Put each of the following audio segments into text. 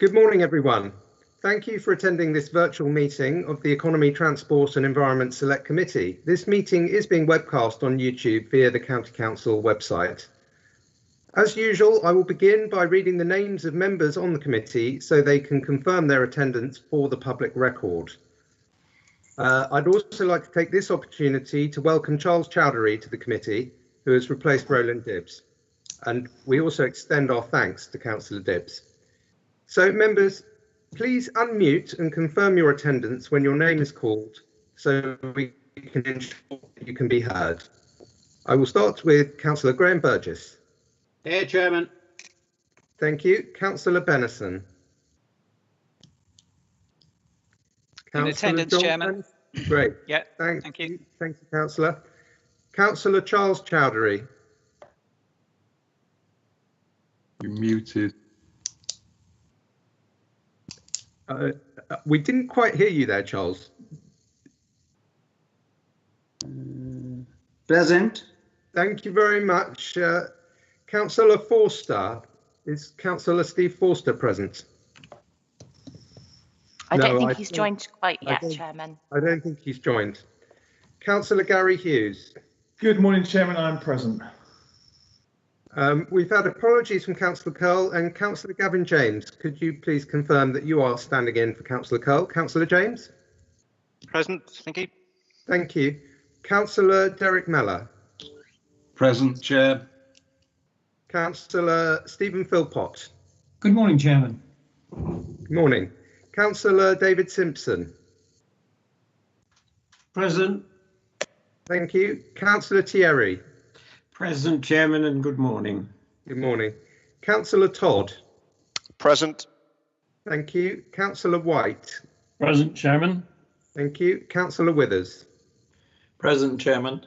Good morning, everyone. Thank you for attending this virtual meeting of the Economy, Transport and Environment Select Committee. This meeting is being webcast on YouTube via the County Council website. As usual, I will begin by reading the names of members on the committee so they can confirm their attendance for the public record. I'd also like to take this opportunity to welcome Charles Chowdhury to the committee, who has replaced Roland Dibbs. And we also extend our thanks to Councillor Dibbs. So members, please unmute and confirm your attendance when your name is called so we can ensure that you can be heard. I will start with Councillor Graham Burgess. Here, Chairman. Thank you. Councillor Bennison. In attendance, Chairman. Great. Yeah, thank you. Thank you, Councillor. Councillor Charles Chowdhury. You're muted. We didn't quite hear you there, Charles. Present. Thank you very much. Councillor Forster. Is Councillor Steve Forster present? I don't think he's joined quite yet, Chairman. I don't think he's joined. Councillor Gary Hughes. Good morning, Chairman. I'm present. We've had apologies from Councillor Curl and Councillor Gavin James. Could you please confirm that you are standing in for Councillor Curl? Councillor James? Present, thank you. Thank you. Councillor Derek Mellor. Present, Chair. Councillor Stephen Philpott. Good morning, Chairman. Good morning. Councillor David Simpson. Present. Thank you. Councillor Thierry. Present, Chairman, and good morning. Good morning. Councillor Todd. Present. Thank you. Councillor White. Present, Chairman. Thank you. Councillor Withers. Present, Chairman.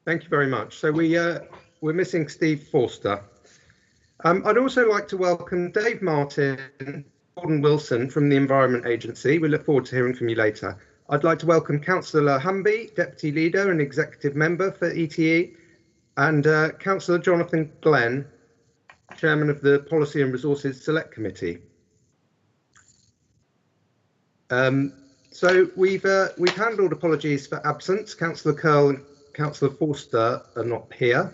Thank you very much. So we're missing Steve Forster. I'd also like to welcome Dave Martin, Gordon Wilson from the Environment Agency. We look forward to hearing from you later. I'd like to welcome Councillor Humby, Deputy Leader and Executive Member for ETE, and Councillor Jonathan Glenn, Chairman of the Policy and Resources Select Committee. So we've handled apologies for absence. Councillor Curl and Councillor Forster are not here.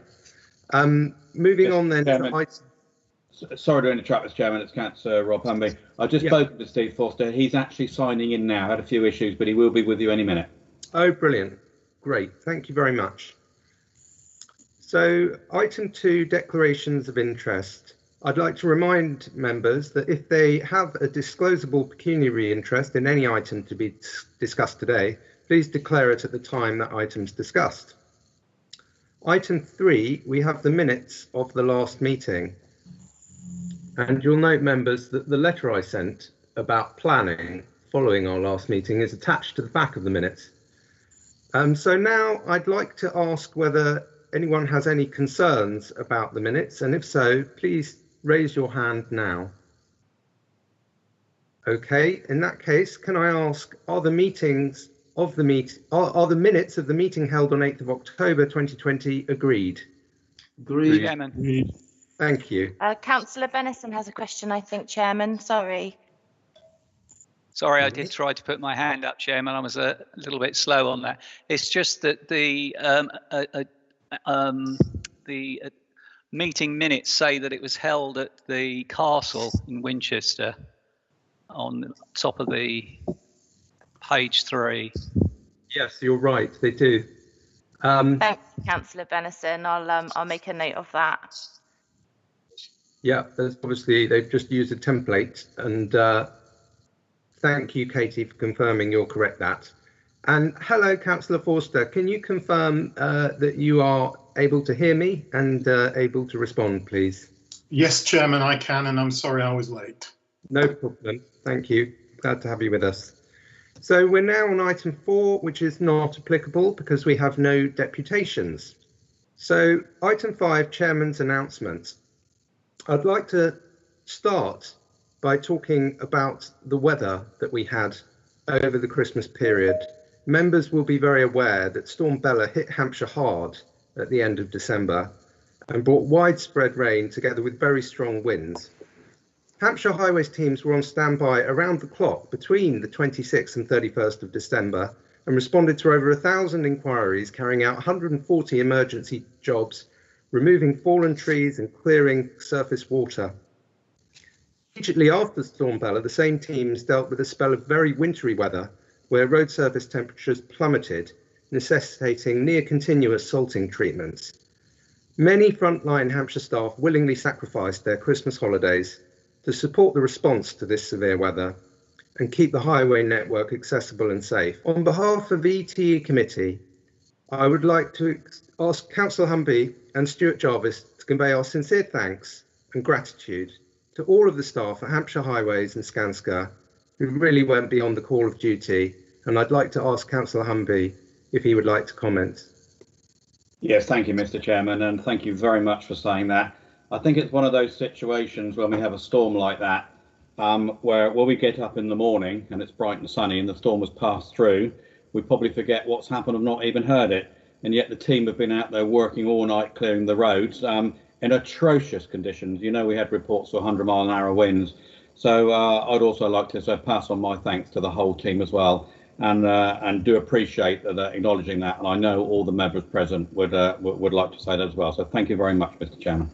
Moving on then to item. Sorry to interrupt, Mr. Chairman. It's Councillor Rob Humby. I've just spoken to Steve Forster. He's actually signing in now. Had a few issues, but he will be with you any minute. Oh, brilliant. Great. Thank you very much. So item 2, declarations of interest. I'd like to remind members that if they have a disclosable pecuniary interest in any item to be discussed today, please declare it at the time that item's discussed. Item 3, we have the minutes of the last meeting. And you'll note, members, that the letter I sent about planning following our last meeting is attached to the back of the minutes. So now I'd like to ask whether anyone has any concerns about the minutes, and if so, please raise your hand now. Okay, in that case, can I ask, are the minutes of the meeting held on 8th of October 2020 agreed? Agreed. Chairman. Agreed. Thank you. Councillor Bennison has a question, I think, Chairman. Sorry. Sorry, I did try to put my hand up, Chairman. I was a little bit slow on that. It's just that the meeting minutes say that it was held at the castle in Winchester on the top of the page 3. Yes, you're right, they do. Thanks, Councillor Bennison. I'll make a note of that. Yeah, obviously they've just used a template, and thank you, Katie, for confirming you'll correct that. And hello, Councillor Forster, can you confirm that you are able to hear me and able to respond, please? Yes, Chairman, I can, and I'm sorry I was late. No problem, thank you. Glad to have you with us. So we're now on item 4, which is not applicable because we have no deputations. So item 5, Chairman's announcements. I'd like to start by talking about the weather that we had over the Christmas period. Members will be very aware that Storm Bella hit Hampshire hard at the end of December and brought widespread rain together with very strong winds. Hampshire Highways teams were on standby around the clock between the 26th and 31st of December and responded to over 1,000 inquiries, carrying out 140 emergency jobs, removing fallen trees and clearing surface water. Immediately after Storm Bella, the same teams dealt with a spell of very wintry weather where road surface temperatures plummeted, necessitating near continuous salting treatments. Many frontline Hampshire staff willingly sacrificed their Christmas holidays to support the response to this severe weather and keep the highway network accessible and safe. On behalf of the ETE committee, I would like to ask Councillor Humby and Stuart Jarvis to convey our sincere thanks and gratitude to all of the staff at Hampshire Highways and Skanska who really went beyond the call of duty. And I'd like to ask Councillor Humby if he would like to comment. Yes, thank you, Mr. Chairman, and thank you very much for saying that. I think it's one of those situations when we have a storm like that, where when we get up in the morning and it's bright and sunny and the storm has passed through, we probably forget what's happened and not even heard it. And yet the team have been out there working all night clearing the roads in atrocious conditions. You know, we had reports of 100-mile-an-hour winds. So I'd also like to pass on my thanks to the whole team as well, and do appreciate that acknowledging that. And I know all the members present would like to say that as well. So thank you very much, Mr. Chairman.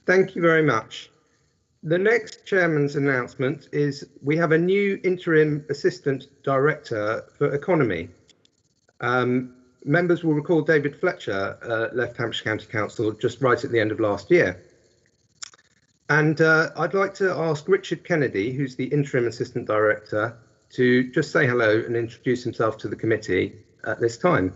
Thank you very much. The next chairman's announcement is we have a new interim assistant director for economy. Members will recall David Fletcher left Hampshire County Council just right at the end of last year. And I'd like to ask Richard Kennedy, who's the interim assistant director, to just say hello and introduce himself to the committee at this time.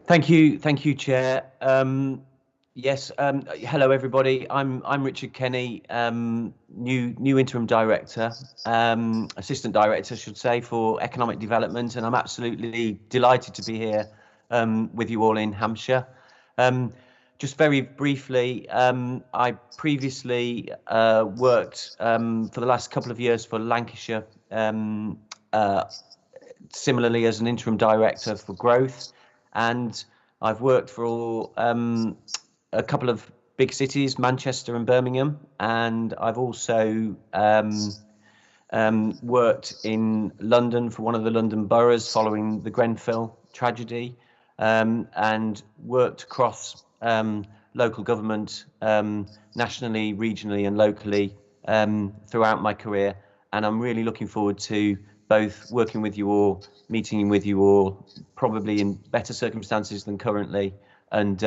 Thank you, Chair. Yes, hello everybody. I'm Richard Kenny, new interim director, assistant director, I should say, for economic development, and I'm absolutely delighted to be here with you all in Hampshire. Just very briefly, I previously worked for the last couple of years for Lancashire, similarly as an interim director for growth, and I've worked for a couple of big cities, Manchester and Birmingham, and I've also worked in London for one of the London boroughs following the Grenfell tragedy, and worked across local government nationally, regionally and locally throughout my career, and I'm really looking forward to both working with you all, meeting with you all, probably in better circumstances than currently, and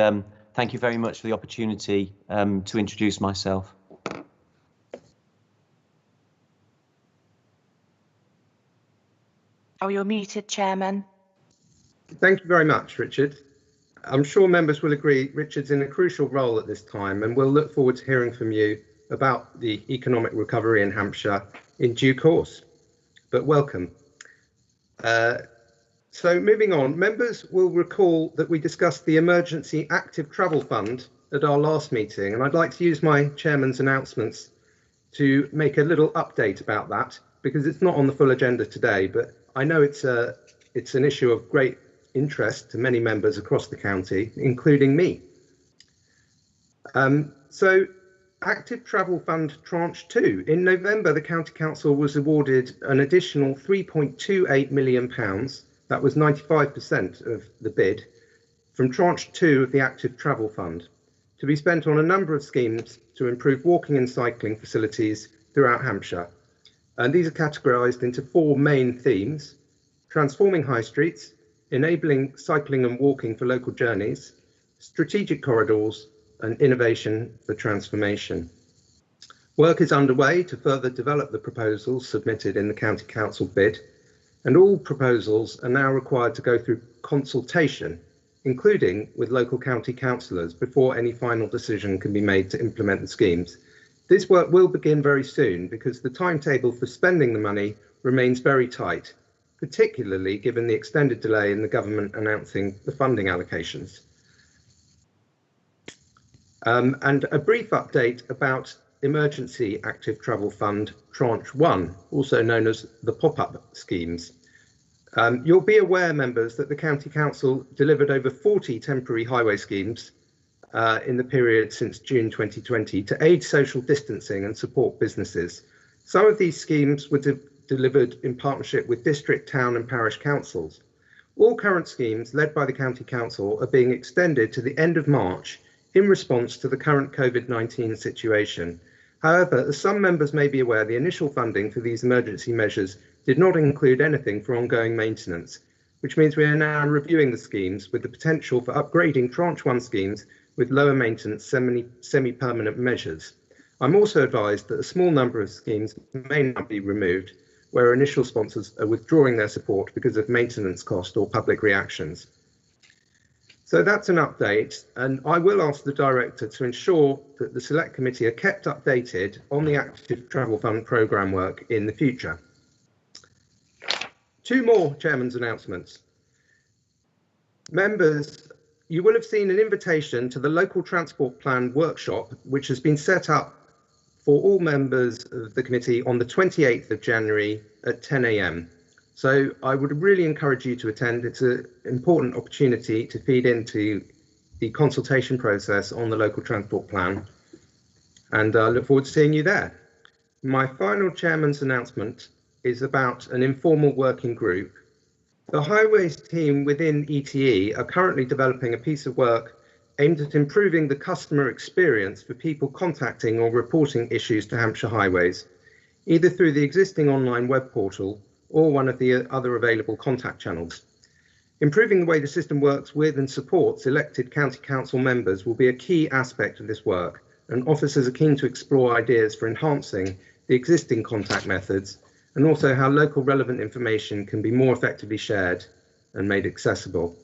thank you very much for the opportunity to introduce myself. Oh, you're muted, Chairman. Thank you very much, Richard. I'm sure members will agree Richard's in a crucial role at this time, and we'll look forward to hearing from you about the economic recovery in Hampshire in due course. But welcome. So moving on, members will recall that we discussed the Emergency Active Travel Fund at our last meeting, and I'd like to use my chairman's announcements to make a little update about that, because it's not on the full agenda today, but I know it's an issue of great interest to many members across the county, including me. So Active Travel Fund Tranche 2. In November, the County Council was awarded an additional £3.28 million, that was 95% of the bid, from Tranche 2 of the Active Travel Fund, to be spent on a number of schemes to improve walking and cycling facilities throughout Hampshire. And these are categorised into four main themes: transforming high streets, enabling cycling and walking for local journeys, strategic corridors, and innovation for transformation. Work is underway to further develop the proposals submitted in the County Council bid, and all proposals are now required to go through consultation, including with local county councillors, before any final decision can be made to implement the schemes. This work will begin very soon because the timetable for spending the money remains very tight, particularly given the extended delay in the government announcing the funding allocations. And a brief update about Emergency Active Travel Fund Tranche 1, also known as the pop-up schemes. You'll be aware, members, that the County Council delivered over 40 temporary highway schemes in the period since June 2020 to aid social distancing and support businesses. Some of these schemes were delivered in partnership with district, town and parish councils. All current schemes led by the County Council are being extended to the end of March in response to the current COVID-19 situation. However, as some members may be aware, the initial funding for these emergency measures did not include anything for ongoing maintenance, which means we are now reviewing the schemes with the potential for upgrading Tranche 1 schemes with lower maintenance semi-permanent measures. I'm also advised that a small number of schemes may not be removed, where initial sponsors are withdrawing their support because of maintenance cost or public reactions. So that's an update, and I will ask the Director to ensure that the Select Committee are kept updated on the Active Travel Fund programme work in the future. Two more Chairman's announcements. Members, you will have seen an invitation to the Local Transport Plan workshop, which has been set up for all members of the committee on the 28th of January at 10 a.m. So I would really encourage you to attend. It's an important opportunity to feed into the consultation process on the local transport plan, and I look forward to seeing you there. My final Chairman's announcement is about an informal working group. The highways team within ETE are currently developing a piece of work aimed at improving the customer experience for people contacting or reporting issues to Hampshire Highways, either through the existing online web portal or one of the other available contact channels. Improving the way the system works with and supports elected county council members will be a key aspect of this work, and officers are keen to explore ideas for enhancing the existing contact methods and also how local relevant information can be more effectively shared and made accessible.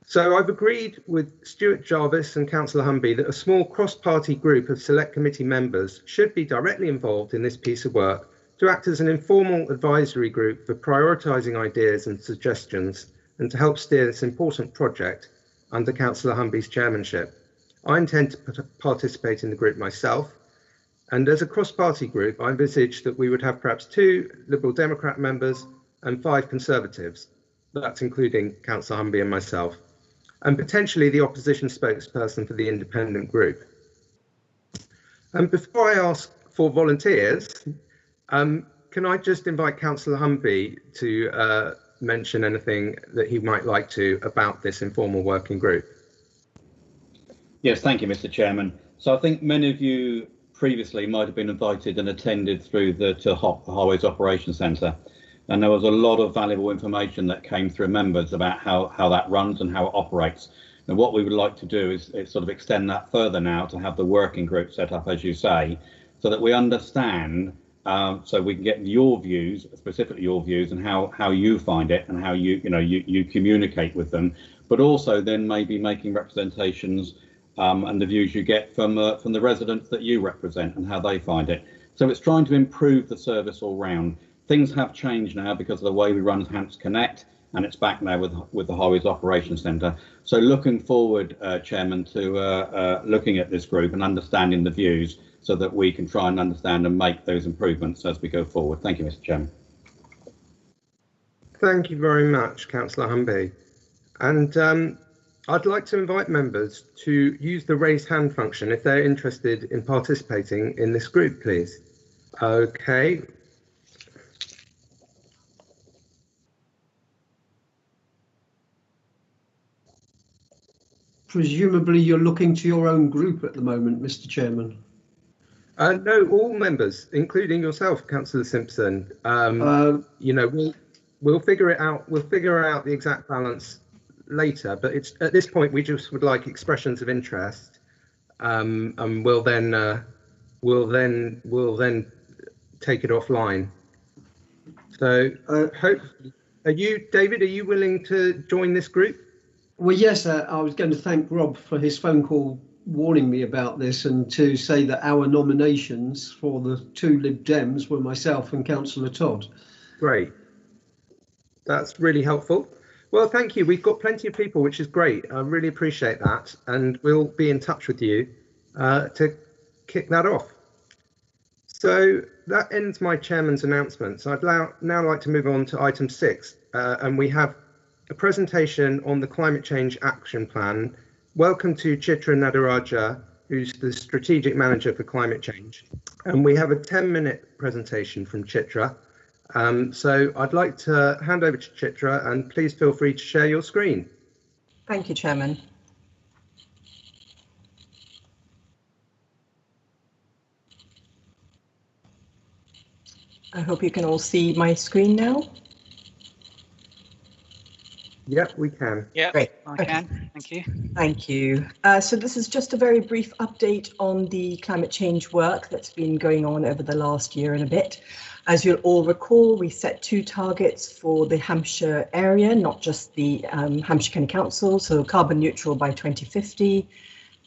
So I've agreed with Stuart Jarvis and Councillor Humby that a small cross-party group of Select Committee members should be directly involved in this piece of work to act as an informal advisory group for prioritising ideas and suggestions and to help steer this important project under Councillor Humby's chairmanship. I intend to participate in the group myself, and as a cross-party group, I envisage that we would have perhaps 2 Liberal Democrat members and 5 Conservatives. That's including Councillor Humby and myself, and potentially the opposition spokesperson for the independent group. And before I ask for volunteers, can I just invite Councillor Humby to mention anything that he might like to about this informal working group? Yes, thank you, Mr. Chairman. So I think many of you previously might have been invited and attended through the Highways Operations Centre, and there was a lot of valuable information that came through members about how that runs and how it operates. And what we would like to do is sort of extend that further now to have the working group set up, as you say, so that we understand, so we can get your views, specifically your views, and how you find it and how you communicate with them, but also then maybe making representations and the views you get from the residents that you represent and how they find it. So it's trying to improve the service all round. Things have changed now because of the way we run Hants Connect, and it's back now with the Highways Operations Centre. So looking forward, Chairman, to looking at this group and understanding the views so that we can try and understand and make those improvements as we go forward. Thank you, Mr. Chairman. Thank you very much, Councillor Humby. And I'd like to invite members to use the raise hand function if they're interested in participating in this group, please. Okay. Presumably you're looking to your own group at the moment, Mr. Chairman. No, all members, including yourself, Councillor Simpson. We'll figure it out. We'll figure out the exact balance later, but it's at this point we just would like expressions of interest, and we'll then take it offline. So, David, are you willing to join this group? Well, yes, I was going to thank Rob for his phone call warning me about this, and to say that our nominations for the 2 Lib Dems were myself and Councillor Todd. Great. That's really helpful. Well, thank you. We've got plenty of people, which is great. I really appreciate that. And we'll be in touch with you to kick that off. So that ends my chairman's announcements. I'd now like to move on to item 6, and we have a presentation on the Climate Change Action Plan. Welcome to Chitra Nadaraja, who's the Strategic Manager for Climate Change. And we have a 10-minute presentation from Chitra. So I'd like to hand over to Chitra, and please feel free to share your screen. Thank you, Chairman. I hope you can all see my screen now. Yep, we can. Yeah, great. I can. Thank you. Thank you. So this is just a very brief update on the climate change work that's been going on over the last year and a bit. As you'll all recall, we set 2 targets for the Hampshire area, not just the Hampshire County Council, so carbon neutral by 2050,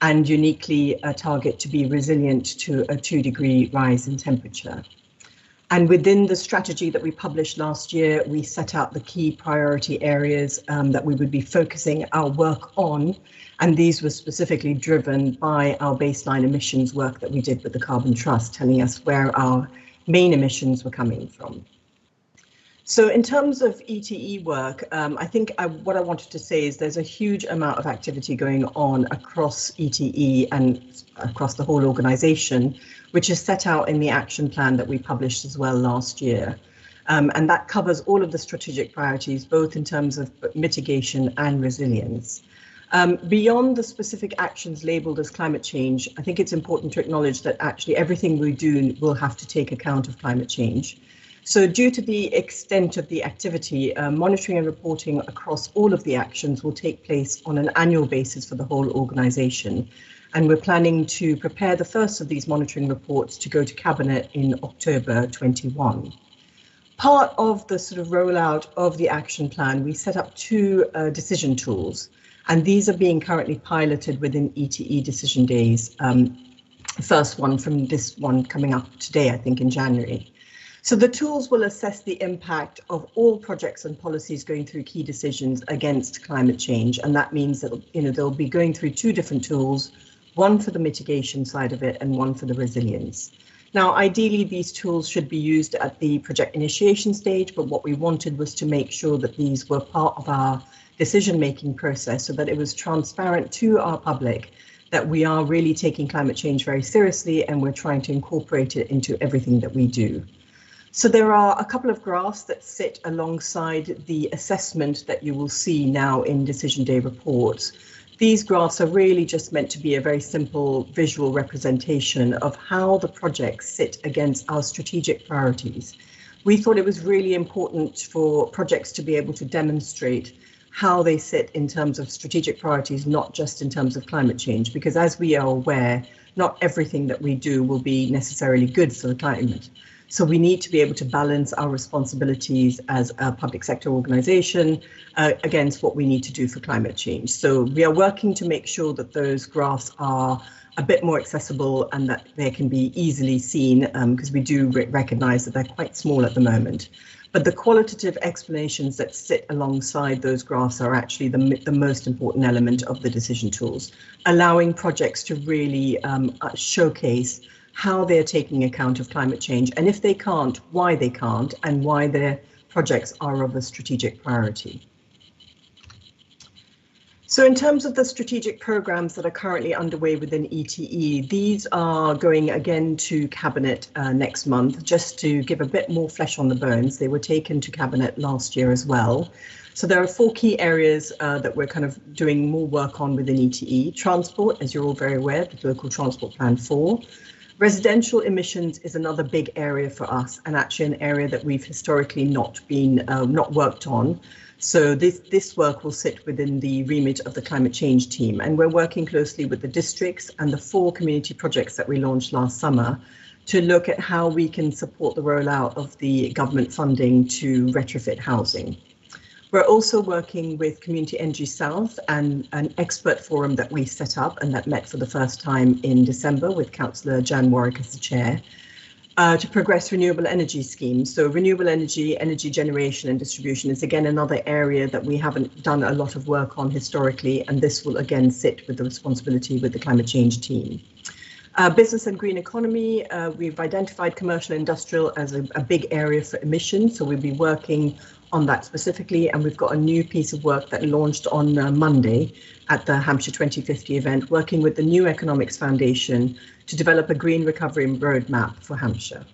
and uniquely a target to be resilient to a 2-degree rise in temperature. And within the strategy that we published last year, we set out the key priority areas that we would be focusing our work on. And these were specifically driven by our baseline emissions work that we did with the Carbon Trust, telling us where our main emissions were coming from. So in terms of ETE work, I think what I wanted to say is there's a huge amount of activity going on across ETE and across the whole organisation, which is set out in the action plan that we published as well last year. And that covers all of the strategic priorities, both in terms of mitigation and resilience. Beyond the specific actions labelled as climate change, I think it's important to acknowledge that actually everything we do will have to take account of climate change. So due to the extent of the activity, monitoring and reporting across all of the actions will take place on an annual basis for the whole organisation. And we're planning to prepare the first of these monitoring reports to go to Cabinet in October 21. Part of the sort of rollout of the action plan, we set up 2 decision tools, and these are being currently piloted within ETE decision days. First one from this one coming up today, I think in January. So the tools will assess the impact of all projects and policies going through key decisions against climate change. And that means that, they'll be going through 2 different tools, one for the mitigation side of it and one for the resilience. Now, ideally, these tools should be used at the project initiation stage, but what we wanted was to make sure that these were part of our decision-making process so that it was transparent to our public that we are really taking climate change very seriously and we're trying to incorporate it into everything that we do. So there are a couple of graphs that sit alongside the assessment that you will see now in Decision Day reports. These graphs are really just meant to be a very simple visual representation of how the projects sit against our strategic priorities. We thought it was really important for projects to be able to demonstrate how they sit in terms of strategic priorities, not just in terms of climate change, because as we are aware, not everything that we do will be necessarily good for the climate. So we need to be able to balance our responsibilities as a public sector organisation against what we need to do for climate change. So we are working to make sure that those graphs are a bit more accessible and that they can be easily seen because we do recognise that they're quite small at the moment. But the qualitative explanations that sit alongside those graphs are actually the most important element of the decision tools, allowing projects to really showcase how they're taking account of climate change, and if they can't, why they can't, and why their projects are of a strategic priority. So in terms of the strategic programs that are currently underway within ETE, these are going again to Cabinet next month, just to give a bit more flesh on the bones. They were taken to Cabinet last year as well. So there are 4 key areas that we're kind of doing more work on within ETE. Transport, as you're all very aware, the Local Transport Plan 4. Residential emissions is another big area for us, and actually an area that we've historically not worked on. So this work will sit within the remit of the climate change team, and we're working closely with the districts and the 4 community projects that we launched last summer to look at how we can support the rollout of the government funding to retrofit housing. We're also working with Community Energy South and an expert forum that we set up and that met for the first time in December with Councillor Jan Warwick as the chair to progress renewable energy schemes. So renewable energy, energy generation and distribution is again another area that we haven't done a lot of work on historically, and this will again sit with the responsibility with the climate change team. Business and green economy, we've identified commercial industrial as a big area for emissions, so we'll be working on that specifically, and we've got a new piece of work that launched on Monday at the Hampshire 2050 event, working with the New Economics Foundation to develop a green recovery roadmap for Hampshire.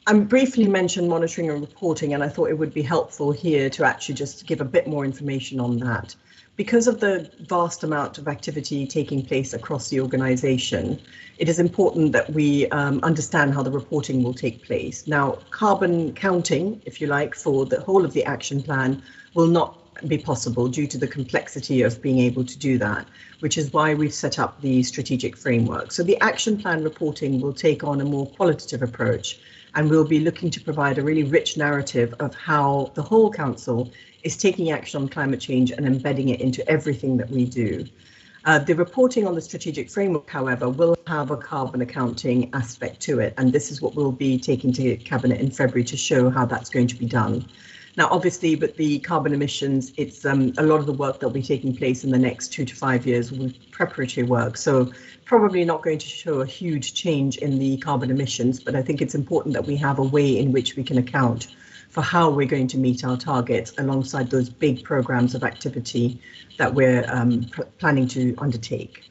I briefly mentioned monitoring and reporting, and I thought it would be helpful here to actually just give a bit more information on that. Because of the vast amount of activity taking place across the organisation, it is important that we understand how the reporting will take place. Now, carbon counting, if you like, for the whole of the action plan will not be possible due to the complexity of being able to do that, which is why we've set up the strategic framework. So the action plan reporting will take on a more qualitative approach, and we'll be looking to provide a really rich narrative of how the whole council is taking action on climate change and embedding it into everything that we do. The reporting on the strategic framework, however, will have a carbon accounting aspect to it, and this is what we'll be taking to Cabinet in February to show how that's going to be done. Now, obviously, with the carbon emissions, it's a lot of the work that will be taking place in the next 2 to 5 years will be preparatory work. So probably not going to show a huge change in the carbon emissions, but I think it's important that we have a way in which we can account for how we're going to meet our targets alongside those big programs of activity that we're planning to undertake.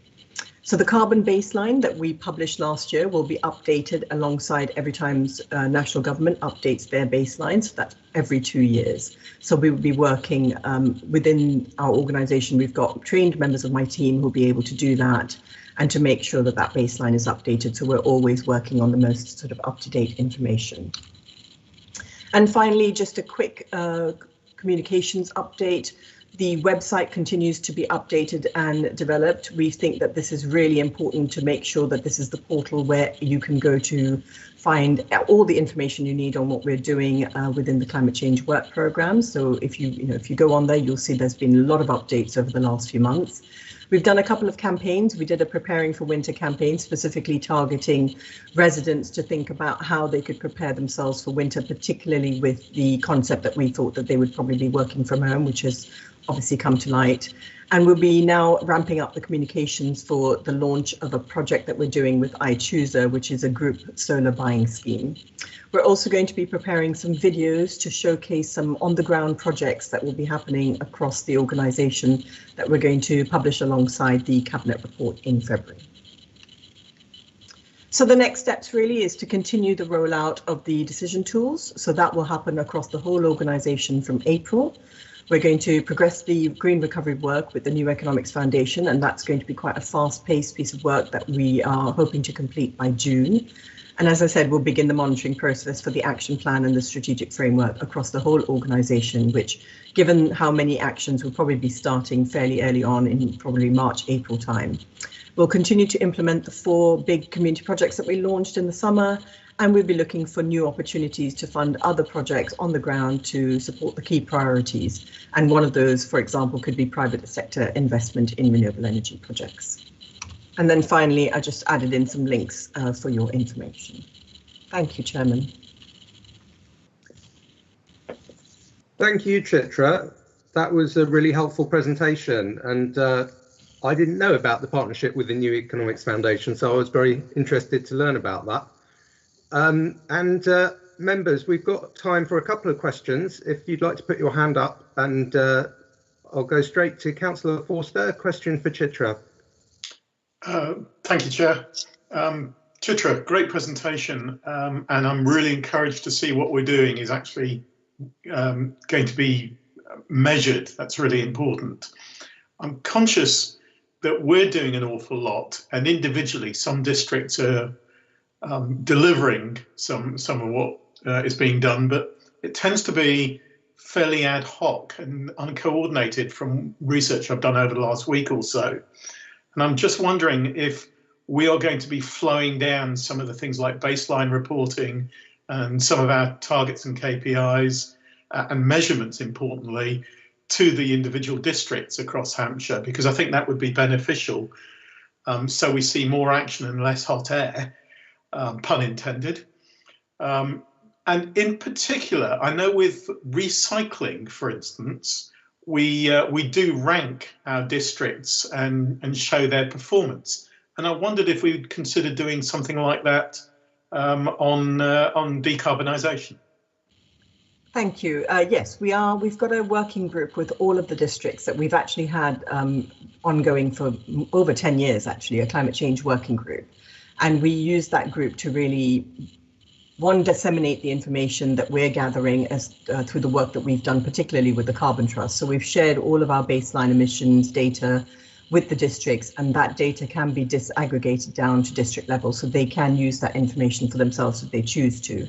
So the carbon baseline that we published last year will be updated alongside every time national government updates their baseline. So that's every 2 years. So we will be working within our organisation. We've got trained members of my team who will be able to do that and to make sure that that baseline is updated. So we're always working on the most sort of up-to-date information. And finally, just a quick communications update. The website continues to be updated and developed. We think that this is really important to make sure that this is the portal where you can go to find all the information you need on what we're doing within the climate change work programme. So if you go on there, you'll see there's been a lot of updates over the last few months. We've done a couple of campaigns. We did a preparing for winter campaign, specifically targeting residents to think about how they could prepare themselves for winter, particularly with the concept that we thought that they would probably be working from home, which has obviously come to light. And we'll be now ramping up the communications for the launch of a project that we're doing with iChooser, which is a group solar buying scheme. We're also going to be preparing some videos to showcase some on-the-ground projects that will be happening across the organisation that we're going to publish alongside the Cabinet report in February. So the next steps really is to continue the rollout of the decision tools. So that will happen across the whole organisation from April. We're going to progress the green recovery work with the New Economics Foundation, and that's going to be quite a fast-paced piece of work that we are hoping to complete by June. And as I said, we'll begin the monitoring process for the action plan and the strategic framework across the whole organisation, which, given how many actions, will probably be starting fairly early on in probably March, April time. We'll continue to implement the 4 big community projects that we launched in the summer, and we'll be looking for new opportunities to fund other projects on the ground to support the key priorities. And one of those, for example, could be private sector investment in renewable energy projects. And then finally, I just added in some links for your information. Thank you, Chairman. Thank you, Chitra. That was a really helpful presentation, and I didn't know about the partnership with the New Economics Foundation, so I was very interested to learn about that. Members, we've got time for a couple of questions. If you'd like to put your hand up, and I'll go straight to Councillor Forster. Question for Chitra. Thank you, Chair. Chitra, great presentation, and I'm really encouraged to see what we're doing is actually going to be measured. That's really important. I'm conscious that we're doing an awful lot, and individually some districts are delivering some of what is being done, but it tends to be fairly ad hoc and uncoordinated from research I've done over the last week or so. And I'm just wondering if we are going to be flowing down some of the things like baseline reporting and some of our targets and KPIs and measurements, importantly, to the individual districts across Hampshire, because I think that would be beneficial. So we see more action and less hot air, pun intended. And in particular, I know with recycling, for instance, we do rank our districts and show their performance. And I wondered if we'd consider doing something like that on decarbonisation. Thank you. Yes, we are. We've got a working group with all of the districts that we've actually had ongoing for over 10 years, actually, a climate change working group. And we use that group to really, one, disseminate the information that we're gathering as through the work that we've done, particularly with the Carbon Trust. So we've shared all of our baseline emissions data with the districts, and that data can be disaggregated down to district level, so they can use that information for themselves if they choose to.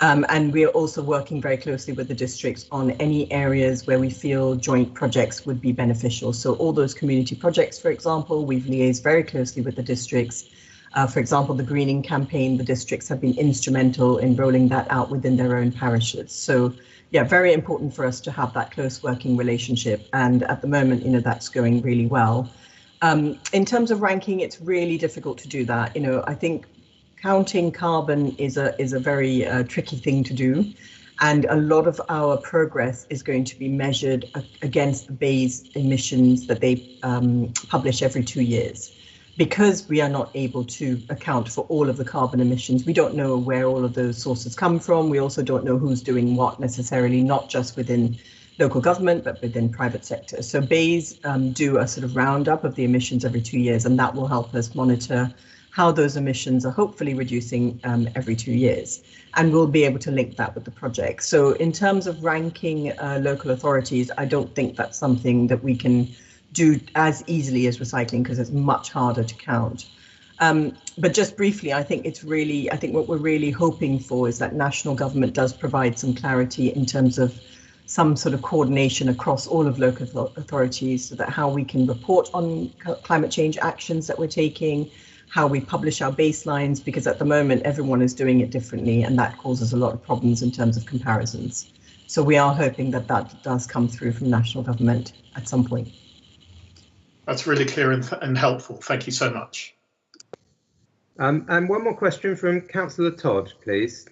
And we are also working very closely with the districts on any areas where we feel joint projects would be beneficial. So all those community projects, for example, we've liaised very closely with the districts. For example, the greening campaign, the districts have been instrumental in rolling that out within their own parishes. So yeah, very important for us to have that close working relationship. And at the moment, that's going really well. In terms of ranking, it's really difficult to do that. I think counting carbon is a very tricky thing to do, and a lot of our progress is going to be measured against the BEIS emissions that they publish every 2 years. Because we are not able to account for all of the carbon emissions, we don't know where all of those sources come from. We also don't know who's doing what necessarily, not just within local government, but within private sector. So BEIS do a sort of roundup of the emissions every 2 years, and that will help us monitor how those emissions are hopefully reducing every 2 years. And we'll be able to link that with the project. So in terms of ranking local authorities, I don't think that's something that we can do as easily as recycling, because it's much harder to count. But just briefly, I think what we're really hoping for is that national government does provide some clarity in terms of some sort of coordination across all of local authorities, so that how we can report on climate change actions that we're taking, how we publish our baselines, because at the moment everyone is doing it differently, and that causes a lot of problems in terms of comparisons. So we are hoping that that does come through from national government at some point. That's really clear and helpful. Thank you so much. And one more question from Councillor Todd, please.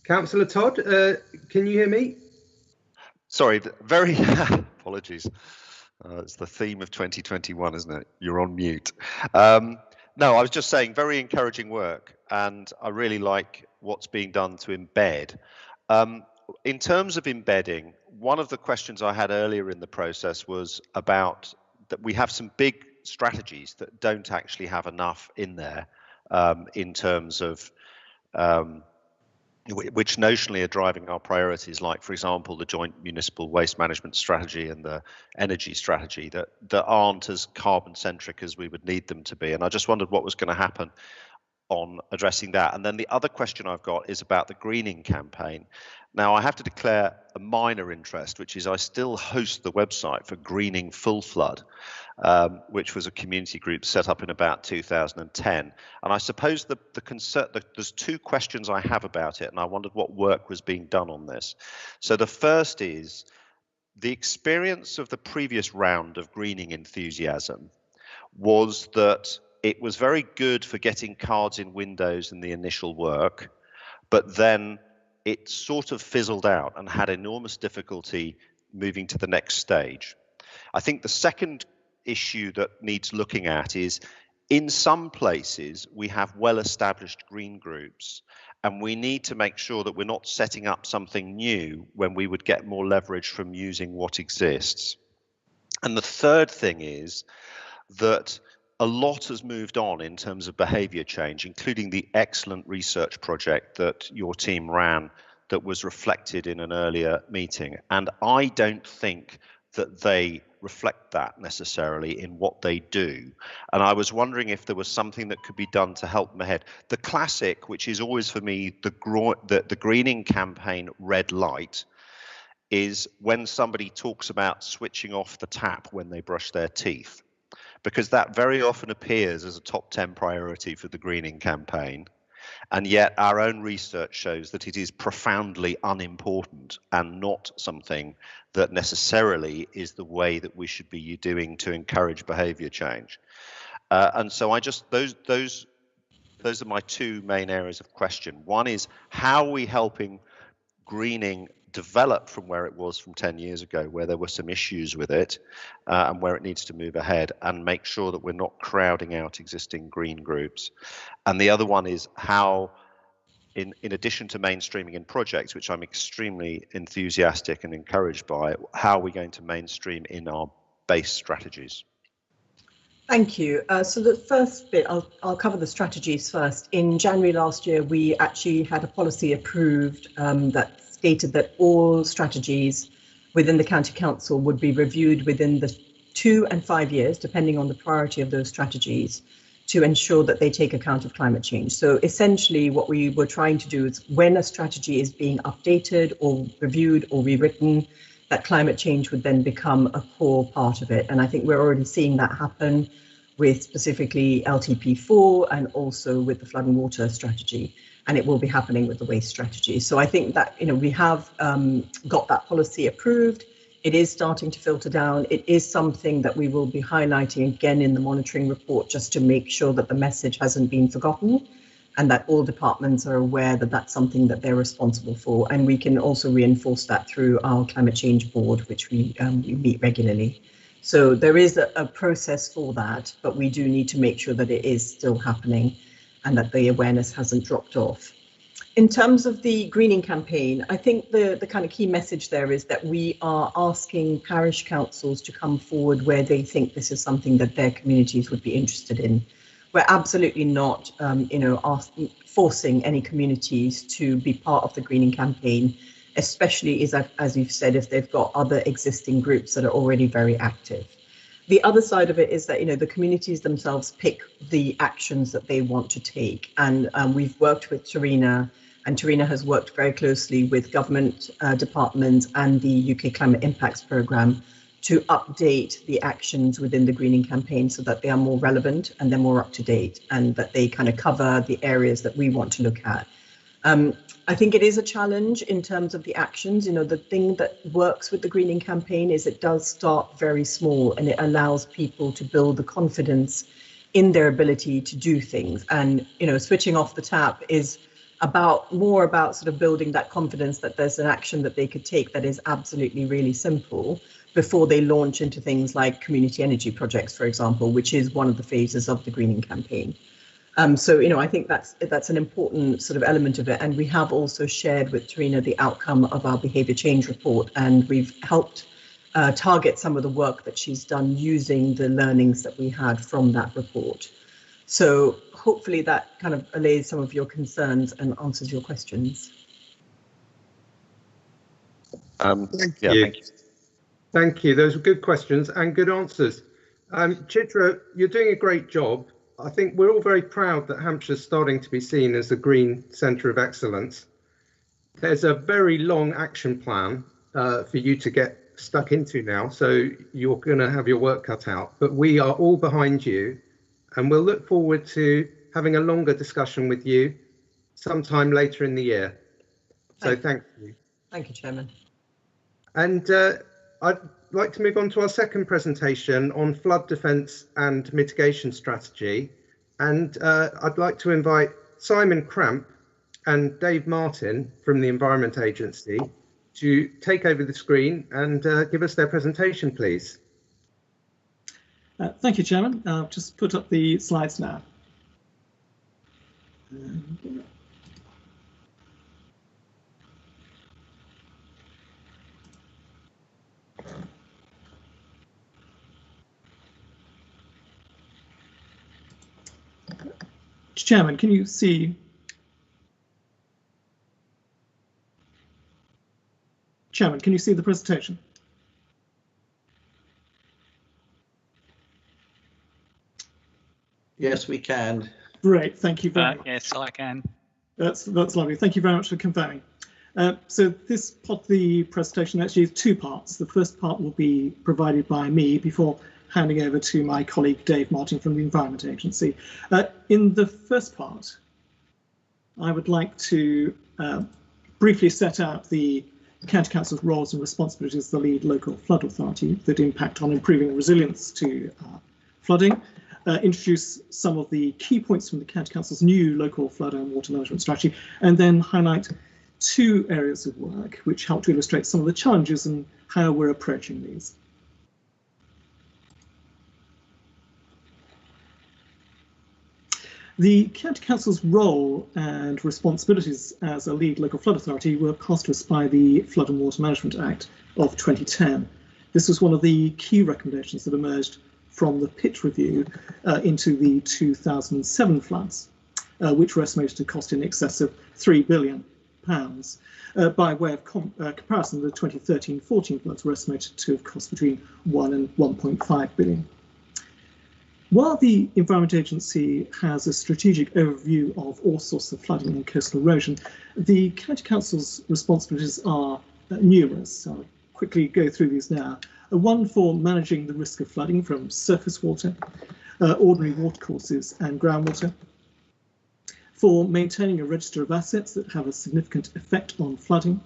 Councillor Todd, can you hear me? Sorry, very apologies. It's the theme of 2021, isn't it? You're on mute. No, I was just saying very encouraging work, and I really like what's being done to embed. In terms of embedding, one of the questions I had earlier in the process was about that we have some big strategies that don't actually have enough in there in terms of which notionally are driving our priorities, like, for example, the joint municipal waste management strategy and the energy strategy that aren't as carbon centric as we would need them to be. And I just wondered what was going to happen on addressing that. And then the other question I've got is about the greening campaign. Now, I have to declare a minor interest, which is I still host the website for Greening Full Flood, which was a community group set up in about 2010. And I suppose there's two questions I have about it, and I wondered what work was being done on this. So the first is the experience of the previous round of greening enthusiasm was that it was very good for getting cards in windows in the initial work, but then it sort of fizzled out and had enormous difficulty moving to the next stage. I think the second issue that needs looking at is in some places we have well-established green groups, and we need to make sure that we're not setting up something new when we would get more leverage from using what exists. And the third thing is that a lot has moved on in terms of behaviour change, including the excellent research project that your team ran that was reflected in an earlier meeting. And I don't think that they reflect that necessarily in what they do. And I was wondering if there was something that could be done to help them ahead. The classic, which is always for me the greening campaign red light, is when somebody talks about switching off the tap when they brush their teeth, because that very often appears as a top 10 priority for the greening campaign. And yet our own research shows that it is profoundly unimportant and not something that necessarily is the way that we should be doing to encourage behaviour change. And so those are my two main areas of question. One is, how are we helping greening develop from where it was from 10 years ago, where there were some issues with it, and where it needs to move ahead, and make sure that we're not crowding out existing green groups. And the other one is how, in addition to mainstreaming in projects, which I'm extremely enthusiastic and encouraged by, how are we going to mainstream in our base strategies? Thank you. So the first bit, I'll cover the strategies first. In January last year, we actually had a policy approved that stated that all strategies within the County Council would be reviewed within the 2 and 5 years, depending on the priority of those strategies, to ensure that they take account of climate change. So essentially what we were trying to do is, when a strategy is being updated or reviewed or rewritten, that climate change would then become a core part of it. And I think we're already seeing that happen with specifically LTP4 and also with the flood and water strategy. And it will be happening with the waste strategy. So I think that, we have got that policy approved. It is starting to filter down. It is something that we will be highlighting again in the monitoring report, just to make sure that the message hasn't been forgotten and that all departments are aware that that's something that they're responsible for. And we can also reinforce that through our climate change board, which we meet regularly. So there is a process for that, but we do need to make sure that it is still happening and that the awareness hasn't dropped off. In terms of the greening campaign, I think the kind of key message there is that we are asking parish councils to come forward where they think this is something that their communities would be interested in. We're absolutely not, forcing any communities to be part of the greening campaign, especially as you've said, if they've got other existing groups that are already very active. The other side of it is that, the communities themselves pick the actions that they want to take. And we've worked with Terina, and Terina has worked very closely with government departments and the UK Climate Impacts Programme to update the actions within the greening campaign so that they are more relevant and they're more up to date, and that they kind of cover the areas that we want to look at. I think it is a challenge in terms of the actions. The thing that works with the greening campaign is it does start very small, and it allows people to build the confidence in their ability to do things. And, switching off the tap is more about sort of building that confidence that there's an action that they could take that is absolutely really simple before they launch into things like community energy projects, for example, which is one of the phases of the greening campaign. So, I think that's an important sort of element of it. And we have also shared with Terina the outcome of our behaviour change report, and we've helped target some of the work that she's done using the learnings that we had from that report. So hopefully that kind of allays some of your concerns and answers your questions. Thank you. Thank you. Those were good questions and good answers. Chitra, you're doing a great job. I think we're all very proud that Hampshire's starting to be seen as a green centre of excellence. There's a very long action plan for you to get stuck into now, so you're going to have your work cut out. But we are all behind you, and we'll look forward to having a longer discussion with you sometime later in the year. So thank you. Thank you, Chairman. And I'd like to move on to our second presentation on flood defence and mitigation strategy. And I'd like to invite Simon Cramp and Dave Martin from the Environment Agency to take over the screen and give us their presentation, please. Thank you, Chairman. I'll just put up the slides now. Chairman, can you see? Chairman, can you see the presentation? Yes, we can. Great, thank you very much. Yes, I can. That's lovely. Thank you very much for confirming. So this part of the presentation actually has two parts. The first part will be provided by me before handing over to my colleague Dave Martin from the Environment Agency. In the first part, I would like to briefly set out the County Council's roles and responsibilities as the lead local flood authority that impact on improving resilience to flooding. introduce some of the key points from the County Council's new local flood and water management strategy, and then highlight 2 areas of work which help to illustrate some of the challenges and how we're approaching these. The County Council's role and responsibilities as a lead local flood authority were passed to us by the Flood and Water Management Act of 2010. This was one of the key recommendations that emerged from the Pitt review into the 2007 floods, which were estimated to cost in excess of £3 billion. By way of comparison, the 2013-14 floods were estimated to have cost between 1 and 1.5 billion. While the Environment Agency has a strategic overview of all sorts of flooding and coastal erosion, the County Council's responsibilities are numerous. So I'll quickly go through these now. One for managing the risk of flooding from surface water, ordinary watercourses and groundwater. For maintaining a register of assets that have a significant effect on flooding.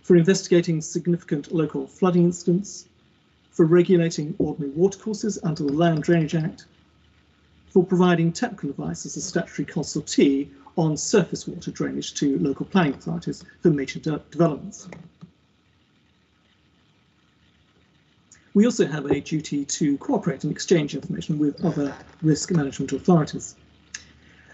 For investigating significant local flooding incidents. For regulating ordinary watercourses under the Land Drainage Act, for providing technical advice as a statutory consultee on surface water drainage to local planning authorities for major developments. We also have a duty to cooperate and exchange information with other risk management authorities.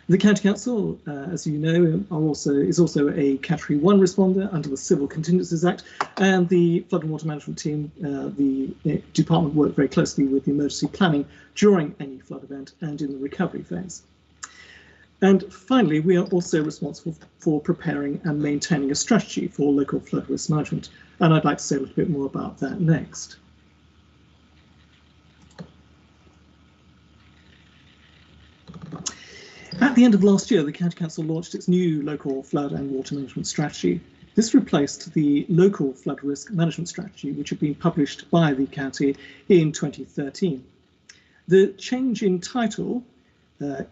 The County Council, as you know, is also a Category 1 responder under the Civil Contingencies Act, and the Flood and Water Management team, the department worked very closely with the emergency planning during any flood event and in the recovery phase. And finally, we are also responsible for preparing and maintaining a strategy for local flood risk management, and I'd like to say a little bit more about that next. At the end of last year, the County Council launched its new local flood and water management strategy. This replaced the local flood risk management strategy, which had been published by the county in 2013. The change in title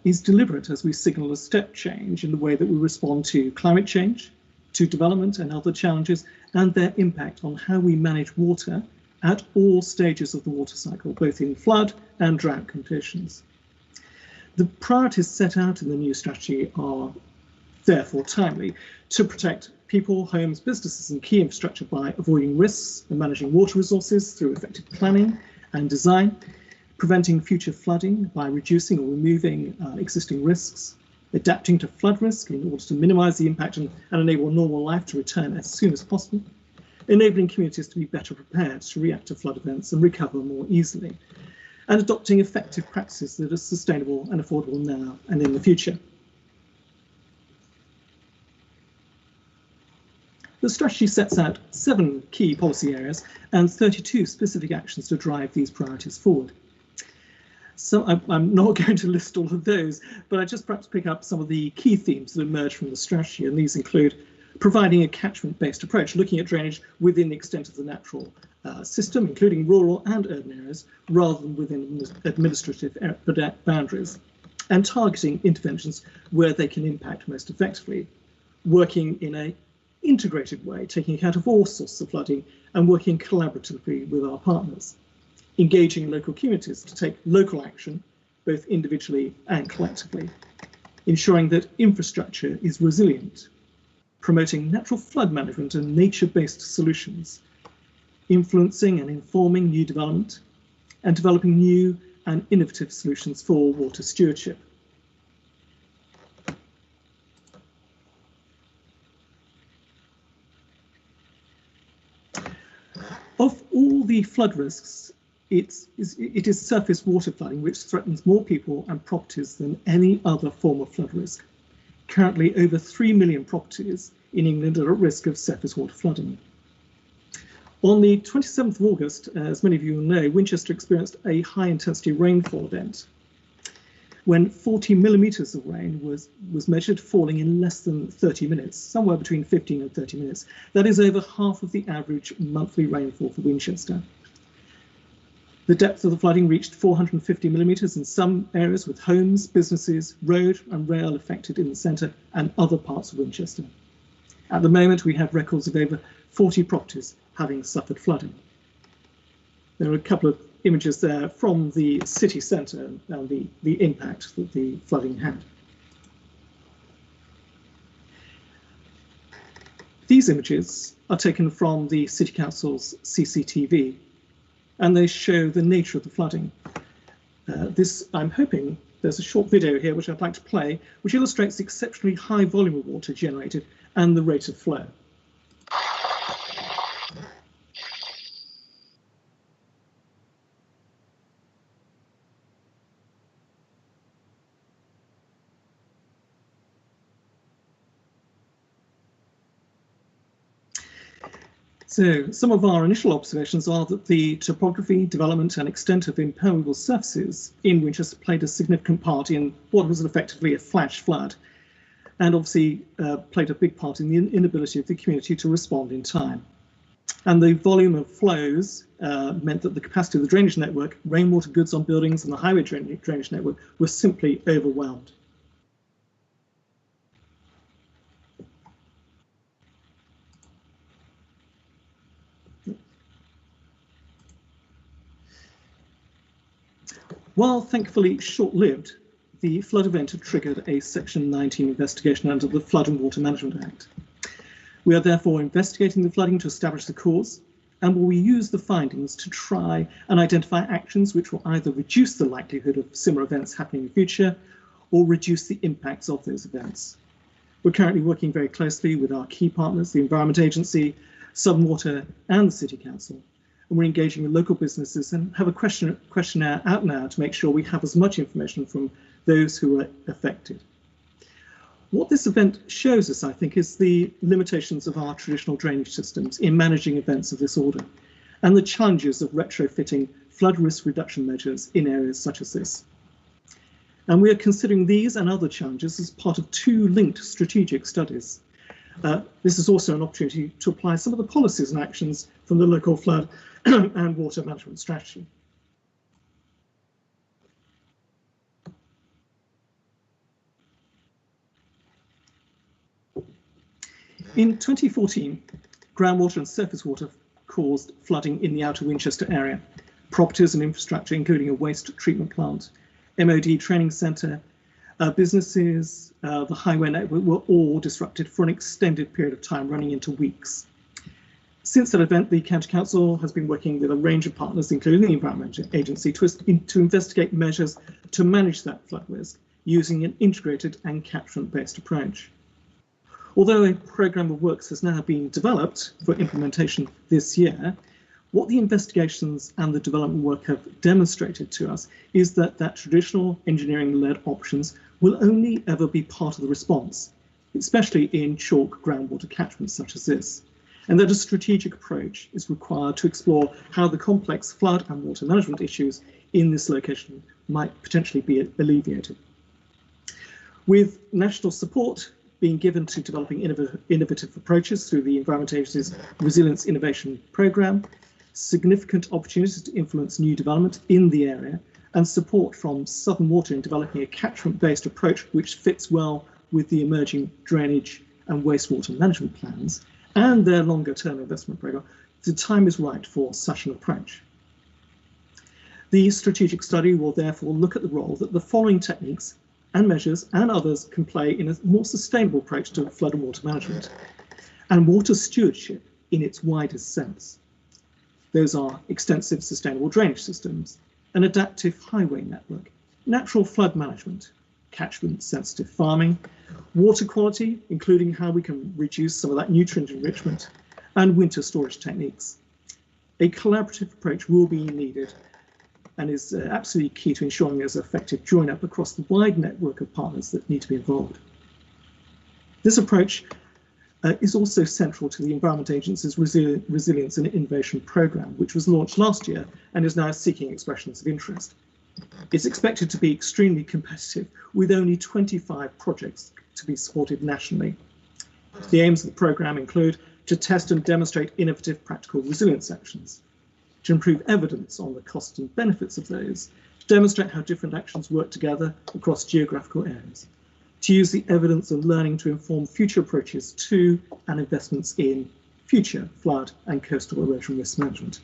is deliberate as we signal a step change in the way that we respond to climate change, to development and other challenges, and their impact on how we manage water at all stages of the water cycle, both in flood and drought conditions. The priorities set out in the new strategy are therefore timely: to protect people, homes, businesses and key infrastructure by avoiding risks and managing water resources through effective planning and design, preventing future flooding by reducing or removing existing risks, adapting to flood risk in order to minimise the impact and enable normal life to return as soon as possible, enabling communities to be better prepared to react to flood events and recover more easily, and adopting effective practices that are sustainable and affordable now and in the future. The strategy sets out 7 key policy areas and 32 specific actions to drive these priorities forward. So I'm not going to list all of those, but I just perhaps pick up some of the key themes that emerge from the strategy, and these include providing a catchment-based approach, looking at drainage within the extent of the natural system, including rural and urban areas, rather than within administrative boundaries, and targeting interventions where they can impact most effectively, working in an integrated way, taking account of all sources of flooding and working collaboratively with our partners, engaging local communities to take local action, both individually and collectively, ensuring that infrastructure is resilient, promoting natural flood management and nature-based solutions, influencing and informing new development, and developing new and innovative solutions for water stewardship. Of all the flood risks, it is surface water flooding which threatens more people and properties than any other form of flood risk. Currently, over 3 million properties in England are at risk of surface water flooding. On the 27th of August, as many of you will know, Winchester experienced a high-intensity rainfall event when 40 millimetres of rain was measured, falling in less than 30 minutes, somewhere between 15 and 30 minutes. That is over half of the average monthly rainfall for Winchester. The depth of the flooding reached 450 millimetres in some areas, with homes, businesses, road and rail affected in the centre and other parts of Winchester. At the moment, we have records of over 40 properties having suffered flooding. There are a couple of images there from the city centre and the impact that the flooding had. These images are taken from the City Council's CCTV, and they show the nature of the flooding. I'm hoping there's a short video here which I'd like to play, which illustrates the exceptionally high volume of water generated and the rate of flow. So some of our initial observations are that the topography, development and extent of impermeable surfaces in Winchester played a significant part in what was effectively a flash flood, and obviously played a big part in the inability of the community to respond in time. And the volume of flows meant that the capacity of the drainage network, rainwater goods on buildings and the highway drainage network were simply overwhelmed. While thankfully short-lived, the flood event had triggered a Section 19 investigation under the Flood and Water Management Act. We are therefore investigating the flooding to establish the cause, and will use the findings to try and identify actions which will either reduce the likelihood of similar events happening in the future or reduce the impacts of those events. We're currently working very closely with our key partners, the Environment Agency, Southern Water and the City Council. And we're engaging with local businesses and have a questionnaire out now to make sure we have as much information from those who are affected. What this event shows us, I think, is the limitations of our traditional drainage systems in managing events of this order, and the challenges of retrofitting flood risk reduction measures in areas such as this. And we are considering these and other challenges as part of two linked strategic studies. This is also an opportunity to apply some of the policies and actions from the local flood and water management strategy. In 2014, groundwater and surface water caused flooding in the outer Winchester area. Properties and infrastructure, including a waste treatment plant, MOD training centre, businesses, the highway network were all disrupted for an extended period of time, running into weeks. Since that event, the County Council has been working with a range of partners, including the Environment Agency, to investigate measures to manage that flood risk using an integrated and catchment-based approach. Although a programme of works has now been developed for implementation this year, what the investigations and the development work have demonstrated to us is that traditional engineering-led options will only ever be part of the response, especially in chalk groundwater catchments such as this, and that a strategic approach is required to explore how the complex flood and water management issues in this location might potentially be alleviated. With national support being given to developing innovative approaches through the Environment Agency's Resilience Innovation Programme, significant opportunities to influence new development in the area, and support from Southern Water in developing a catchment-based approach which fits well with the emerging drainage and wastewater management plans and their longer-term investment programme, the time is right for such an approach. The strategic study will therefore look at the role that the following techniques and measures and others can play in a more sustainable approach to flood and water management and water stewardship in its widest sense. Those are extensive sustainable drainage systems, an adaptive highway network, natural flood management, catchment-sensitive farming, water quality, including how we can reduce some of that nutrient enrichment, and winter storage techniques. A collaborative approach will be needed and is absolutely key to ensuring there's effective join-up across the wide network of partners that need to be involved. This approach is also central to the Environment Agency's Resilience and Innovation Programme, which was launched last year and is now seeking expressions of interest. It's expected to be extremely competitive, with only 25 projects to be supported nationally. The aims of the programme include to test and demonstrate innovative practical resilience actions, to improve evidence on the costs and benefits of those, to demonstrate how different actions work together across geographical areas, to use the evidence and learning to inform future approaches to and investments in future flood and coastal erosion risk management.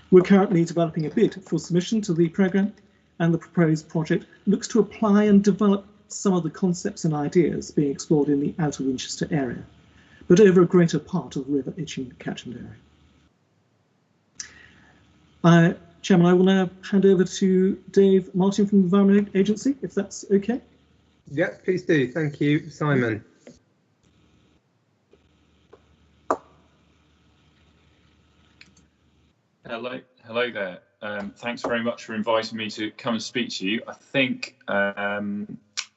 We're currently developing a bid for submission to the programme, and the proposed project looks to apply and develop some of the concepts and ideas being explored in the Outer Winchester area, but over a greater part of the River Itchen catchment area. Chairman, I will now hand over to Dave Martin from the Environment Agency, if that's okay. Yeah, please do. Thank you, Simon. Hello there. Thanks very much for inviting me to come and speak to you. I think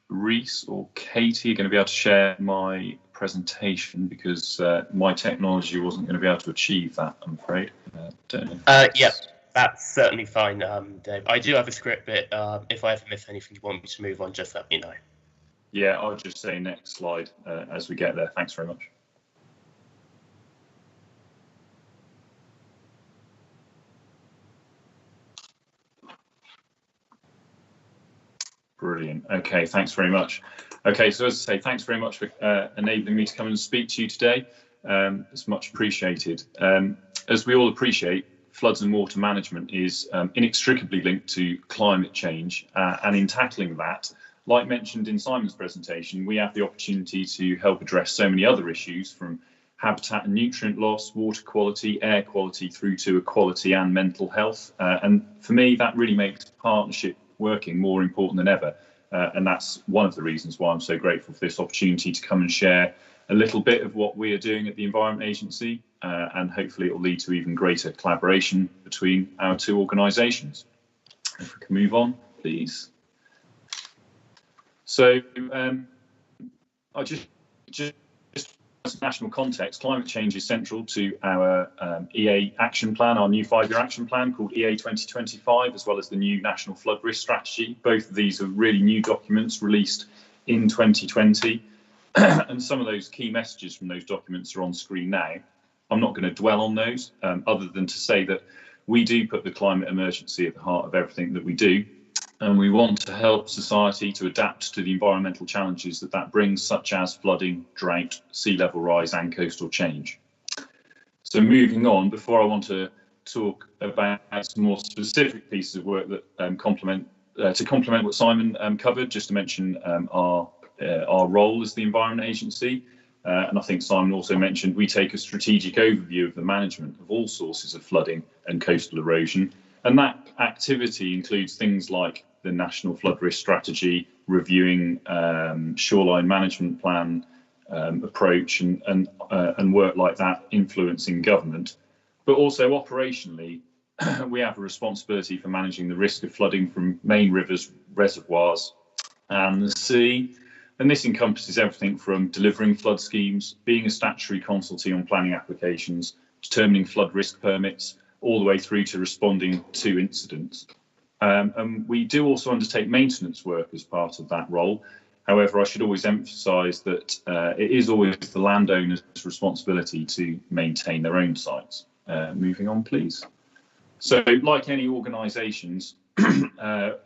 Reese or Katie are going to be able to share my presentation because my technology wasn't going to be able to achieve that, I'm afraid. Don't know. Yeah, that's certainly fine, Dave. I do have a script bit. If I ever miss anything you want me to move on, just let me know. Yeah, I'll just say next slide as we get there. Thanks very much. Brilliant. Okay, thanks very much. Okay, so as I say, thanks very much for enabling me to come and speak to you today. It's much appreciated. As we all appreciate, floods and water management is inextricably linked to climate change, and in tackling that, like mentioned in Simon's presentation, we have the opportunity to help address so many other issues, from habitat and nutrient loss, water quality, air quality, through to equality and mental health. And for me, that really makes partnership working more important than ever. And that's one of the reasons why I'm so grateful for this opportunity to come and share a little bit of what we are doing at the Environment Agency, and hopefully it will lead to even greater collaboration between our two organisations. If we can move on, please. So I just national context, climate change is central to our EA action plan, our new 5-year action plan called EA 2025, as well as the new National Flood Risk Strategy. Both of these are really new documents released in 2020. And some of those key messages from those documents are on screen now. I'm not going to dwell on those, other than to say that we do put the climate emergency at the heart of everything that we do. And we want to help society to adapt to the environmental challenges that brings, such as flooding, drought, sea level rise and coastal change. So moving on, before I want to talk about some more specific pieces of work that complement what Simon covered, just to mention our role as the Environment Agency. And I think Simon also mentioned we take a strategic overview of the management of all sources of flooding and coastal erosion. And that activity includes things like the National Flood Risk Strategy, reviewing shoreline management plan approach and work like that influencing government. But also operationally, we have a responsibility for managing the risk of flooding from main rivers, reservoirs and the sea. And this encompasses everything from delivering flood schemes, being a statutory consultee on planning applications, determining flood risk permits, all the way through to responding to incidents. And we do also undertake maintenance work as part of that role. However, I should always emphasise that it is always the landowner's responsibility to maintain their own sites. Moving on, please. So, like any organisations,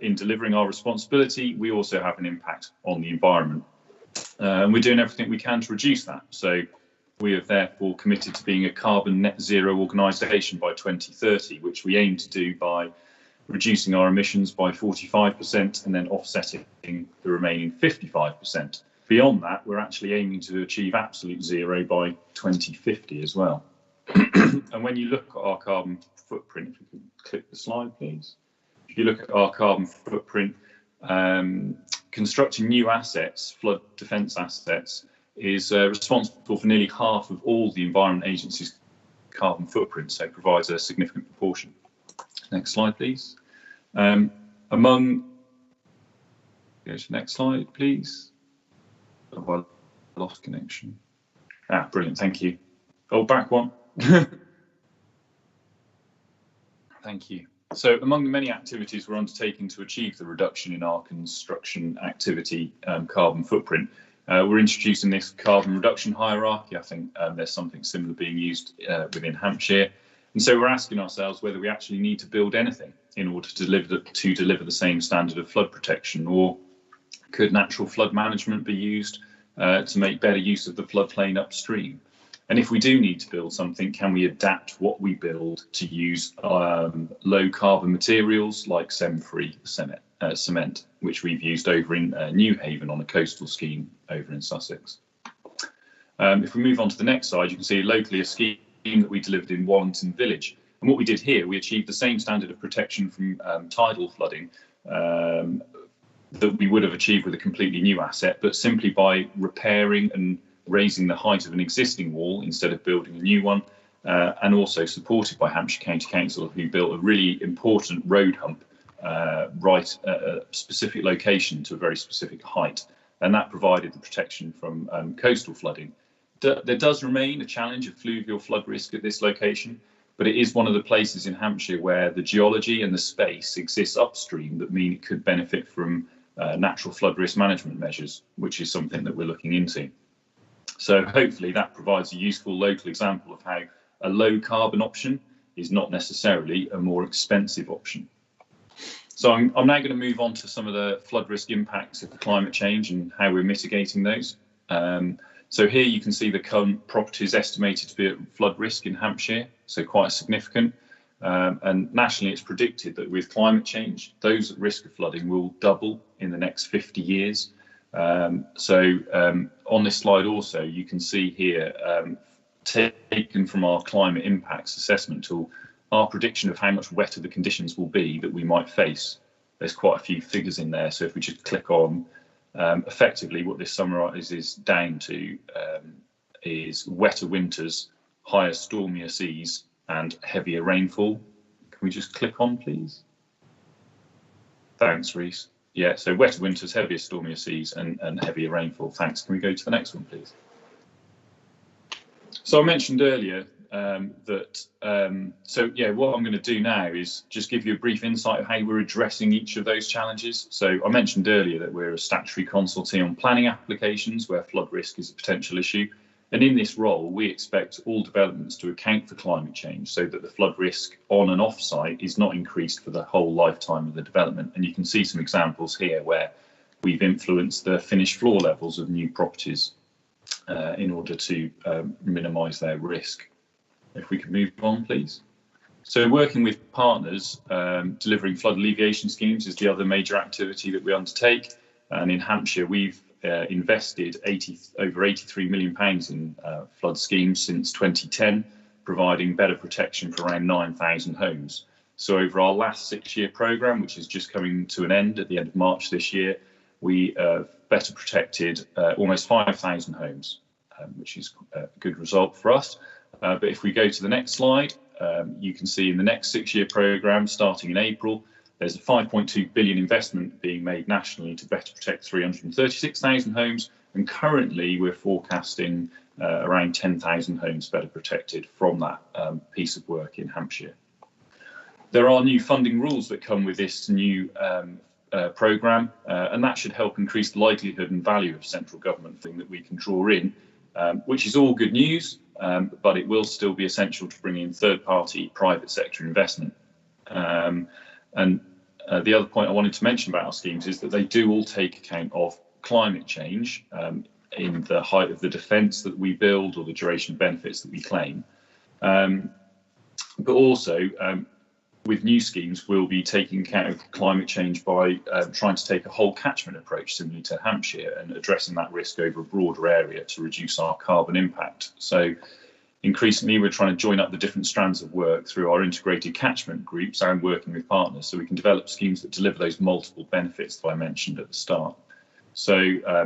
in delivering our responsibility, we also have an impact on the environment. And we're doing everything we can to reduce that. So we have therefore committed to being a carbon net zero organisation by 2030, which we aim to do by reducing our emissions by 45% and then offsetting the remaining 55%. Beyond that, we're actually aiming to achieve absolute zero by 2050 as well. And when you look at our carbon footprint, if you can click the slide, please. If you look at our carbon footprint, constructing new assets, flood defence assets, is responsible for nearly half of all the Environment Agency's carbon footprint, so it provides a significant proportion. Next slide, please. Go to the next slide, please. Oh, I lost connection. Brilliant, thank you. Oh, back one. Thank you. So among the many activities we're undertaking to achieve the reduction in our construction activity carbon footprint, we're introducing this carbon reduction hierarchy. I think there's something similar being used within Hampshire. And so we're asking ourselves whether we actually need to build anything in order to deliver the same standard of flood protection, or could natural flood management be used to make better use of the floodplain upstream? And if we do need to build something, can we adapt what we build to use low carbon materials like SEM-free cement, which we've used over in Newhaven on a coastal scheme over in Sussex. If we move on to the next slide, you can see locally a scheme that we delivered in Wallington Village. And what we did here, we achieved the same standard of protection from tidal flooding that we would have achieved with a completely new asset, but simply by repairing and raising the height of an existing wall instead of building a new one, and also supported by Hampshire County Council, who built a really important road hump right at a specific location to a very specific height, and that provided the protection from coastal flooding. There does remain a challenge of fluvial flood risk at this location, but it is one of the places in Hampshire where the geology and the space exists upstream that mean it could benefit from natural flood risk management measures, which is something that we're looking into. So hopefully that provides a useful local example of how a low carbon option is not necessarily a more expensive option. So I'm now going to move on to some of the flood risk impacts of climate change and how we're mitigating those. So here you can see the current properties estimated to be at flood risk in Hampshire, so quite significant. And nationally, it's predicted that with climate change, those at risk of flooding will double in the next 50 years. On this slide also, you can see here, taken from our climate impacts assessment tool, our prediction of how much wetter the conditions will be that we might face. There's quite a few figures in there, so if we just click on, effectively what this summarises down to is wetter winters, higher stormier seas and heavier rainfall. Can we just click on, please? Thanks, Reese. Yeah, so wetter winters, heavier stormier seas and heavier rainfall. Thanks. Can we go to the next one, please? So I mentioned earlier what I'm going to do now is just give you a brief insight of how we're addressing each of those challenges. So I mentioned earlier that we're a statutory consultee on planning applications where flood risk is a potential issue. And in this role, we expect all developments to account for climate change so that the flood risk on and off site is not increased for the whole lifetime of the development. And you can see some examples here where we've influenced the finished floor levels of new properties in order to minimise their risk. If we could move on, please. So working with partners, delivering flood alleviation schemes is the other major activity that we undertake. And in Hampshire, we've invested over £83 million in flood schemes since 2010, providing better protection for around 9,000 homes. So over our last 6-year programme, which is just coming to an end at the end of March this year, we better protected almost 5,000 homes, which is a good result for us. But if we go to the next slide, you can see in the next 6-year programme, starting in April, there's a 5.2 billion investment being made nationally to better protect 336,000 homes, and currently we're forecasting around 10,000 homes better protected from that piece of work in Hampshire. There are new funding rules that come with this new programme, and that should help increase the likelihood and value of central government thing that we can draw in, which is all good news, but it will still be essential to bring in third-party private sector investment. The other point I wanted to mention about our schemes is that they do all take account of climate change in the height of the defence that we build or the duration of benefits that we claim. But also, with new schemes, we'll be taking account of climate change by trying to take a whole catchment approach similarly to Hampshire and addressing that risk over a broader area to reduce our carbon impact. So increasingly, we're trying to join up the different strands of work through our integrated catchment groups and working with partners so we can develop schemes that deliver those multiple benefits that I mentioned at the start. So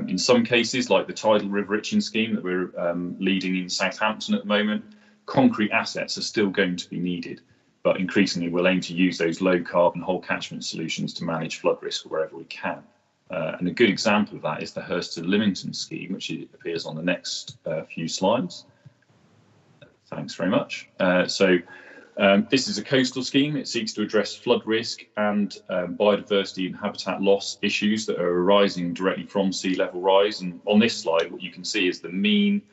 in some cases, like the tidal river itching scheme that we're leading in Southampton at the moment, concrete assets are still going to be needed, but increasingly we'll aim to use those low carbon whole catchment solutions to manage flood risk wherever we can. And a good example of that is the Hurst to Lymington scheme, which appears on the next few slides. Thanks very much. This is a coastal scheme. It seeks to address flood risk and biodiversity and habitat loss issues that are arising directly from sea level rise. And on this slide, what you can see is the mean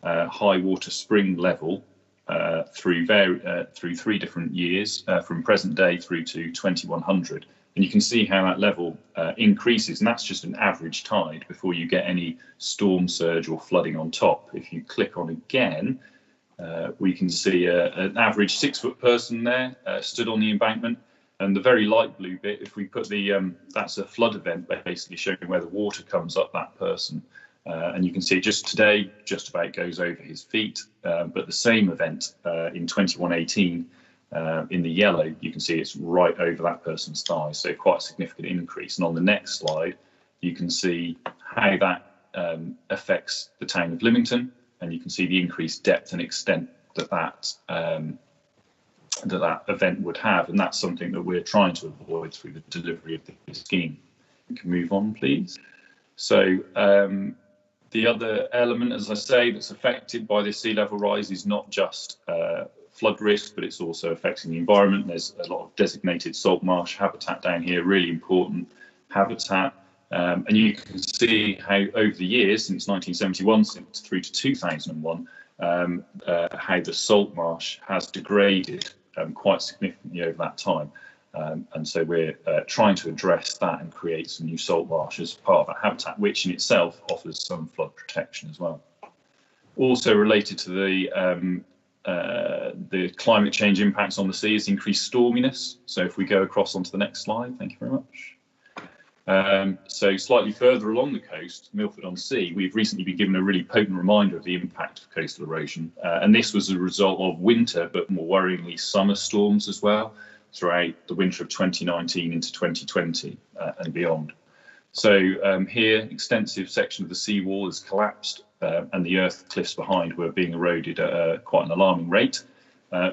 high water spring level through 3 different years, from present day through to 2100. And you can see how that level increases, and that's just an average tide before you get any storm surge or flooding on top. If you click on again, We can see an average 6-foot person there stood on the embankment, and the very light blue bit, if we put the, that's a flood event, basically showing where the water comes up that person. And you can see just today, just about goes over his feet, but the same event in 2118, in the yellow, you can see it's right over that person's thighs, so quite a significant increase. And on the next slide, you can see how that affects the town of Lymington, and you can see the increased depth and extent that that event would have, and that's something that we're trying to avoid through the delivery of this scheme. We can move on, please. So the other element, as I say, that's affected by this sea level rise is not just flood risk, but it's also affecting the environment. There's a lot of designated salt marsh habitat down here, really important habitat. And you can see how over the years, since 1971 through to 2001, how the salt marsh has degraded quite significantly over that time. And so we're trying to address that and create some new salt marsh as part of that habitat, which in itself offers some flood protection as well. Also related to the climate change impacts on the sea is increased storminess. So if we go across onto the next slide, thank you very much. So slightly further along the coast, Milford-on-Sea, we've recently been given a really potent reminder of the impact of coastal erosion. And this was a result of winter, but more worryingly summer storms as well, throughout the winter of 2019 into 2020 and beyond. So here, extensive section of the seawall has collapsed and the earth cliffs behind were being eroded at quite an alarming rate.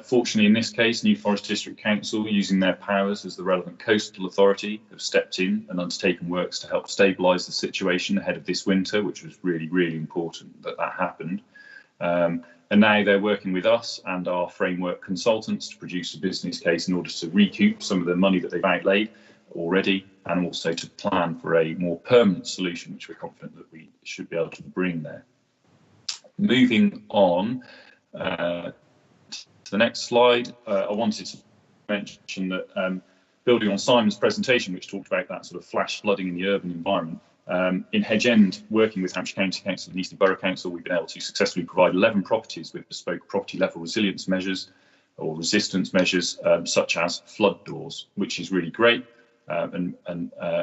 Fortunately, in this case, New Forest District Council, using their powers as the relevant coastal authority, have stepped in and undertaken works to help stabilise the situation ahead of this winter, which was really, really important that that happened. And now they're working with us and our framework consultants to produce a business case in order to recoup some of the money that they've outlaid already, and also to plan for a more permanent solution, which we're confident that we should be able to bring there. Moving on to the next slide, I wanted to mention that building on Simon's presentation, which talked about that sort of flash flooding in the urban environment, in Hedge End, working with Hampshire County Council and Eastern Borough Council, we've been able to successfully provide 11 properties with bespoke property level resilience measures or resistance measures, such as flood doors, which is really great and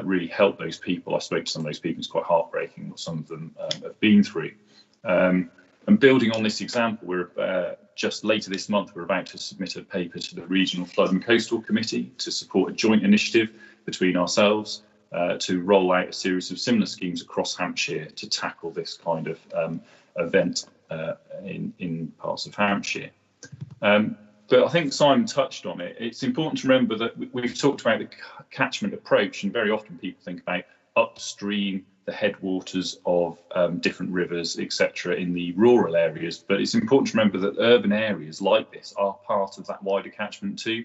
really help those people. I spoke to some of those people, it's quite heartbreaking what some of them have been through. And building on this example, we're just later this month, we're about to submit a paper to the Regional Flood and Coastal Committee to support a joint initiative between ourselves to roll out a series of similar schemes across Hampshire to tackle this kind of event in parts of Hampshire. But I think Simon touched on it. It's important to remember that we've talked about the catchment approach, and very often people think about upstream, the headwaters of different rivers, etc., in the rural areas. But it's important to remember that urban areas like this are part of that wider catchment too.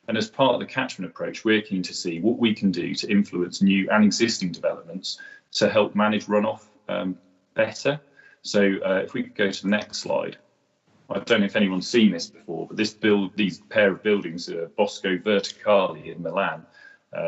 And as part of the catchment approach, we're keen to see what we can do to influence new and existing developments to help manage runoff better. So if we could go to the next slide. I don't know if anyone's seen this before, but these pair of buildings are Bosco Verticali in Milan.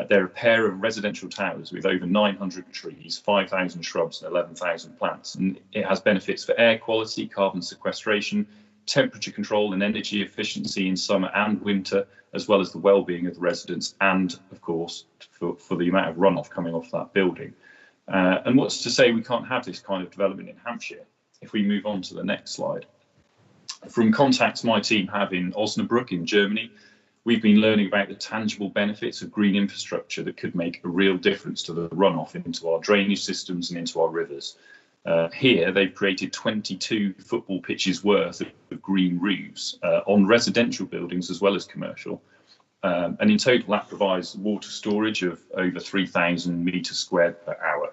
They're a pair of residential towers with over 900 trees, 5,000 shrubs and 11,000 plants. And it has benefits for air quality, carbon sequestration, temperature control and energy efficiency in summer and winter, as well as the well-being of the residents and, of course, for the amount of runoff coming off that building. And what's to say we can't have this kind of development in Hampshire? If we move on to the next slide. From contacts my team have in Osnabrück in Germany, we've been learning about the tangible benefits of green infrastructure that could make a real difference to the runoff into our drainage systems and into our rivers. Here, they've created 22 football pitches worth of green roofs on residential buildings as well as commercial. And in total, that provides water storage of over 3,000 metres squared per hour.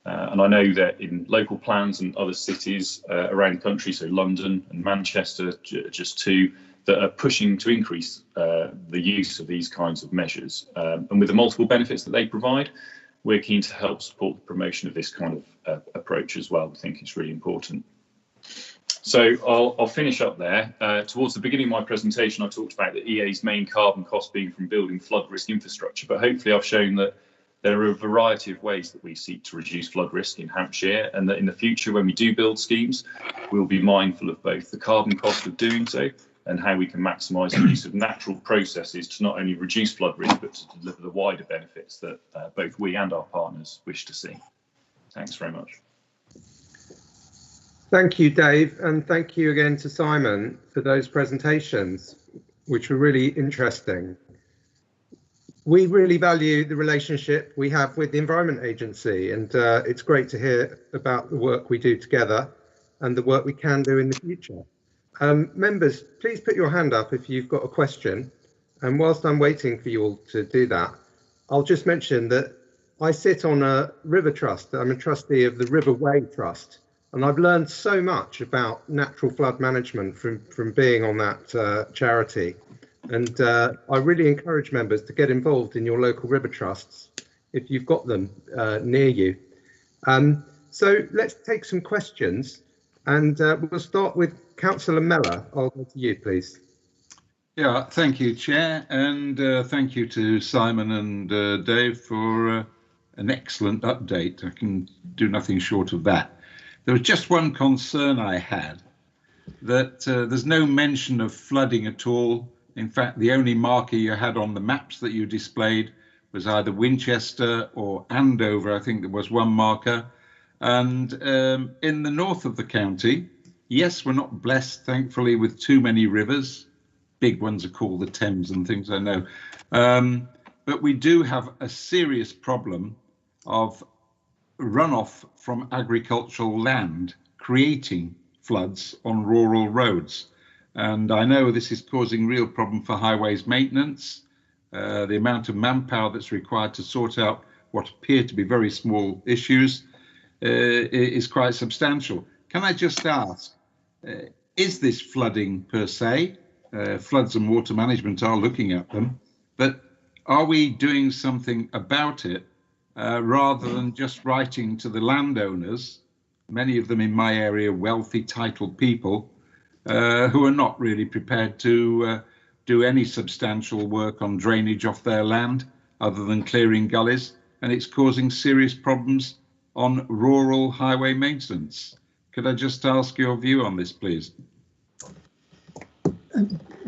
And I know that in local plans and other cities around the country, so London and Manchester, just two, that are pushing to increase the use of these kinds of measures. And with the multiple benefits that they provide, we're keen to help support the promotion of this kind of approach as well. We think it's really important. So I'll finish up there. Towards the beginning of my presentation, I talked about the EA's main carbon cost being from building flood risk infrastructure, but hopefully I've shown that There are a variety of ways that we seek to reduce flood risk in Hampshire, and that in the future, when we do build schemes, we'll be mindful of both the carbon cost of doing so and how we can maximise the use of natural processes to not only reduce flood risk, but to deliver the wider benefits that both we and our partners wish to see. Thanks very much. Thank you, Dave, and thank you again to Simon for those presentations, which were really interesting. We really value the relationship we have with the Environment Agency, and it's great to hear about the work we do together and the work we can do in the future. Members, please put your hand up if you've got a question. And whilst I'm waiting for you all to do that, I'll just mention that I sit on a river trust. I'm a trustee of the Riverway Trust, and I've learned so much about natural flood management from being on that charity. And I really encourage members to get involved in your local river trusts if you've got them near you. So let's take some questions, and we'll start with Councillor Mellor. I'll go to you, please. Yeah, thank you, Chair, and thank you to Simon and Dave for an excellent update. I can do nothing short of that. There was just one concern I had, that there's no mention of flooding at all. In fact, the only marker you had on the maps that you displayed was either Winchester or Andover. I think there was one marker. And in the north of the county, yes, we're not blessed, thankfully, with too many rivers. Big ones are called the Thames and things, I know. But we do have a serious problem of runoff from agricultural land creating floods on rural roads. And I know this is causing real problem for highways maintenance. The amount of manpower that's required to sort out what appear to be very small issues is quite substantial. Can I just ask, is this flooding per se? Floods and water management are looking at them, but are we doing something about it rather than just writing to the landowners, many of them in my area, wealthy, titled people, who are not really prepared to do any substantial work on drainage off their land other than clearing gullies, and it's causing serious problems on rural highway maintenance. Could I just ask your view on this, please?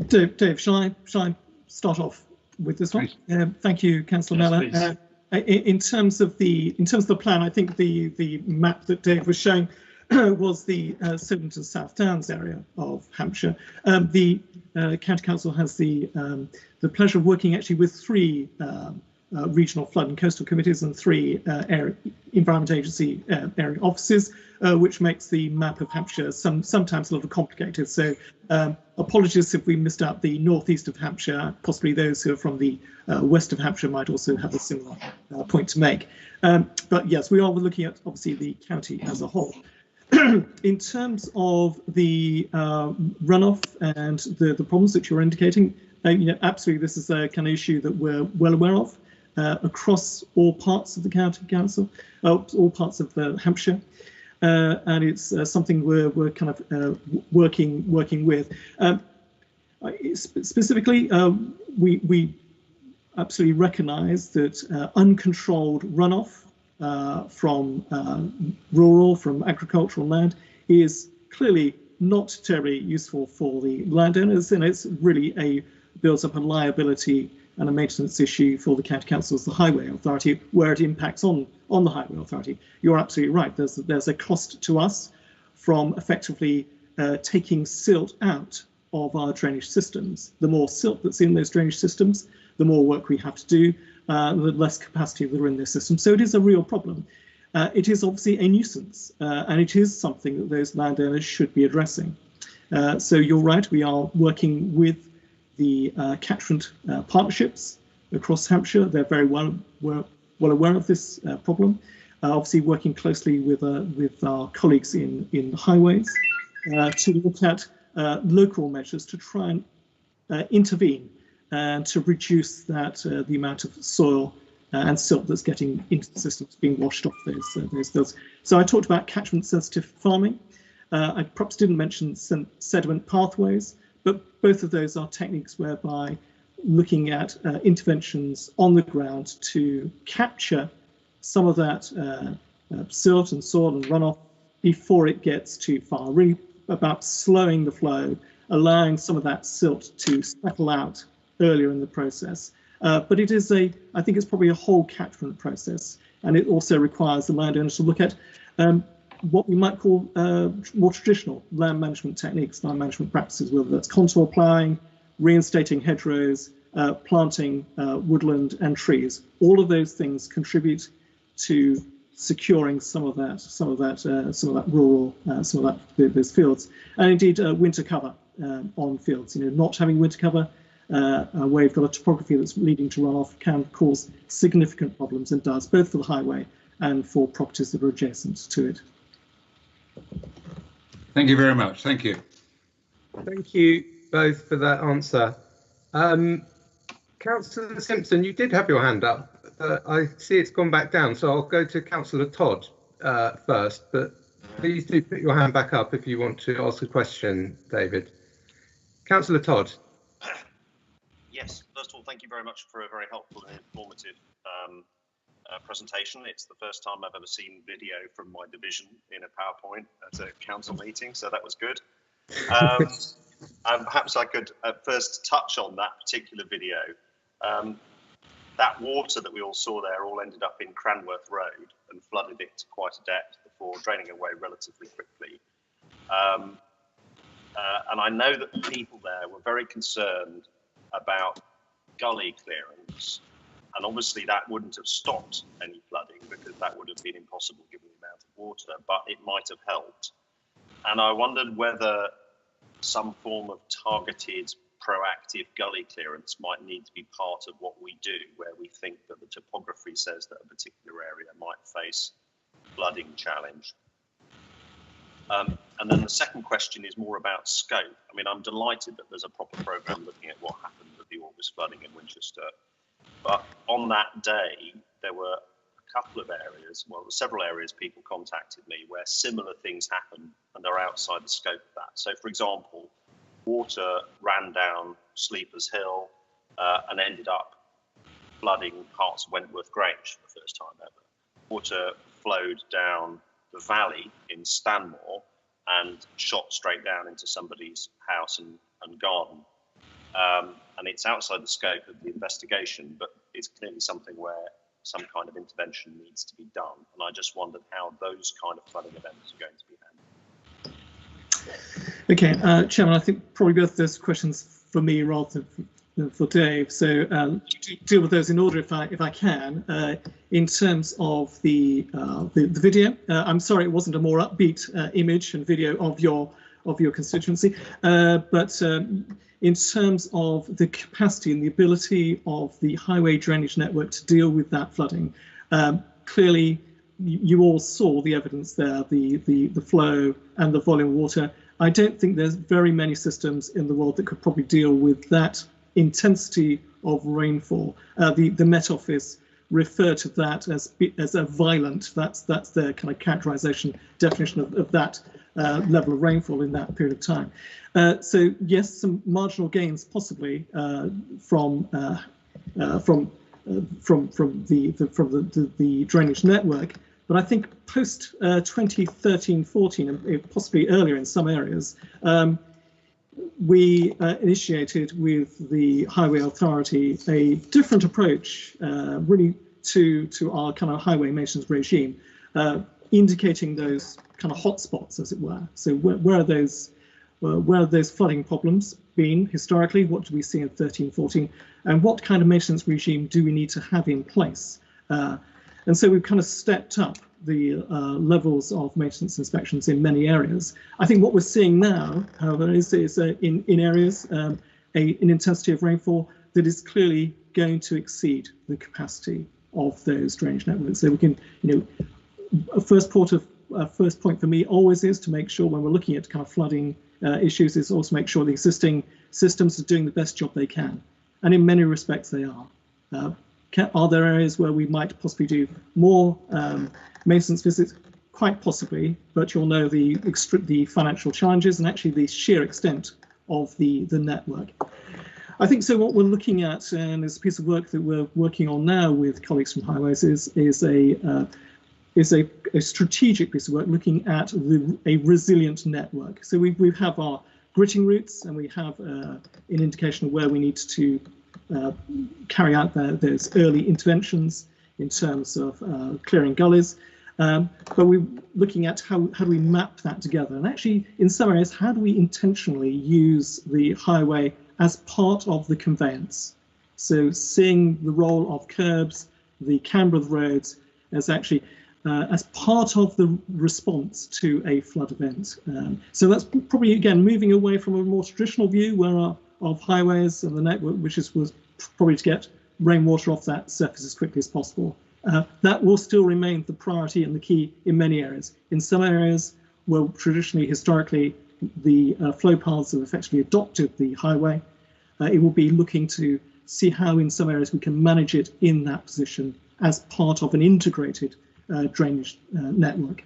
Dave, shall I start off with this one? Thank you, Councillor Mellor. In terms of the plan, I think the map that Dave was showing was the Solent and South Downs area of Hampshire. The County Council has the pleasure of working actually with 3 regional flood and coastal committees and 3 Environment Agency area offices, which makes the map of Hampshire sometimes a little complicated. So apologies if we missed out the northeast of Hampshire. Possibly those who are from the west of Hampshire might also have a similar point to make. But yes, we are looking at obviously the county as a whole. In terms of the runoff and the problems that you're indicating, absolutely, this is a kind of issue that we're well aware of across all parts of the county council, all parts of Hampshire, and it's something we're kind of working with. Specifically, we absolutely recognise that uncontrolled runoff from agricultural land is clearly not terribly useful for the landowners, and it's really builds up a liability and a maintenance issue for the county council as the highway authority, where it impacts on the highway authority. You're absolutely right. There's a cost to us from effectively taking silt out of our drainage systems. The more silt that's in those drainage systems, the more work we have to do, the less capacity that are in this system. So it is a real problem. It is obviously a nuisance, and it is something that those landowners should be addressing. So you're right, we are working with the catchment partnerships across Hampshire. They're very well aware of this problem. Obviously working closely with our colleagues in highways to look at local measures to try and intervene and to reduce the amount of soil and silt that's getting into the systems, being washed off those fields. So I talked about catchment sensitive farming. I perhaps didn't mention sediment pathways, but both of those are techniques whereby looking at interventions on the ground to capture some of that silt and soil and runoff before it gets too far. Really about slowing the flow, allowing some of that silt to settle out earlier in the process. But it is I think it's probably a whole catchment process, and it also requires the landowners to look at what we might call more traditional land management techniques, land management practices, whether that's contour ploughing, reinstating hedgerows, planting woodland and trees. All of those things contribute to securing some of that rural, those fields, and indeed winter cover on fields. Not having winter cover where you've got a topography that's leading to runoff can cause significant problems, and does, both for the highway and for properties that are adjacent to it. Thank you very much. Thank you. Thank you both for that answer. Councillor Simpson, you did have your hand up. I see it's gone back down, so I'll go to Councillor Todd first, but please do put your hand back up if you want to ask a question, David. Councillor Todd. Yes, first of all, thank you very much for a very helpful and informative presentation. It's the first time I've ever seen video from my division in a PowerPoint at a council meeting, so that was good. And perhaps I could first touch on that particular video. That water that we all saw there all ended up in Cranworth Road and flooded it to quite a depth before draining away relatively quickly. And I know that the people there were very concerned about gully clearance, and obviously that wouldn't have stopped any flooding because that would have been impossible given the amount of water, but it might have helped. And I wondered whether some form of targeted proactive gully clearance might need to be part of what we do, where we think that the topography says that a particular area might face flooding challenge. And then the second question is more about scope. I mean, I'm delighted that there's a proper programme looking at what happened with the August flooding in Winchester. But on that day, there were a couple of areas, well, several areas people contacted me where similar things happened and are outside the scope of that. So, for example, water ran down Sleepers Hill and ended up flooding parts of Wentworth Grange for the first time ever. Water flowed down the valley in Stanmore and shot straight down into somebody's house and garden. And it's outside the scope of the investigation, but it's clearly something where some kind of intervention needs to be done. And I just wondered how those kind of flooding events are going to be handled. Okay, Chairman, I think probably both those questions for me rather than for Dave. So deal with those in order if I can. In terms of the video, I'm sorry it wasn't a more upbeat image and video of your constituency, but in terms of the capacity and the ability of the highway drainage network to deal with that flooding, clearly you all saw the evidence there, the flow and the volume of water. I don't think there's very many systems in the world that could probably deal with that intensity of rainfall. The Met Office refer to that as a violent. That's their kind of characterization definition of that level of rainfall in that period of time. So yes, some marginal gains possibly from the drainage network, but I think post 2013-14 and possibly earlier in some areas, we initiated with the Highway Authority a different approach really to our kind of highway maintenance regime, indicating those kind of hotspots, as it were. So where are those flooding problems been historically? What do we see in 13-14? And what kind of maintenance regime do we need to have in place? And so we've kind of stepped up the levels of maintenance inspections in many areas. I think what we're seeing now, however, is in areas an intensity of rainfall that is clearly going to exceed the capacity of those drainage networks. So we can, a first point for me always is to make sure when we're looking at kind of flooding issues is also make sure the existing systems are doing the best job they can, and in many respects they are. Are there areas where we might possibly do more maintenance visits? Quite possibly, but you'll know the financial challenges and actually the sheer extent of the network. I think so. What we're looking at, and is a piece of work that we're working on now with colleagues from Highways, is a strategic piece of work looking at a resilient network. So we have our gritting routes, and we have an indication of where we need to carry out those early interventions in terms of clearing gullies. But we're looking at how do we map that together, and actually in some areas, how do we intentionally use the highway as part of the conveyance? So seeing the role of curbs, the camber of the roads as actually as part of the response to a flood event. So that's probably, again, moving away from a more traditional view of highways and the network, which was probably to get rainwater off that surface as quickly as possible. That will still remain the priority and the key in many areas. In some areas where traditionally, historically, the flow paths have effectively adopted the highway, it will be looking to see how in some areas we can manage it in that position as part of an integrated drainage network.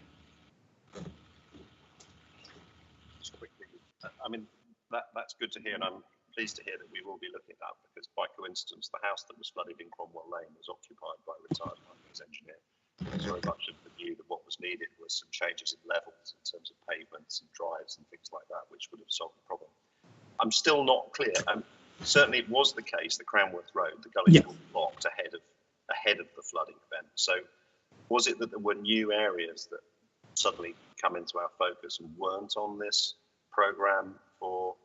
Just quickly, I mean, that's good to hear, and I'm pleased to hear that we will be looking at that, because by coincidence, the house that was flooded in Cromwell Lane was occupied by a retired highways engineer. So very much of the view that what was needed was some changes in levels in terms of pavements and drives and things like that, which would have solved the problem. I'm still not clear. Certainly it was the case, the Cranworth Road, the gullies were blocked ahead of the flooding event. So was it that there were new areas that suddenly come into our focus and weren't on this programme for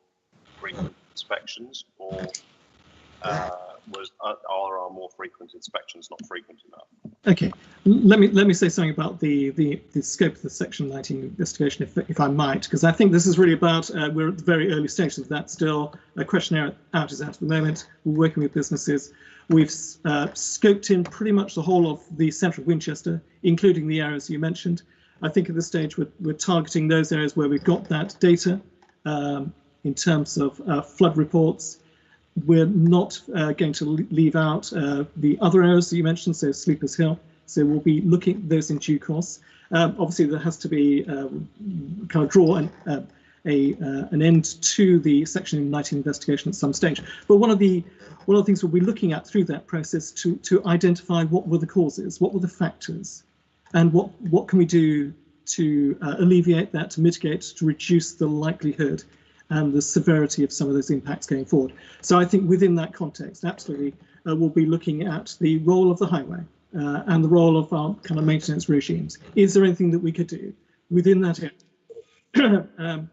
frequent inspections, or are our more frequent inspections not frequent enough? Okay, let me say something about the scope of the Section 19 investigation, if I might, because I think this is really about, we're at the very early stages of that still. A questionnaire is out at the moment. We're working with businesses. We've scoped in pretty much the whole of the centre of Winchester, including the areas you mentioned. I think at this stage we're targeting those areas where we've got that data in terms of flood reports. We're not going to leave out the other areas that you mentioned, so Sleepers Hill. So we'll be looking at those in due course. Obviously, there has to be kind of draw an end to the Section 19 investigation at some stage. But one of the things we'll be looking at through that process to identify what were the causes, what were the factors, and what can we do to alleviate that, to mitigate, to reduce the likelihood and the severity of some of those impacts going forward. So I think within that context, absolutely, we'll be looking at the role of the highway and the role of our kind of maintenance regimes. Is there anything that we could do within that area?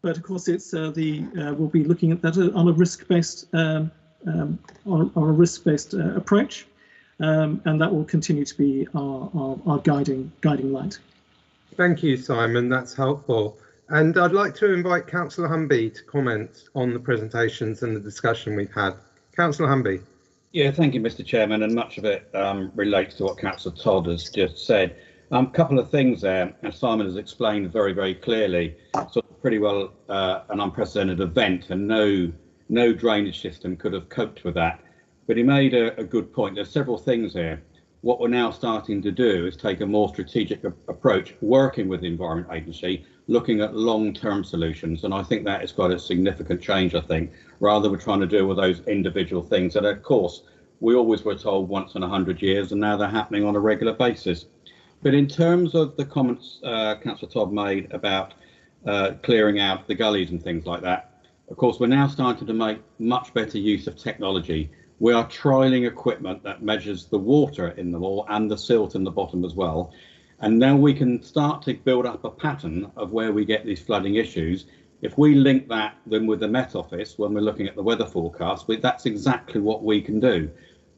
But of course, it's we'll be looking at that on a risk-based approach, and that will continue to be our guiding light. Thank you, Simon. That's helpful. And I'd like to invite Councillor Humby to comment on the presentations and the discussion we've had. Councillor Humby. Yeah, thank you, Mr. Chairman, and much of it relates to what Councillor Todd has just said. A couple of things there, as Simon has explained very, very clearly, sort of pretty well an unprecedented event, and no drainage system could have coped with that. But he made a good point. There's several things here. What we're now starting to do is take a more strategic approach, working with the Environment Agency, looking at long-term solutions. And I think that is quite a significant change, I think, rather than trying to deal with those individual things that, of course, we always were told once in 100 years, and now they're happening on a regular basis. But in terms of the comments Councillor Todd made about clearing out the gullies and things like that, of course, we're now starting to make much better use of technology. We are trialling equipment that measures the water in the moor and the silt in the bottom as well. And now we can start to build up a pattern of where we get these flooding issues. If we link that then with the Met Office, when we're looking at the weather forecast, that's exactly what we can do.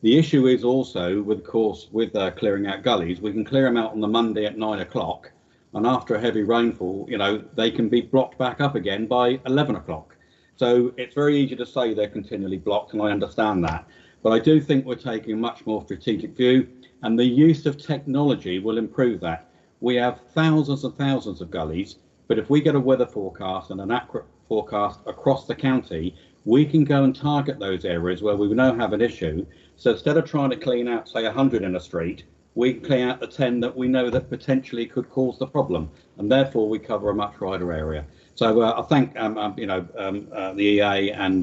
The issue is also, with clearing out gullies, we can clear them out on the Monday at 9 o'clock. And after a heavy rainfall, they can be blocked back up again by 11 o'clock. So it's very easy to say they're continually blocked, and I understand that. But I do think we're taking a much more strategic view, and the use of technology will improve that. We have thousands and thousands of gullies, but if we get a weather forecast and an accurate forecast across the county, we can go and target those areas where we now have an issue. So instead of trying to clean out, say, 100 in a street, we clean out the 10 that we know that potentially could cause the problem, and therefore we cover a much wider area. So I thank the EA and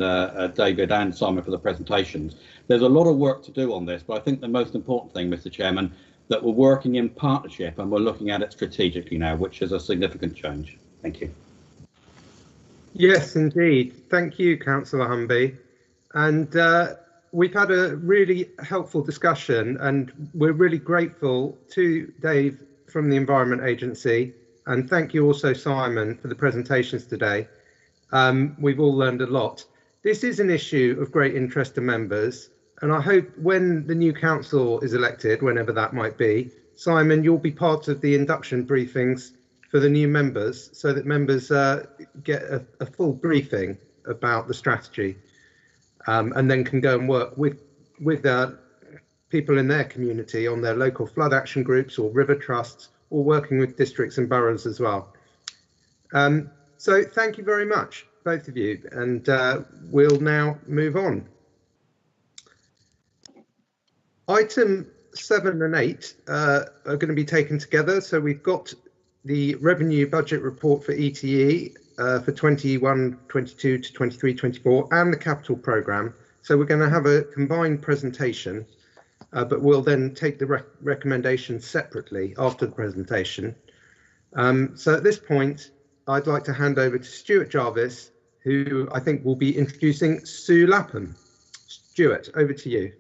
David and Simon for the presentations. There's a lot of work to do on this, but I think the most important thing, Mr. Chairman, that we're working in partnership and we're looking at it strategically now, which is a significant change. Thank you. Yes, indeed. Thank you, Councillor Humby. And we've had a really helpful discussion, and we're really grateful to Dave from the Environment Agency. And thank you also, Simon, for the presentations today. We've all learned a lot. This is an issue of great interest to members, and I hope when the new council is elected, whenever that might be, Simon, you'll be part of the induction briefings for the new members, so that members get a full briefing about the strategy, and then can go and work with people in their community on their local flood action groups or river trusts, or working with districts and boroughs as well. So thank you very much, both of you, and we'll now move on. Item 7 and 8 are going to be taken together. So we've got the revenue budget report for ETE for 21-22 to 23-24 and the capital programme. So we're going to have a combined presentation, but we'll then take the recommendations separately after the presentation. So at this point, I'd like to hand over to Stuart Jarvis, who I think will be introducing Sue Lapham. Stuart, over to you.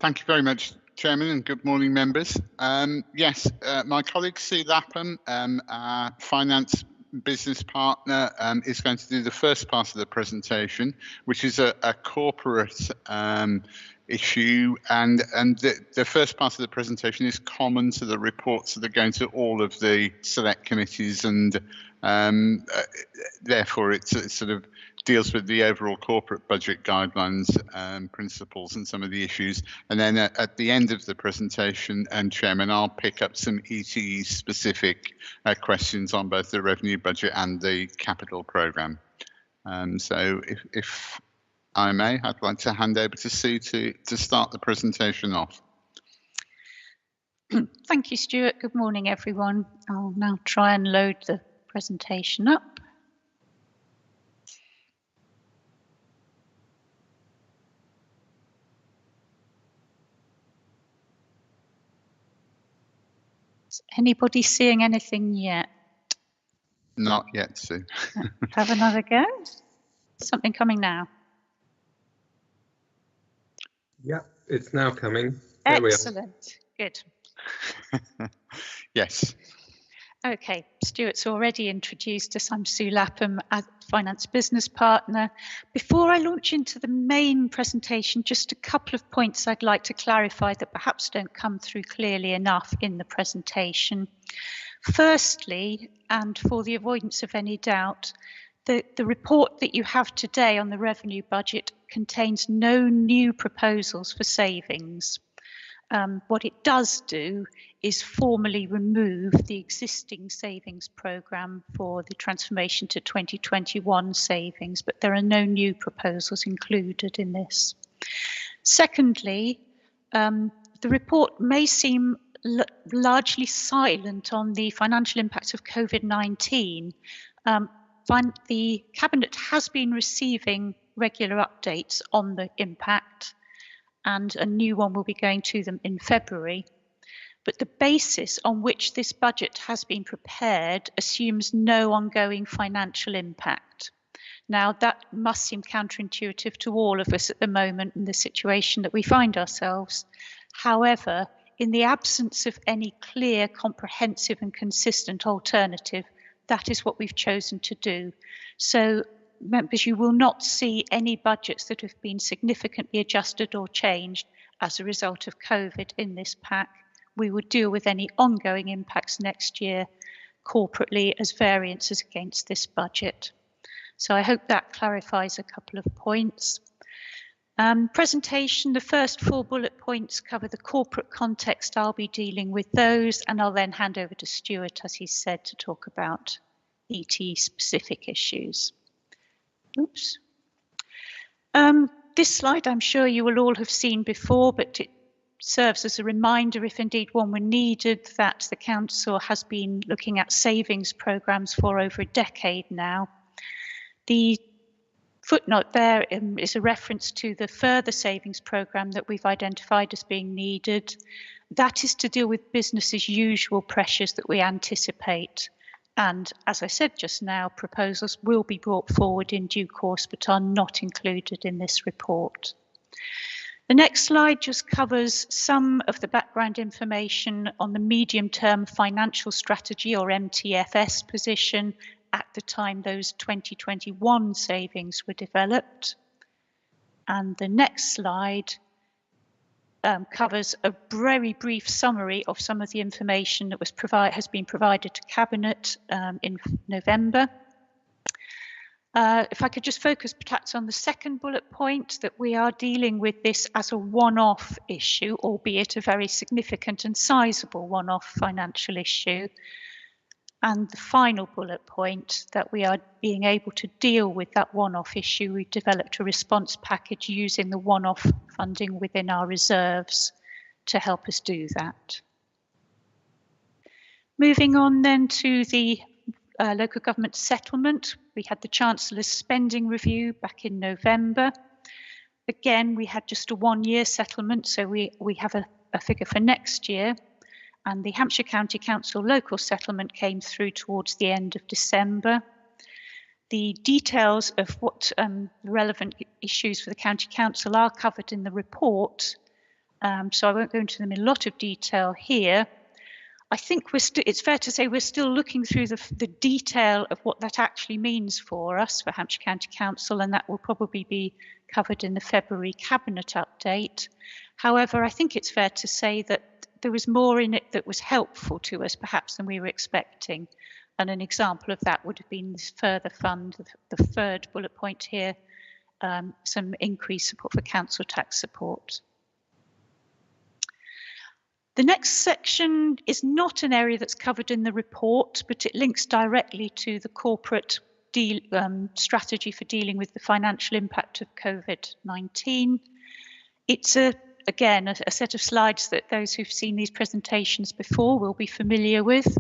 Thank you very much, Chairman, and good morning, members. Yes, my colleague Sue Lapham, our finance business partner, is going to do the first part of the presentation, which is a corporate issue, and the first part of the presentation is common to the reports that are going to all of the select committees, and therefore it sort of deals with the overall corporate budget guidelines, principles, and some of the issues. And then at the end of the presentation, Chairman, I'll pick up some ETE specific questions on both the revenue budget and the capital programme. So if I may, I'd like to hand over to Sue to start the presentation off. Thank you, Stuart. Good morning, everyone. I'll now try and load the presentation up. Is anybody seeing anything yet? Not yet, Sue. Have another go. Something coming now. Yeah, it's now coming. There Excellent. Good. Yes. Okay, Stuart's already introduced us. I'm Sue Lapham, as Finance Business Partner. Before I launch into the main presentation, just a couple of points I'd like to clarify that perhaps don't come through clearly enough in the presentation. Firstly, and for the avoidance of any doubt, the report that you have today on the revenue budget contains no new proposals for savings. What it does do is formally remove the existing savings programme for the transformation to 2021 savings, but there are no new proposals included in this. Secondly, the report may seem largely silent on the financial impacts of COVID-19. The Cabinet has been receiving regular updates on the impact, and a new one will be going to them in February. But the basis on which this budget has been prepared assumes no ongoing financial impact. Now, that must seem counterintuitive to all of us at the moment in the situation that we find ourselves. However, in the absence of any clear, comprehensive and consistent alternative, that is what we've chosen to do. So, members, you will not see any budgets that have been significantly adjusted or changed as a result of COVID in this pack. We would deal with any ongoing impacts next year corporately as variances against this budget. So I hope that clarifies a couple of points. Presentation, the first 4 bullet points cover the corporate context. I'll be dealing with those, and I'll then hand over to Stuart, as he said, to talk about ET specific issues. Oops. This slide I'm sure you will all have seen before, but it serves as a reminder, if indeed one were needed, that the Council has been looking at savings programmes for over a decade now. The footnote there is a reference to the further savings programme that we've identified as being needed. That is to deal with business as usual pressures that we anticipate. And as I said just now, proposals will be brought forward in due course, but are not included in this report. The next slide just covers some of the background information on the medium-term financial strategy, or MTFS, position at the time those 2021 savings were developed. And the next slide covers a very brief summary of some of the information that has been provided to Cabinet in November. If I could just focus perhaps on the second bullet point, that we are dealing with this as a one-off issue, albeit a very significant and sizable one-off financial issue. And the final bullet point, that we are being able to deal with that one-off issue. We've developed a response package using the one-off funding within our reserves to help us do that. Moving on then to the local government settlement. We had the Chancellor's spending review back in November. Again, we had just a one-year settlement, so we have a figure for next year. And the Hampshire County Council local settlement came through towards the end of December. The details of what relevant issues for the County Council are covered in the report, so I won't go into them in a lot of detail here. I think it's fair to say we're still looking through the detail of what that actually means for us, for Hampshire County Council, and that will probably be covered in the February Cabinet update. However, I think it's fair to say that there was more in it that was helpful to us perhaps than we were expecting. And an example of that would have been this further fund, the third bullet point here, some increased support for council tax support. The next section is not an area that's covered in the report, but it links directly to the corporate strategy for dealing with the financial impact of COVID-19. It's again, a set of slides that those who've seen these presentations before will be familiar with.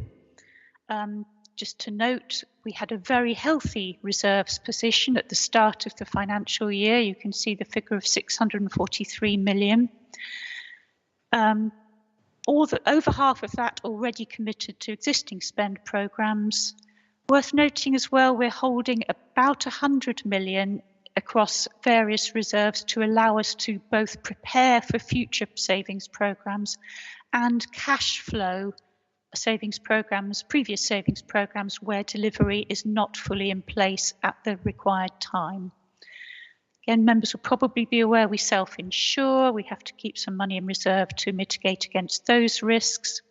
Just to note, we had a very healthy reserves position at the start of the financial year. You can see the figure of 643 million. Over half of that already committed to existing spend programmes. Worth noting as well, we're holding about 100 million across various reserves to allow us to both prepare for future savings programmes and cash flow savings programmes, previous savings programmes where delivery is not fully in place at the required time. Again, members will probably be aware we self-insure, we have to keep some money in reserve to mitigate against those risks.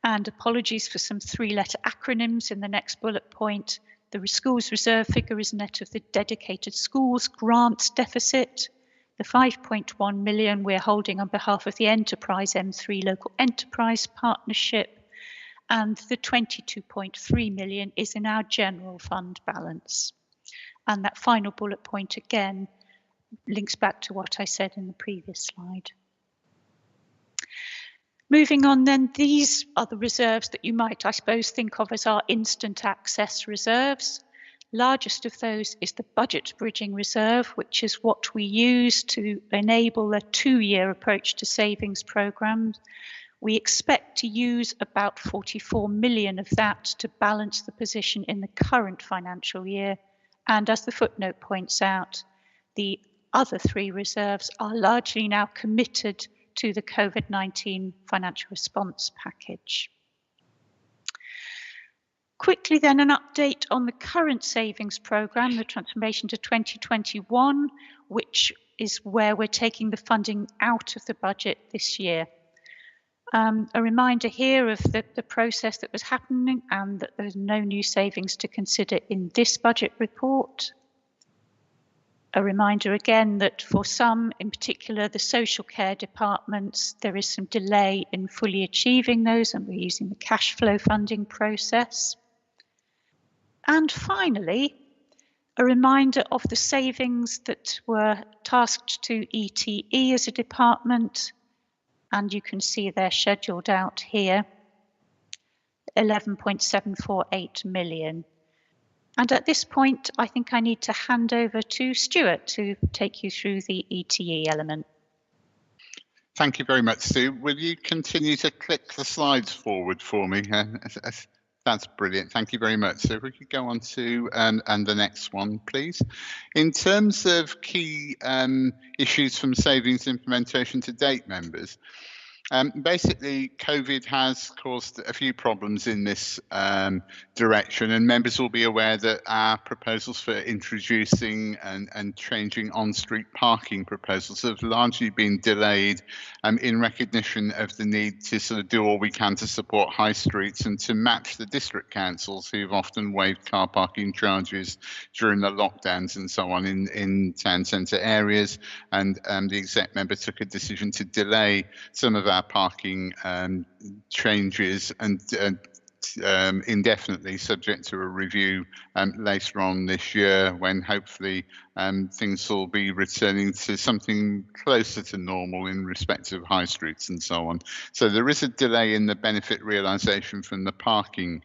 And apologies for some three-letter acronyms in the next bullet point. The schools reserve figure is net of the dedicated schools grants deficit. The 5.1 million we're holding on behalf of the Enterprise M3 Local Enterprise Partnership. And the 22.3 million is in our general fund balance. And that final bullet point again links back to what I said in the previous slide. Moving on then, these are the reserves that you might, I suppose, think of as our instant access reserves. Largest of those is the budget bridging reserve, which is what we use to enable a two-year approach to savings programmes. We expect to use about 44 million of that to balance the position in the current financial year. And as the footnote points out, the other three reserves are largely now committed to the COVID-19 financial response package. Quickly then, an update on the current savings programme, the transformation to 2021, which is where we're taking the funding out of the budget this year. A reminder here of the process that was happening and that there's no new savings to consider in this budget report. A reminder again that for some, in particular the social care departments, there is some delay in fully achieving those, and we're using the cash flow funding process. And finally, a reminder of the savings that were tasked to ETE as a department and you can see they're scheduled out here, 11.748 million. And at this point, I think I need to hand over to Stuart to take you through the ETE element. Thank you very much, Sue. Will you continue to click the slides forward for me? That's brilliant. Thank you very much. So if we could go on to and the next one, please. In terms of key issues from savings implementation to date, members, basically, COVID has caused a few problems in this direction, and members will be aware that our proposals for introducing and changing on-street parking proposals have largely been delayed in recognition of the need to sort of do all we can to support high streets and to match the district councils who've often waived car parking charges during the lockdowns and so on in town centre areas. And the exec member took a decision to delay some of our parking changes and indefinitely, subject to a review later on this year, when hopefully things will be returning to something closer to normal in respect of high streets and so on. So there is a delay in the benefit realisation from the parking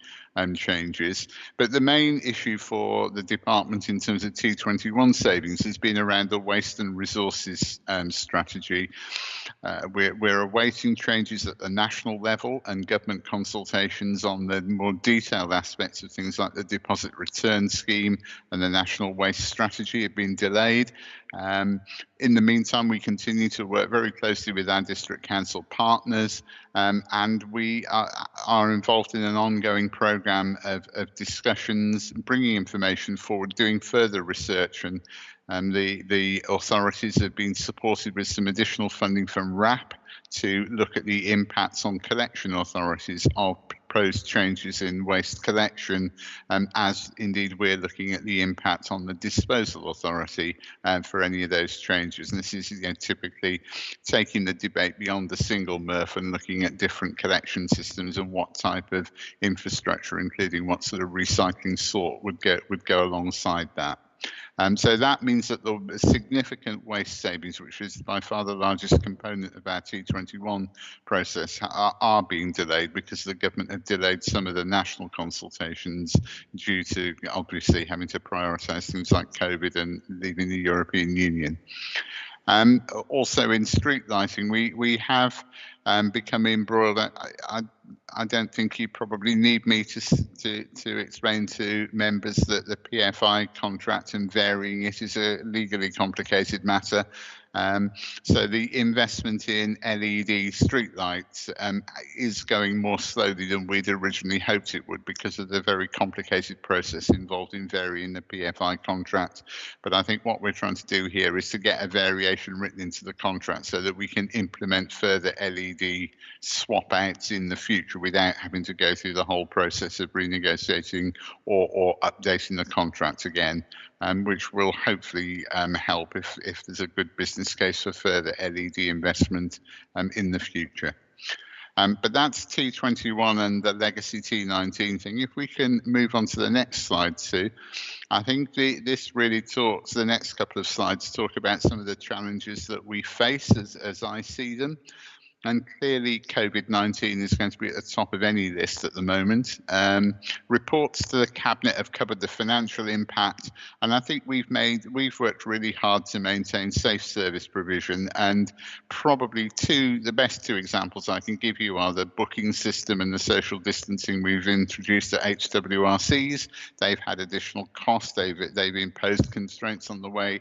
changes, but the main issue for the department in terms of T21 savings has been around the waste and resources strategy. We're awaiting changes at the national level, and government consultations on the more detailed aspects of things like the deposit return scheme and the national waste strategy have been delayed. In the meantime, we continue to work very closely with our district council partners, and we are involved in an ongoing programme of discussions, bringing information forward, doing further research, and the authorities have been supported with some additional funding from RAP to look at the impacts on collection authorities of proposed changes in waste collection, as indeed we're looking at the impact on the disposal authority for any of those changes. And this is typically taking the debate beyond the single MRF and looking at different collection systems and what type of infrastructure, including what sort of recycling sort would go alongside that. So that means that the significant waste savings, which is by far the largest component of our T21 process, are being delayed because the government have delayed some of the national consultations due to obviously having to prioritise things like COVID and leaving the European Union. Also in street lighting, we have become embroiled. I don't think you probably need me to explain to members that the PFI contract and varying it is a legally complicated matter. So the investment in LED streetlights is going more slowly than we'd originally hoped it would because of the very complicated process involved in varying the PFI contract. But I think what we're trying to do here is to get a variation written into the contract so that we can implement further LED swap outs in the future without having to go through the whole process of renegotiating or updating the contract again. Which will hopefully help if there's a good business case for further LED investment in the future. But that's T21 and the legacy T19 thing. If we can move on to the next slide, Sue. I think this really talks, the next couple of slides talk about some of the challenges that we face as I see them. And clearly COVID-19 is going to be at the top of any list at the moment. Reports to the Cabinet have covered the financial impact, and I think we've worked really hard to maintain safe service provision, and probably the best two examples I can give you are the booking system and the social distancing we've introduced at HWRCs. They've had additional costs, they've imposed constraints on the way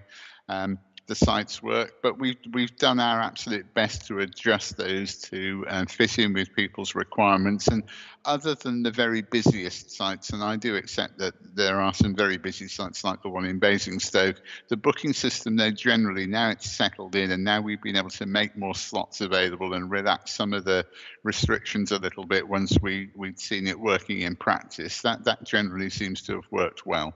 the sites work, but we've done our absolute best to adjust those to fit in with people's requirements. And other than the very busiest sites, and I do accept that there are some very busy sites like the one in Basingstoke, the booking system though generally now it's settled in, and now we've been able to make more slots available and relax some of the restrictions a little bit once we'd seen it working in practice. That generally seems to have worked well.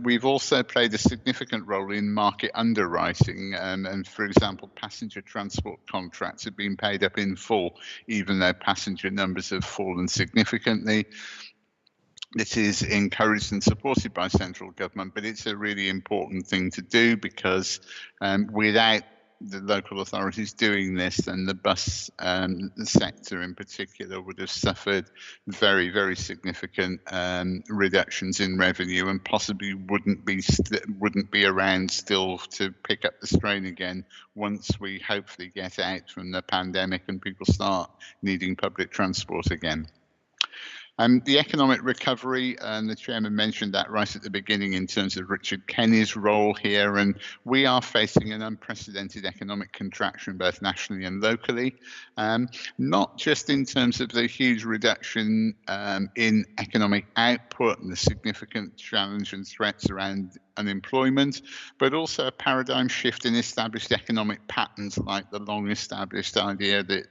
We've also played a significant role in market underwriting, and for example, passenger transport contracts have been paid up in full, even though passenger numbers have fallen significantly. This is encouraged and supported by central government, but it's a really important thing to do because without the local authorities doing this, then the bus sector in particular would have suffered very, very significant reductions in revenue, and possibly wouldn't be around still to pick up the strain again once we hopefully get out from the pandemic and people start needing public transport again. The economic recovery, and the chairman mentioned that right at the beginning in terms of Richard Kenny's role here, and we are facing an unprecedented economic contraction both nationally and locally, not just in terms of the huge reduction in economic output and the significant challenge and threats around unemployment, but also a paradigm shift in established economic patterns, like the long established idea that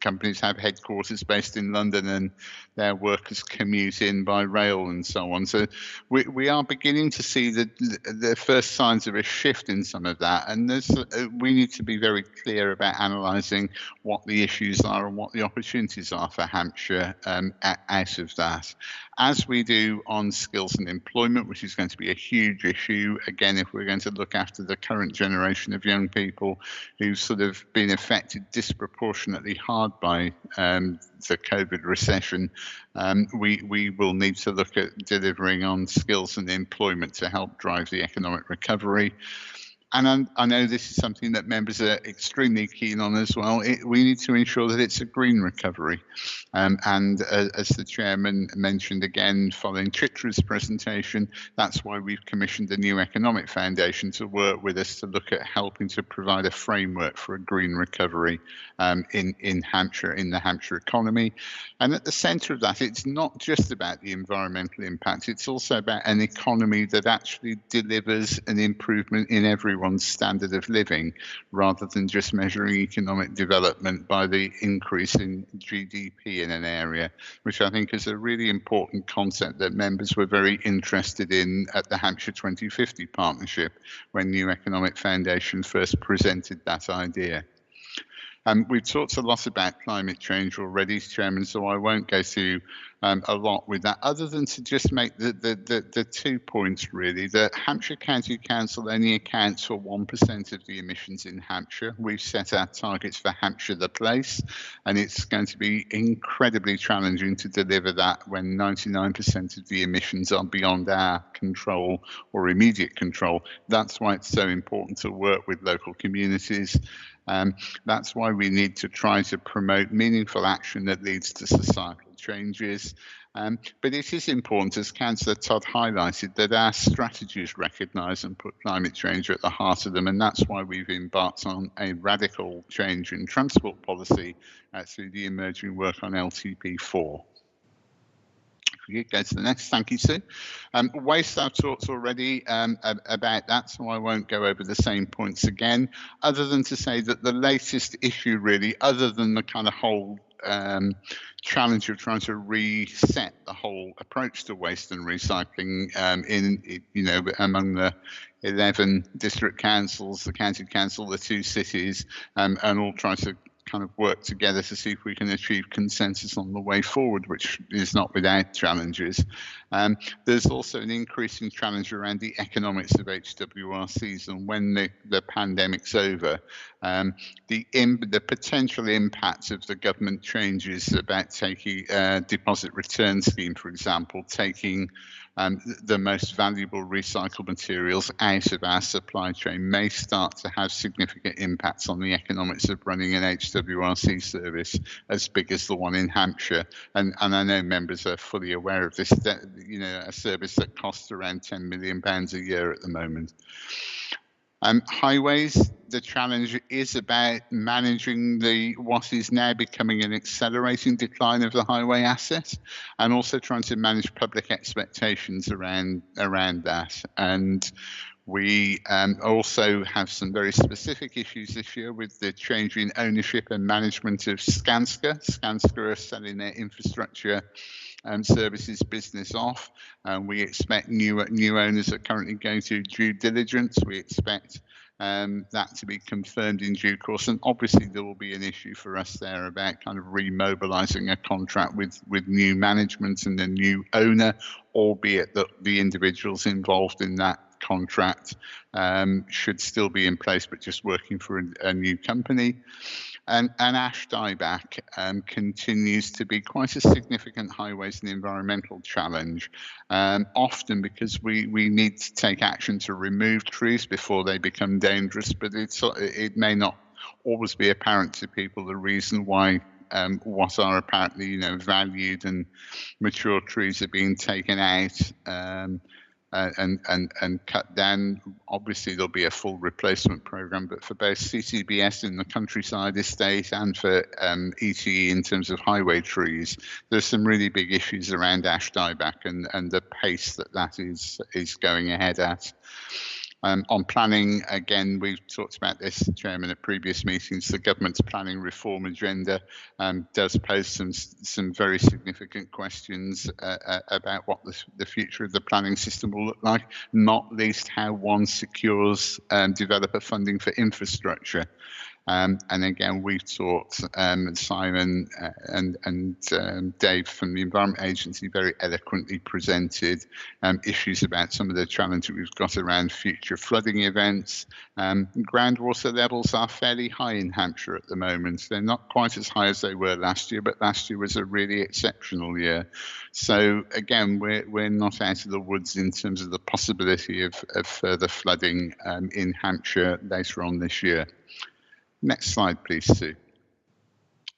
companies have headquarters based in London and their workers commute in by rail and so on. So we are beginning to see the first signs of a shift in some of that, and we need to be very clear about analysing what the issues are and what the opportunities are for Hampshire out of that, as we do on skills and employment, which is going to be a huge issue, again, if we're going to look after the current generation of young people who've sort of been affected disproportionately hard by the COVID recession. We will need to look at delivering on skills and employment to help drive the economic recovery. And I know this is something that members are extremely keen on as well. We need to ensure that it's a green recovery. And as the chairman mentioned again, following Chitra's presentation, that's why we've commissioned the New Economic Foundation to work with us to look at helping to provide a framework for a green recovery in Hampshire, in the Hampshire economy. And at the centre of that, it's not just about the environmental impact, it's also about an economy that actually delivers an improvement in everyone's standard of living, rather than just measuring economic development by the increase in GDP in an area, which I think is a really important concept that members were very interested in at the Hampshire 2050 Partnership when New Economic Foundation first presented that idea. We've talked a lot about climate change already, Chairman, so I won't go through a lot with that, other than to just make the 2 points really. That Hampshire County Council only accounts for 1% of the emissions in Hampshire. We've set our targets for Hampshire the place, and it's going to be incredibly challenging to deliver that when 99% of the emissions are beyond our control or immediate control. That's why it's so important to work with local communities. That's why we need to try to promote meaningful action that leads to societal changes. But it is important, as Councillor Todd highlighted, that our strategies recognise and put climate change at the heart of them, and that's why we've embarked on a radical change in transport policy through the emerging work on LTP4. We go to the next. Thank you, Sue. Waste, I've talked already about that, so I won't go over the same points again, other than to say that the latest issue really, other than the kind of whole challenge of trying to reset the whole approach to waste and recycling among the 11 district councils, the county council, the 2 cities, and all try to kind of work together to see if we can achieve consensus on the way forward, which is not without challenges. There's also an increasing challenge around the economics of HWRCs, and when the pandemic's over, the potential impacts of the government changes about taking deposit return scheme, for example, taking the most valuable recycled materials out of our supply chain may start to have significant impacts on the economics of running an HWRC service as big as the one in Hampshire. And I know members are fully aware of this, a service that costs around £10 million a year at the moment. Highways, the challenge is about managing what is now becoming an accelerating decline of the highway asset, and also trying to manage public expectations around that. And we also have some very specific issues this year with the change in ownership and management of Skanska. Skanska are selling their infrastructure services business off, and we expect new owners are currently going through due diligence. We expect that to be confirmed in due course, and obviously there will be an issue for us there about kind of remobilising a contract with new management and a new owner, albeit that the individuals involved in that contract should still be in place, but just working for a new company. And ash dieback continues to be quite a significant highways and environmental challenge, often because we need to take action to remove trees before they become dangerous, but it may not always be apparent to people the reason why what are apparently valued and mature trees are being taken out and cut down. Obviously there'll be a full replacement program, but for both CCBS in the countryside estate and for ETE in terms of highway trees, there's some really big issues around ash dieback and the pace that is going ahead at. On planning, again, we've talked about this, Chairman, at previous meetings. The government's planning reform agenda does pose some very significant questions about what the future of the planning system will look like, not least how one secures developer funding for infrastructure. And again, we've talked, Simon and Dave from the Environment Agency very eloquently presented issues about some of the challenges we've got around future flooding events. Groundwater levels are fairly high in Hampshire at the moment. They're not quite as high as they were last year, but last year was a really exceptional year. So again, we're not out of the woods in terms of the possibility of further flooding in Hampshire later on this year. Next slide, please, Sue.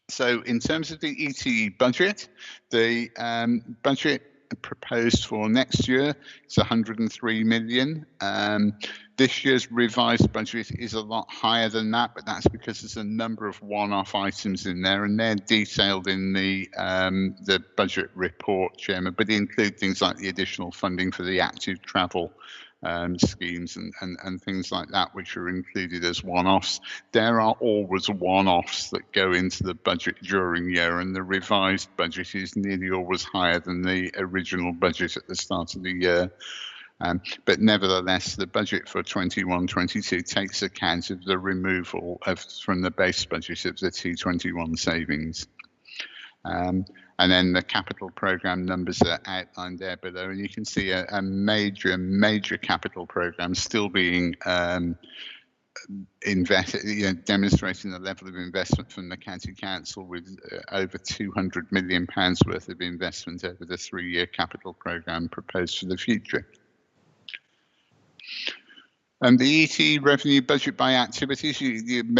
So in terms of the ETE budget, the budget proposed for next year is 103 million. This year's revised budget is a lot higher than that, but that's because there's a number of one-off items in there, and they're detailed in the budget report, Chairman, but they include things like the additional funding for the active travel schemes and things like that, which are included as one-offs. There are always one-offs that go into the budget during the year, and the revised budget is nearly always higher than the original budget at the start of the year. But nevertheless, the budget for 21-22 takes account of the removal from the base budget of the T21 savings. And then the capital program numbers are outlined there below, and you can see a major capital program still being invested, demonstrating the level of investment from the County Council with over £200 million worth of investment over the 3-year capital program proposed for the future. And the ETE revenue budget by activities,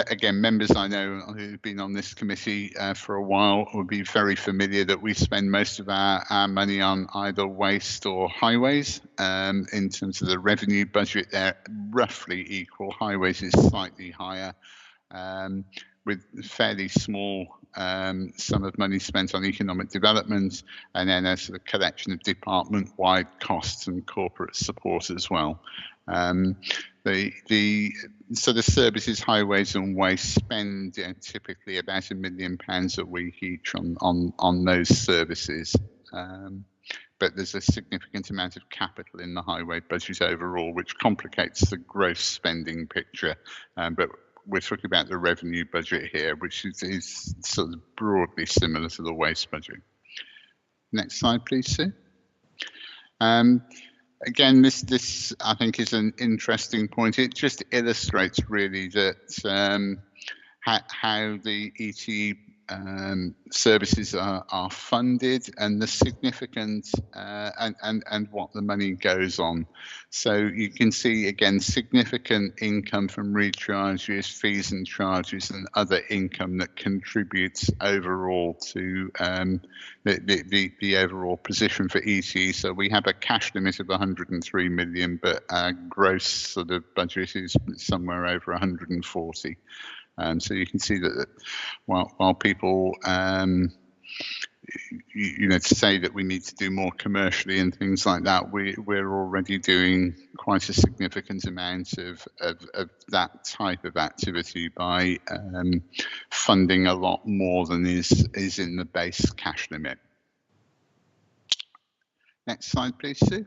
again, members I know who've been on this committee for a while will be very familiar that we spend most of our money on either waste or highways. In terms of the revenue budget, they're roughly equal. Highways is slightly higher, with fairly small sum of money spent on economic development, and then a sort of collection of department-wide costs and corporate support as well. The services, highways and waste spend typically about £1 million a week each on those services. But there's a significant amount of capital in the highway budget overall, which complicates the gross spending picture. But we're talking about the revenue budget here, which is sort of broadly similar to the waste budget. Next slide, please, Sue. Again, this I think is an interesting point. It just illustrates really that how the ETE services are funded and the significant and what the money goes on. So you can see again significant income from recharges, fees and charges and other income that contributes overall to the overall position for ETE. So we have a cash limit of 103 million, but our gross sort of budget is somewhere over 140. So you can see that while people, to say that we need to do more commercially and things like that, we're already doing quite a significant amount of that type of activity by funding a lot more than is in the base cash limit. Next slide, please, Sue.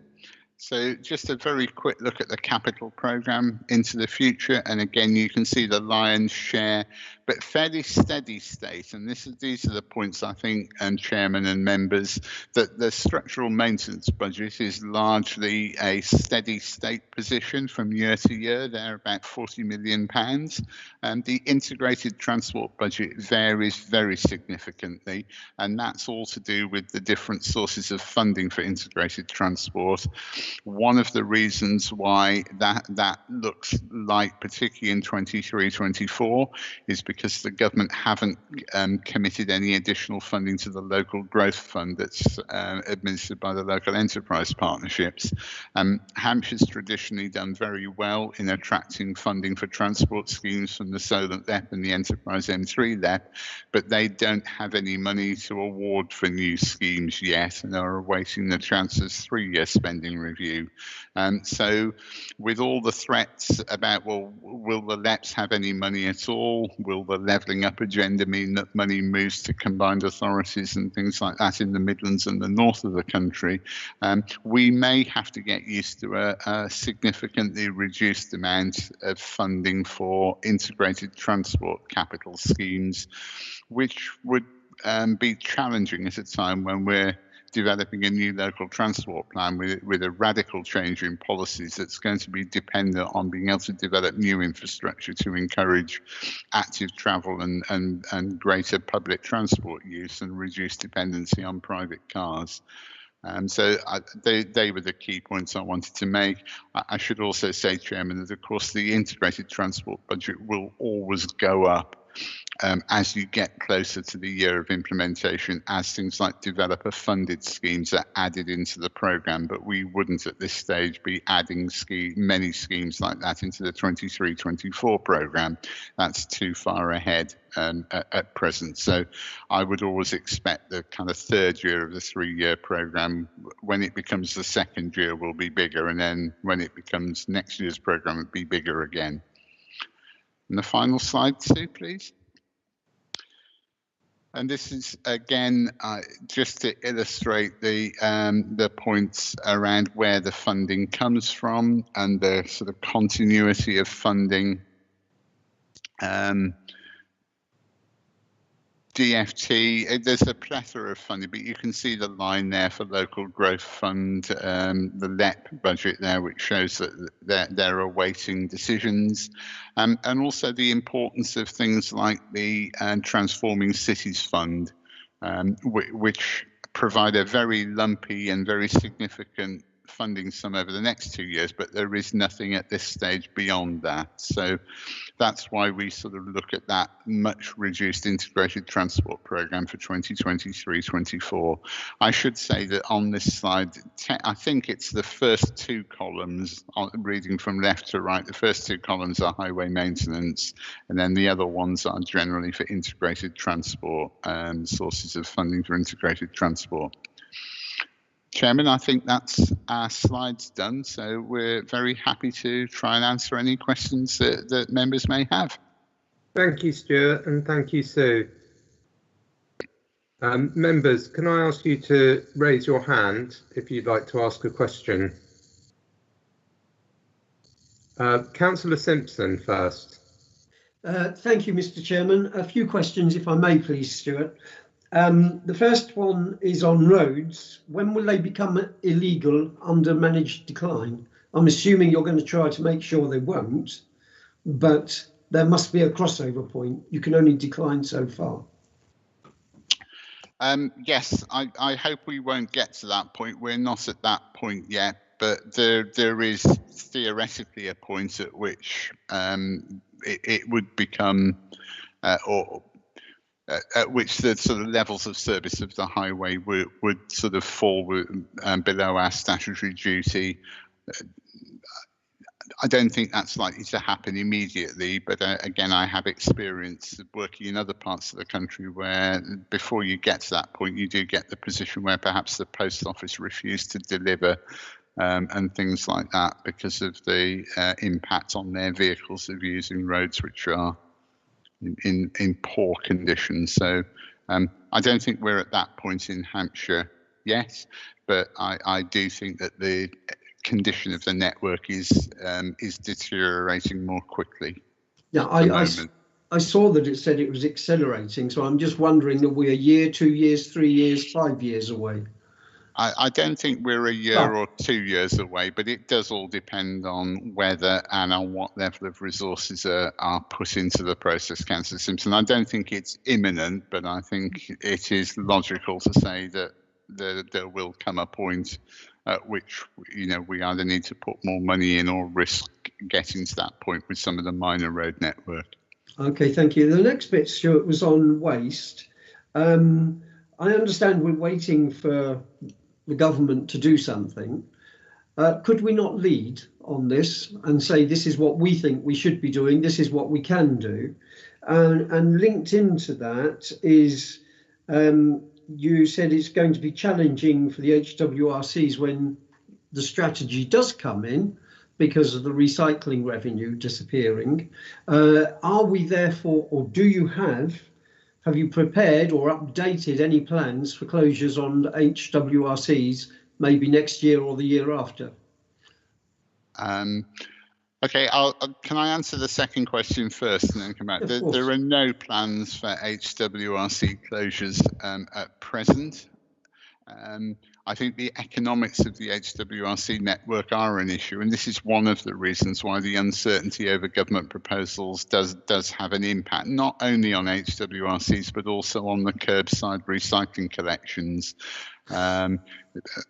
So just a very quick look at the capital programme into the future. And again, you can see the lion's share, but fairly steady state. And these are the points, I think, Chairman and members, that the structural maintenance budget is largely a steady state position from year to year. They're about £40 million. And the integrated transport budget varies very significantly. And that's all to do with the different sources of funding for integrated transport. One of the reasons why that looks like, particularly in 23-24, is because the government haven't committed any additional funding to the local growth fund that's administered by the local enterprise partnerships. Hampshire's traditionally done very well in attracting funding for transport schemes from the Solent LEP and the Enterprise M3 LEP, but they don't have any money to award for new schemes yet and are awaiting the Chancellor's 3-year spending review. So with all the threats about, well, will the LEPs have any money at all? Will the levelling up agenda mean that money moves to combined authorities and things like that in the Midlands and the north of the country? We may have to get used to a significantly reduced amount of funding for integrated transport capital schemes, which would be challenging at a time when we're developing a new local transport plan with a radical change in policies that's going to be dependent on being able to develop new infrastructure to encourage active travel and greater public transport use and reduce dependency on private cars. So they were the key points I wanted to make. I should also say, Chairman, that of course the integrated transport budget will always go up as you get closer to the year of implementation, as things like developer funded schemes are added into the programme, but we wouldn't at this stage be adding many schemes like that into the 23-24 programme. That's too far ahead at present. So I would always expect the kind of third year of the 3-year programme, when it becomes the second year, will be bigger, and then when it becomes next year's programme, it'll be bigger again. And the final slide, Sue, please. And this is, again, just to illustrate the points around where the funding comes from and the sort of continuity of funding. DFT, there's a plethora of funding, but you can see the line there for local growth fund, the LEP budget there, which shows that they're awaiting decisions, and also the importance of things like the Transforming Cities Fund, which provide a very lumpy and very significant funding sum over the next 2 years, but there is nothing at this stage beyond that. So that's why we sort of look at that much reduced integrated transport programme for 2023-24. I should say that on this slide, I think it's the first 2 columns, reading from left to right, the first 2 columns are highway maintenance, and then the other ones are generally for integrated transport, sources of funding for integrated transport. Chairman, I think that's our slides done, so we're very happy to try and answer any questions that members may have. Thank you, Stuart, and thank you, Sue. Members, can I ask you to raise your hand if you'd like to ask a question? Councillor Simpson first. Thank you, Mr. Chairman. A few questions, if I may, please, Stuart. The first one is on roads. When will they become illegal under managed decline? I'm assuming you're going to try to make sure they won't, but there must be a crossover point. You can only decline so far. Yes, I hope we won't get to that point. We're not at that point yet, but there is theoretically a point at which it would become at which the sort of levels of service of the highway would sort of fall below our statutory duty. I don't think that's likely to happen immediately, but again, I have experience of working in other parts of the country where before you get to that point, you do get the position where perhaps the post office refused to deliver and things like that because of the impact on their vehicles of using roads which are in poor condition. So I don't think we're at that point in Hampshire yet, but I do think that the condition of the network is deteriorating more quickly. Yeah, I saw that it said it was accelerating, so I'm just wondering, are we a year, 2 years, 3 years, 5 years away? I don't think we're a year or 2 years away, but it does all depend on whether and on what level of resources are put into the process, Councillor Simpson. I don't think it's imminent, but I think it is logical to say that there will come a point at which, you know, we either need to put more money in or risk getting to that point with some of the minor road network. Okay, thank you. The next bit, Stuart, was on waste. I understand we're waiting for the government to do something. Could we not lead on this and say this is what we think we should be doing, this is what we can do? And linked into that is, you said it's going to be challenging for the HWRCs when the strategy does come in because of the recycling revenue disappearing. Are we therefore, or do you have you prepared or updated any plans for closures on HWRCs maybe next year or the year after? Okay, can I answer the second question first and then come back? There are no plans for HWRC closures at present. I think the economics of the HWRC network are an issue, and this is one of the reasons why the uncertainty over government proposals does have an impact, not only on HWRCs, but also on the curbside recycling collections.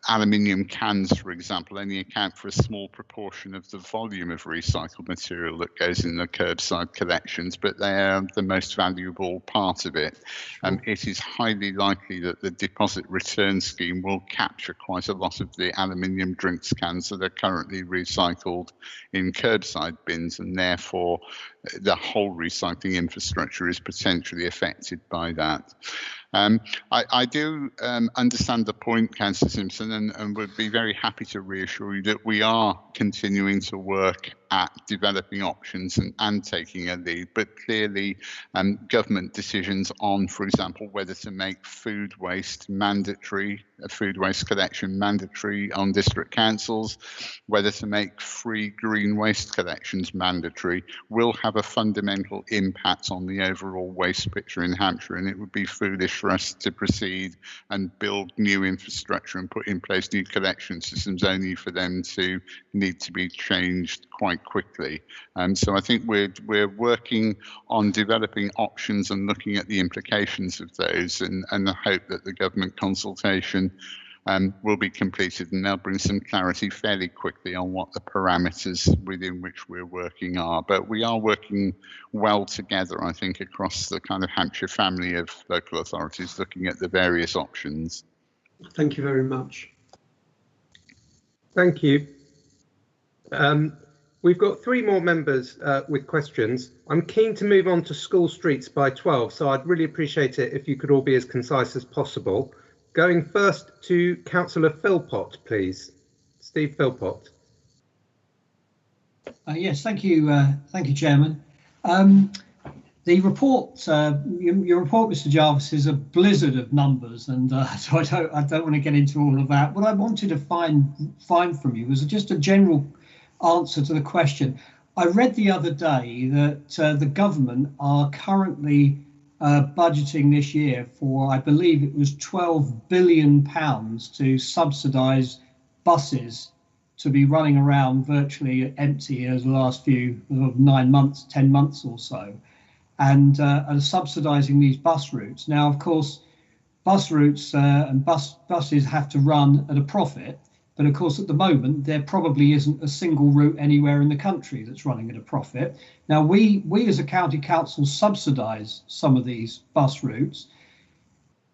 Aluminium cans, for example, only account for a small proportion of the volume of recycled material that goes in the curbside collections, but they are the most valuable part of it. It is highly likely that the deposit return scheme will capture quite a lot of the aluminium drinks cans that are currently recycled in curbside bins, and therefore the whole recycling infrastructure is potentially affected by that. I do understand the point, Councillor Simpson, and would be very happy to reassure you that we are continuing to work at developing options and taking a lead, but clearly government decisions on, for example, whether to make food waste mandatory, food waste collection mandatory on district councils, whether to make free green waste collections mandatory, will have a fundamental impact on the overall waste picture in Hampshire, and it would be foolish for us to proceed and build new infrastructure and put in place new collection systems only for them to need to be changed quite quickly. So I think we're working on developing options and looking at the implications of those, and the hope that the government consultation will be completed and they'll bring some clarity fairly quickly on what the parameters within which we're working are. But we are working well together, I think, across the kind of Hampshire family of local authorities, looking at the various options. Thank you very much. Thank you. We've got 3 more members with questions. I'm keen to move on to school streets by 12, so I'd really appreciate it if you could all be as concise as possible. Going first to Councillor Philpott, please. Steve Philpott. Yes, thank you, Chairman. The report, your report, Mr. Jarvis, is a blizzard of numbers, and so I don't want to get into all of that. What I wanted to find from you was just a general answer to the question. I read the other day that the government are currently budgeting this year for, I believe it was £12 billion to subsidise buses to be running around virtually empty as the last few 9 months, 10 months or so, and subsidising these bus routes. Now, of course, bus routes and buses have to run at a profit, but of course, at the moment, there probably isn't a single route anywhere in the country that's running at a profit. Now, we as a county council subsidise some of these bus routes.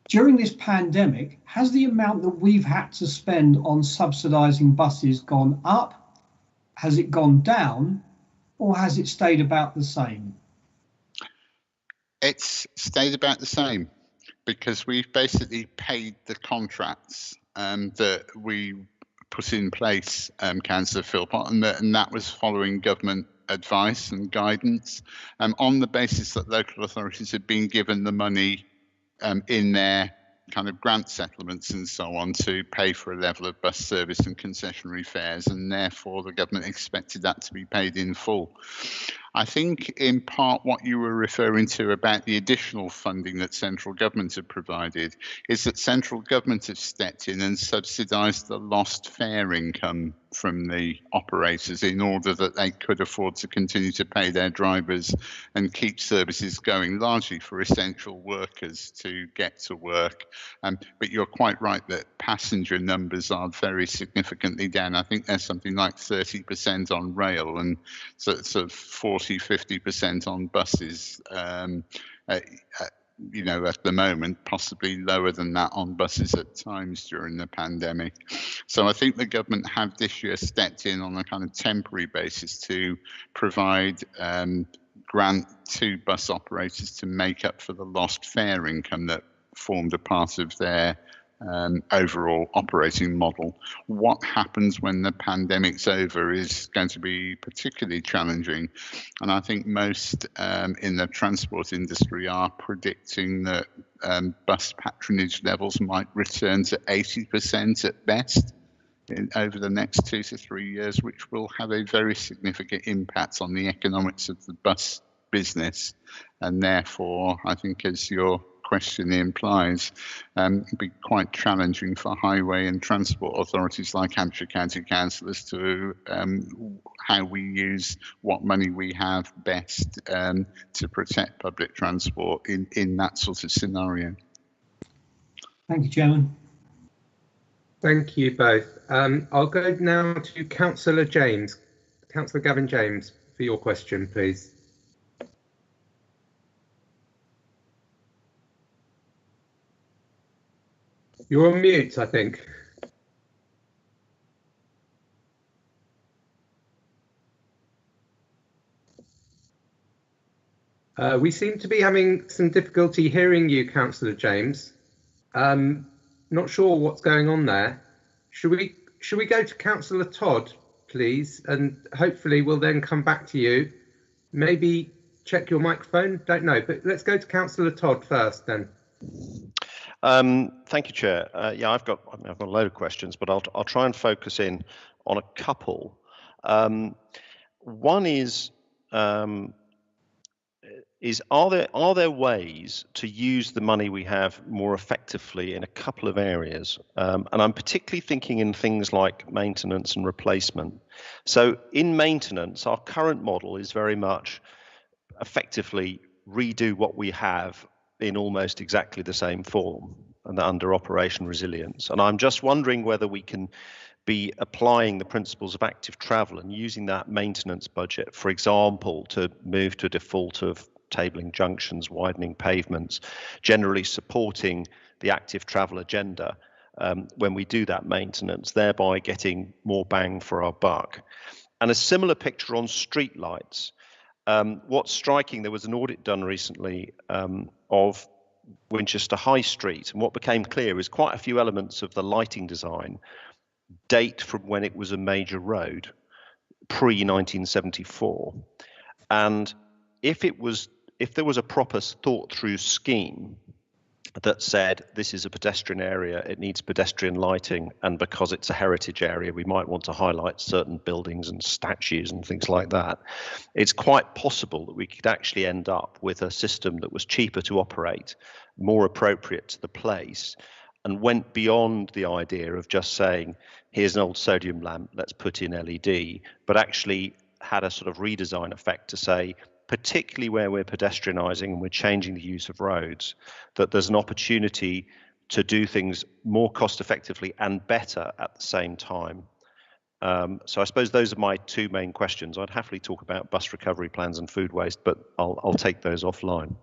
During this pandemic, has the amount that we've had to spend on subsidising buses gone up? Has it gone down? Or has it stayed about the same? It's stayed about the same because we've basically paid the contracts that we put in place, Councillor Philpott, and that was following government advice and guidance on the basis that local authorities had been given the money in their kind of grant settlements and so on to pay for a level of bus service and concessionary fares, and therefore the government expected that to be paid in full. I think in part what you were referring to about the additional funding that central government had provided is that central government have stepped in and subsidised the lost fare income from the operators in order that they could afford to continue to pay their drivers and keep services going, largely for essential workers to get to work. But you're quite right that passenger numbers are very significantly down. I think there's something like 30% on rail and sort of 40-50% on buses. You know, at the moment, possibly lower than that on buses at times during the pandemic. So I think the government have this year stepped in on a kind of temporary basis to provide grant to bus operators to make up for the lost fare income that formed a part of their overall operating model. What happens when the pandemic's over is going to be particularly challenging, and I think most in the transport industry are predicting that bus patronage levels might return to 80% at best over the next 2 to 3 years, which will have a very significant impact on the economics of the bus business, and therefore I think, as your question implies, be quite challenging for highway and transport authorities like Hampshire County Council as to how we use what money we have best to protect public transport in that sort of scenario. Thank you, Chairman. Thank you both. I'll go now to Councillor James. Councillor Gavin James, for your question, please. You're on mute, I think. We seem to be having some difficulty hearing you, Councillor James. Not sure what's going on there. Should we go to Councillor Todd, please, and hopefully we'll then come back to you. Maybe check your microphone. Don't know, but let's go to Councillor Todd first, then. Thank you, Chair. Yeah, I've got a load of questions, but I'll try and focus in on a couple. One is are there ways to use the money we have more effectively in a couple of areas? And I'm particularly thinking in things like maintenance and replacement. So in maintenance, our current model is very much effectively redo what we have in almost exactly the same form and under Operation Resilience. And I'm just wondering whether we can be applying the principles of active travel and using that maintenance budget, for example, to move to a default of tabling junctions, widening pavements, generally supporting the active travel agenda when we do that maintenance, thereby getting more bang for our buck. And a similar picture on street lights. What's striking, there was an audit done recently of Winchester High Street, and what became clear is quite a few elements of the lighting design date from when it was a major road, pre-1974. And if there was a proper thought through scheme that said this is a pedestrian area, it needs pedestrian lighting, and because it's a heritage area we might want to highlight certain buildings and statues and things like that, it's quite possible that we could actually end up with a system that was cheaper to operate, more appropriate to the place, and went beyond the idea of just saying here's an old sodium lamp, let's put in LED, but actually had a sort of redesign effect to say, particularly where we're pedestrianising and we're changing the use of roads, that there's an opportunity to do things more cost effectively and better at the same time. So I suppose those are my two main questions. I'd happily talk about bus recovery plans and food waste, but I'll take those offline.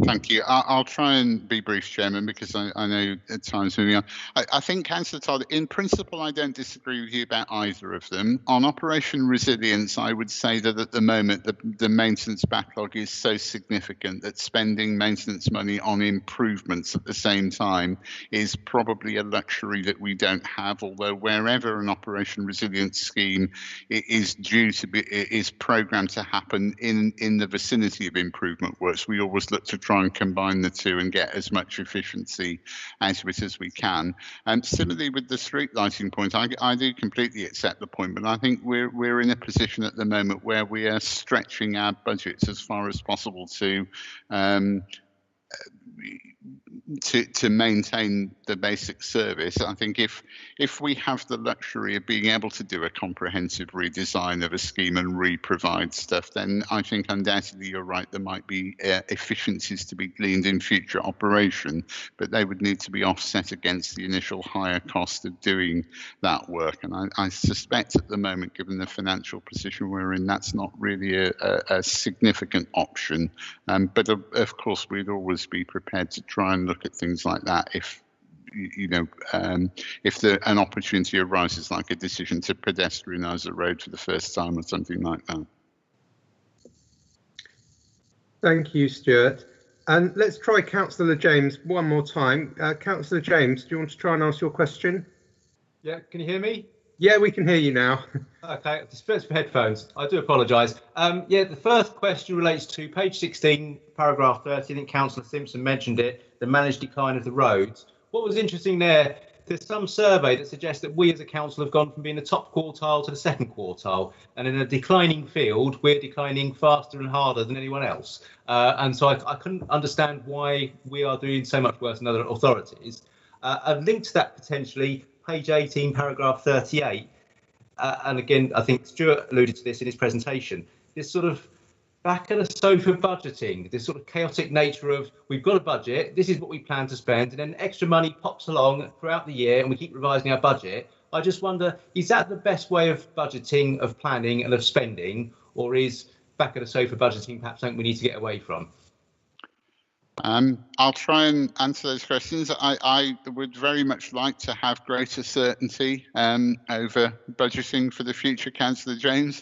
Thank you. I'll try and be brief, Chairman, because I know at times moving on. I think, Councillor Todd, in principle, I don't disagree with you about either of them. On Operation Resilience, I would say that at the moment, the maintenance backlog is so significant that spending maintenance money on improvements at the same time is probably a luxury that we don't have, although wherever an Operation Resilience scheme is due to be, is programmed to happen in the vicinity of improvement works, we always look to try and combine the two and get as much efficiency out of it as we can. And similarly with the street lighting point, I do completely accept the point, but I think we're in a position at the moment where we are stretching our budgets as far as possible to maintain the basic service. I think if we have the luxury of being able to do a comprehensive redesign of a scheme and re-provide stuff, then I think undoubtedly you're right, there might be efficiencies to be gleaned in future operation, but they would need to be offset against the initial higher cost of doing that work. And I suspect at the moment, given the financial position we're in, that's not really a significant option. But of course, we'd always be prepared to try and look at things like that if if an opportunity arises, like a decision to pedestrianise a road for the first time or something like that. Thank you, Stuart. And let's try Councillor James one more time. Councillor James, do you want to try and ask your question? Yeah, can you hear me? Yeah, we can hear you now. Okay, just first for headphones. I do apologise. Yeah, the first question relates to page 16, paragraph 30. I think Councillor Simpson mentioned it, the managed decline of the roads. What was interesting there, there's some survey that suggests that we as a council have gone from being the top quartile to the second quartile. And in a declining field, we're declining faster and harder than anyone else. And so I couldn't understand why we are doing so much worse than other authorities. I've linked to that potentially, page 18, paragraph 38. And again, I think Stuart alluded to this in his presentation, this sort of back at a sofa budgeting, this sort of chaotic nature of we've got a budget, this is what we plan to spend, and then extra money pops along throughout the year and we keep revising our budget. I just wonder, is that the best way of budgeting, of planning and of spending, or is back at a sofa budgeting perhaps something we need to get away from? I'll try and answer those questions. I would very much like to have greater certainty over budgeting for the future, Councillor James.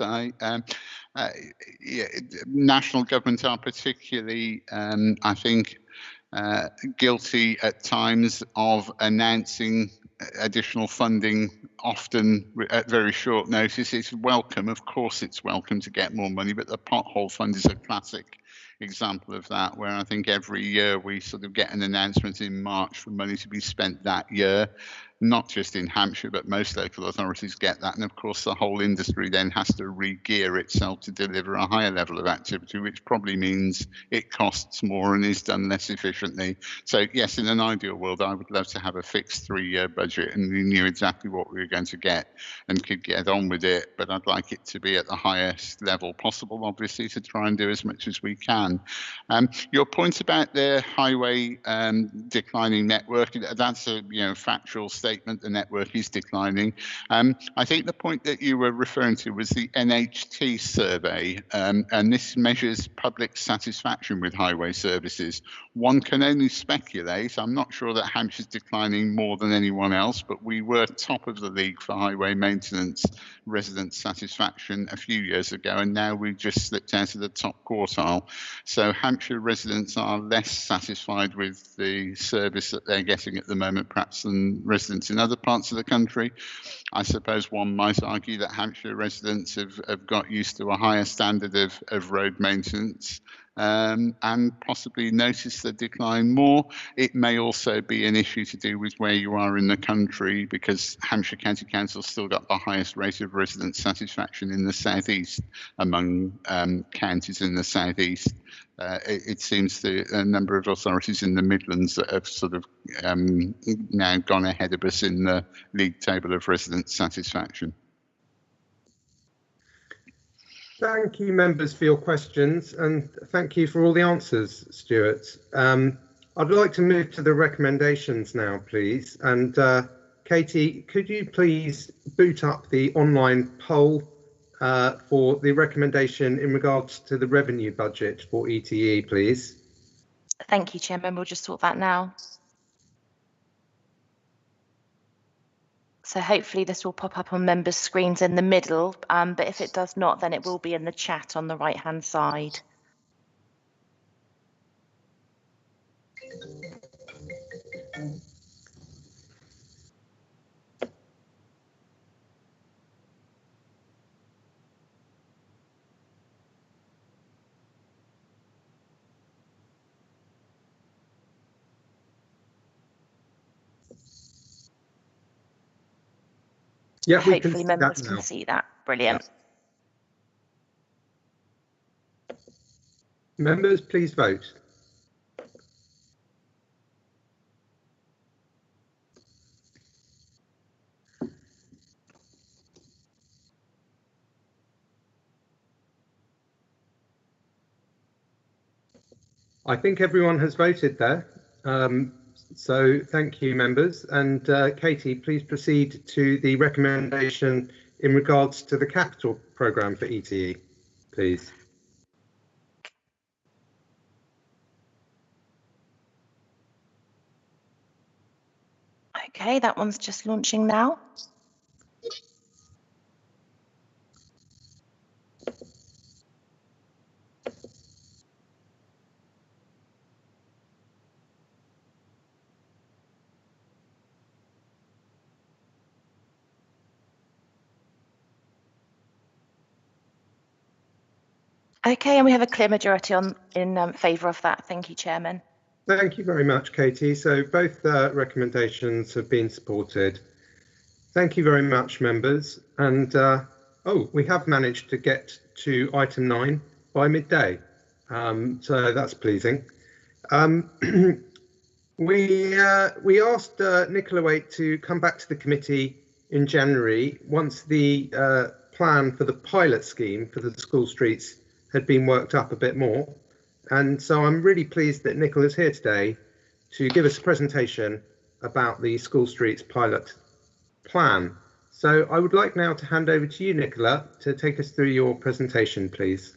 National government are particularly, I think, guilty at times of announcing additional funding, often at very short notice. It's welcome, of course it's welcome to get more money, but the pothole fund is a classic example of that, where I think every year we sort of get an announcement in March for money to be spent that year. Not just in Hampshire, but most local authorities get that. And of course, the whole industry then has to re-gear itself to deliver a higher level of activity, which probably means it costs more and is done less efficiently. So yes, in an ideal world, I would love to have a fixed 3-year budget and we knew exactly what we were going to get and could get on with it. But I'd like it to be at the highest level possible, obviously, to try and do as much as we can. Your point about the highway declining network, that's a factual statement. The network is declining. I think the point that you were referring to was the NHT survey, and this measures public satisfaction with highway services. One can only speculate. I'm not sure that Hampshire's declining more than anyone else, but we were top of the league for highway maintenance resident satisfaction a few years ago, and now we've just slipped out of the top quartile. So Hampshire residents are less satisfied with the service that they're getting at the moment, perhaps, than residents in other parts of the country. I suppose one might argue that Hampshire residents have got used to a higher standard of road maintenance and possibly notice the decline more. It may also be an issue to do with where you are in the country, because Hampshire County Council still got the highest rate of resident satisfaction in the southeast among counties in the southeast. It seems a number of authorities in the Midlands that have sort of now gone ahead of us in the league table of resident satisfaction. Thank you, members, for your questions, and thank you for all the answers, Stuart. I'd like to move to the recommendations now, please. And Katie, could you please boot up the online poll for the recommendation in regards to the revenue budget for ETE, please? Thank you, Chairman. We'll just sort that now. So hopefully this will pop up on members' screens in the middle, but if it does not, then it will be in the chat on the right-hand side. Yeah, we Hopefully members can see that. Brilliant. Members, please vote. I think everyone has voted there. So thank you, members. And Katie, please proceed to the recommendation in regards to the capital programme for ETE, please. Okay, that one's just launching now. Okay, and we have a clear majority in favour of that. Thank you, Chairman. Thank you very much, Katie. So both recommendations have been supported. Thank you very much, members. And oh, we have managed to get to item 9 by midday. So that's pleasing. We asked Nicola Waite to come back to the committee in January once the plan for the pilot scheme for the school streets had been worked up a bit more. And so I'm really pleased that Nicola's here today to give us a presentation about the school streets pilot plan. So I would like now to hand over to you, Nicola, to take us through your presentation, please.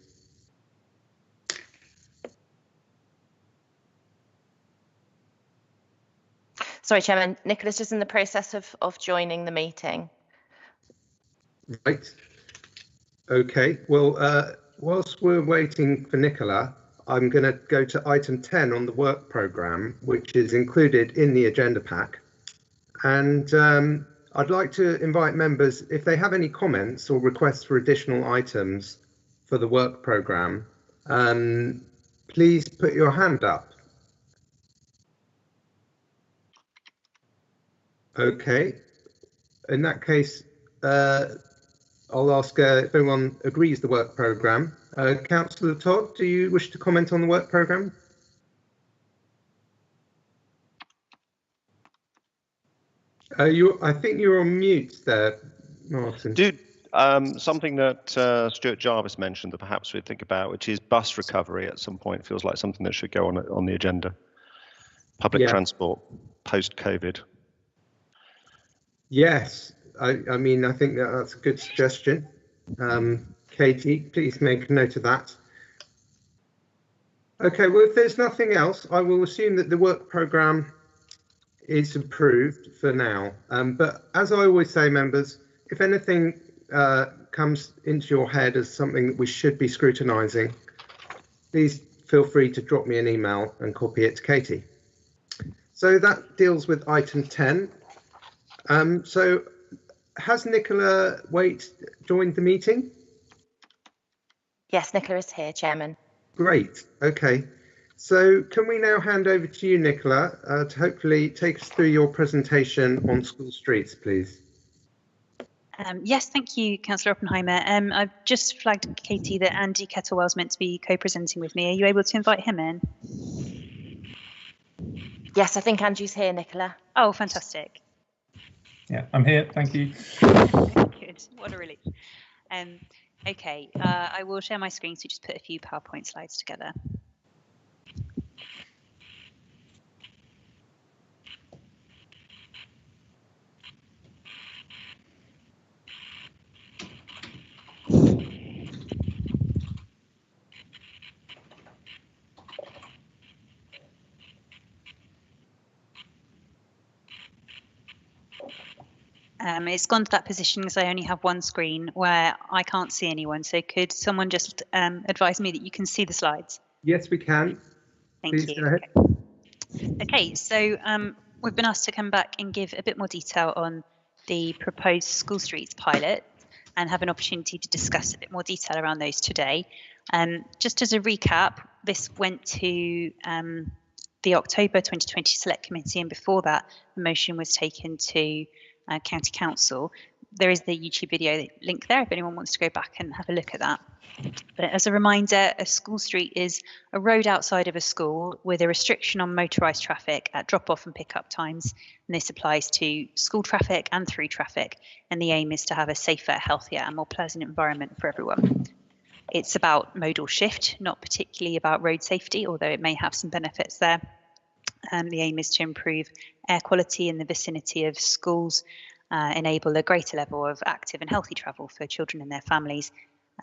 Sorry, Chairman, Nicola's just in the process of joining the meeting. Right. Okay, well, whilst we're waiting for Nicola, I'm going to go to item 10 on the work programme, which is included in the agenda pack. And I'd like to invite members, if they have any comments or requests for additional items for the work programme, please put your hand up. Okay, in that case, I'll ask if everyone agrees the work programme. Councillor Todd, do you wish to comment on the work programme? I think you're on mute there, Martin. Something that Stuart Jarvis mentioned that perhaps we'd think about, which is bus recovery at some point, feels like something that should go on the agenda. Public transport post-COVID. Yes, I mean, I think that's a good suggestion. Katie, please make a note of that. Okay, well, if there's nothing else, I will assume that the work programme is approved for now. But as I always say, members, if anything comes into your head as something that we should be scrutinising, please feel free to drop me an email and copy it to Katie. So that deals with item 10. So has Nicola Waite joined the meeting? Yes, Nicola is here, Chairman. Great. Okay. So can we now hand over to you, Nicola, to hopefully take us through your presentation on school streets, please? Yes, thank you, Councillor Oppenheimer. I've just flagged Katie that Andy Kettlewell's meant to be co-presenting with me. Are you able to invite him in? Yes, I think Andrew's here, Nicola. Oh, fantastic. Yeah, I'm here. Thank you. Good. What a relief. Okay, I will share my screen, so just put a few PowerPoint slides together. It's gone to that position because I only have one screen where I can't see anyone. So could someone just advise me that you can see the slides? Yes, we can. Thank Please you. go ahead. Okay, so we've been asked to come back and give a bit more detail on the proposed school streets pilot and have an opportunity to discuss a bit more detail around those today. Just as a recap, this went to the October 2020 Select Committee, and before that, the motion was taken to County Council. there is the YouTube video link there if anyone wants to go back and have a look at that. But as a reminder, a school street is a road outside of a school with a restriction on motorised traffic at drop-off and pick-up times. And this applies to school traffic and through traffic. And the aim is to have a safer, healthier and more pleasant environment for everyone. It's about modal shift, not particularly about road safety, although it may have some benefits there. The aim is to improve air quality in the vicinity of schools, enable a greater level of active and healthy travel for children and their families.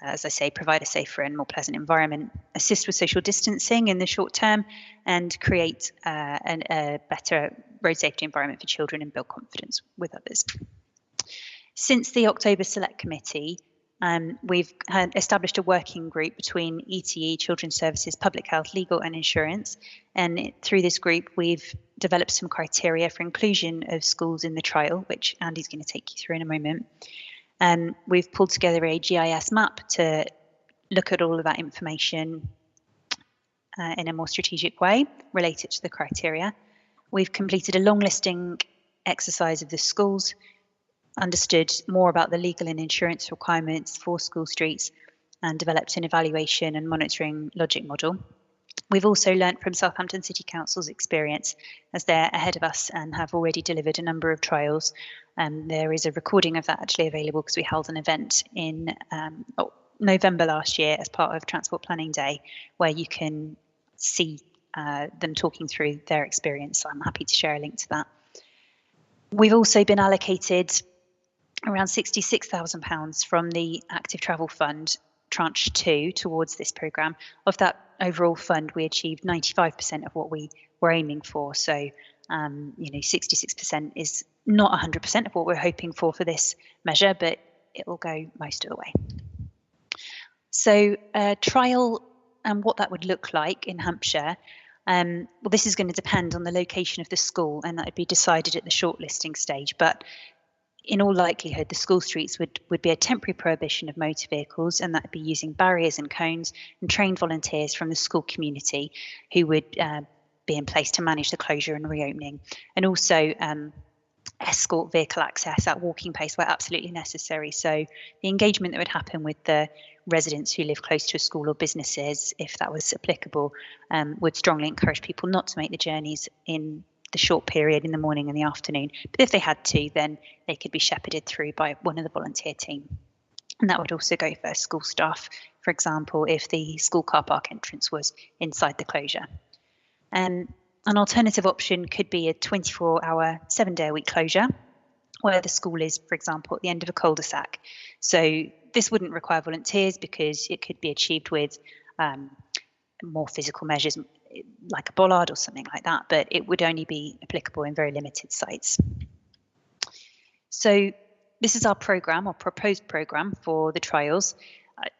As I say, provide a safer and more pleasant environment, assist with social distancing in the short term, and create a better road safety environment for children and build confidence with others. Since the October Select Committee, we've established a working group between ETE, Children's Services, Public Health, Legal and Insurance. And through this group, we've developed some criteria for inclusion of schools in the trial, which Andy's going to take you through in a moment. We've pulled together a GIS map to look at all of that information in a more strategic way related to the criteria. We've completed a long listing exercise of the schools, understood more about the legal and insurance requirements for school streets, and developed an evaluation and monitoring logic model. We've also learnt from Southampton City Council's experience, as they're ahead of us and have already delivered a number of trials. There is a recording of that actually available because we held an event in November last year as part of Transport Planning Day, where you can see them talking through their experience. So I'm happy to share a link to that. We've also been allocated around £66,000 from the Active Travel Fund, Tranche 2, towards this programme. Of that overall fund, we achieved 95% of what we were aiming for. So, 66% is not 100% of what we're hoping for this measure, but it will go most of the way. So, trial and what that would look like in Hampshire. Well, this is going to depend on the location of the school, and that would be decided at the shortlisting stage. But in all likelihood, the school streets would be a temporary prohibition of motor vehicles, and that would be using barriers and cones and trained volunteers from the school community who would be in place to manage the closure and reopening, and also escort vehicle access at walking pace where absolutely necessary. So the engagement that would happen with the residents who live close to a school or businesses, if that was applicable, would strongly encourage people not to make the journeys in the short period in the morning and the afternoon. But if they had to, then they could be shepherded through by one of the volunteer team. And that would also go for school staff, for example, if the school car park entrance was inside the closure. An alternative option could be a 24-hour, 7-day-a-week closure, where the school is, for example, at the end of a cul-de-sac. So this wouldn't require volunteers because it could be achieved with more physical measures, like a bollard or something like that, but it would only be applicable in very limited sites. So this is our programme, our proposed programme for the trials.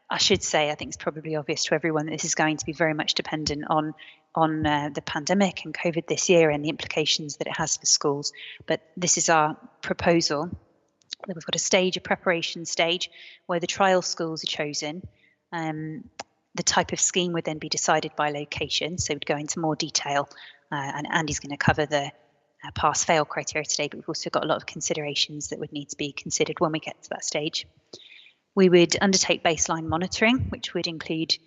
I should say, I think it's probably obvious to everyone that this is going to be very much dependent on the pandemic and COVID this year and the implications that it has for schools. But this is our proposal. We've got a preparation stage where the trial schools are chosen. The type of scheme would then be decided by location, so we'd go into more detail, and Andy's going to cover the pass-fail criteria today, but we've also got a lot of considerations that would need to be considered when we get to that stage. We would undertake baseline monitoring, which would include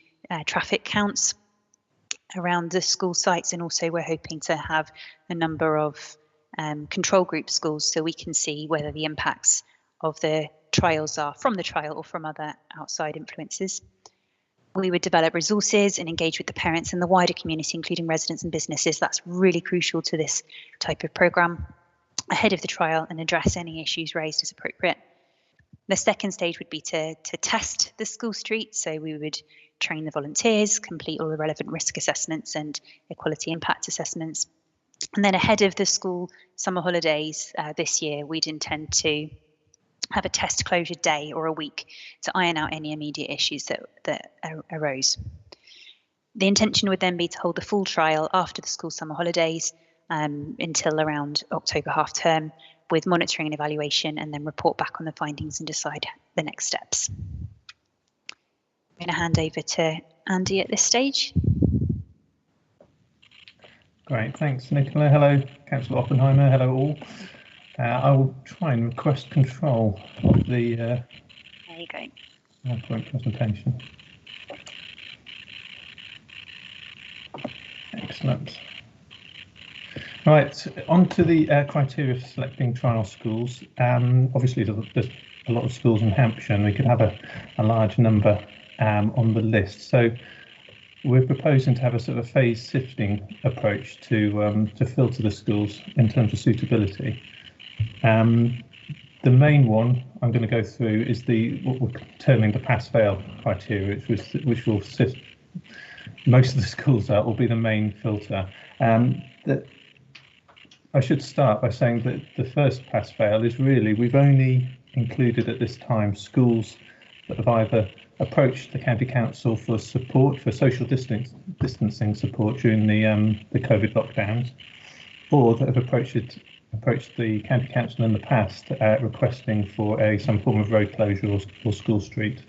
traffic counts around the school sites, and also we're hoping to have a number of control group schools so we can see whether the impacts of the trials are from the trial or from other outside influences. We would develop resources and engage with the parents and the wider community, including residents and businesses. That's really crucial to this type of programme ahead of the trial, and address any issues raised as appropriate. The second stage would be to test the school street. So we would train the volunteers, complete all the relevant risk assessments and equality impact assessments. And then ahead of the school summer holidays this year, we'd intend to have a test closure day or a week to iron out any immediate issues that arose. The intention would then be to hold the full trial after the school summer holidays until around October half term, with monitoring and evaluation, and then report back on the findings and decide the next steps. I'm going to hand over to Andy at this stage. Great, thanks Nicola. Hello Councillor Oppenheimer, hello all. I will try and request control of the There you go. PowerPoint presentation. Excellent. Right, on to the criteria for selecting trial schools. Obviously, there's a lot of schools in Hampshire, and we could have a large number on the list. So we're proposing to have a sort of phase sifting approach to filter the schools in terms of suitability. The main one I'm going to go through is what we're terming the pass-fail criteria, which will sift most of the schools out, will be the main filter. I should start by saying that the first pass-fail is really, we've only included at this time schools that have either approached the County Council for support, for social distancing support during the COVID lockdowns, or that have approached the County Council in the past requesting for some form of road closure or school street.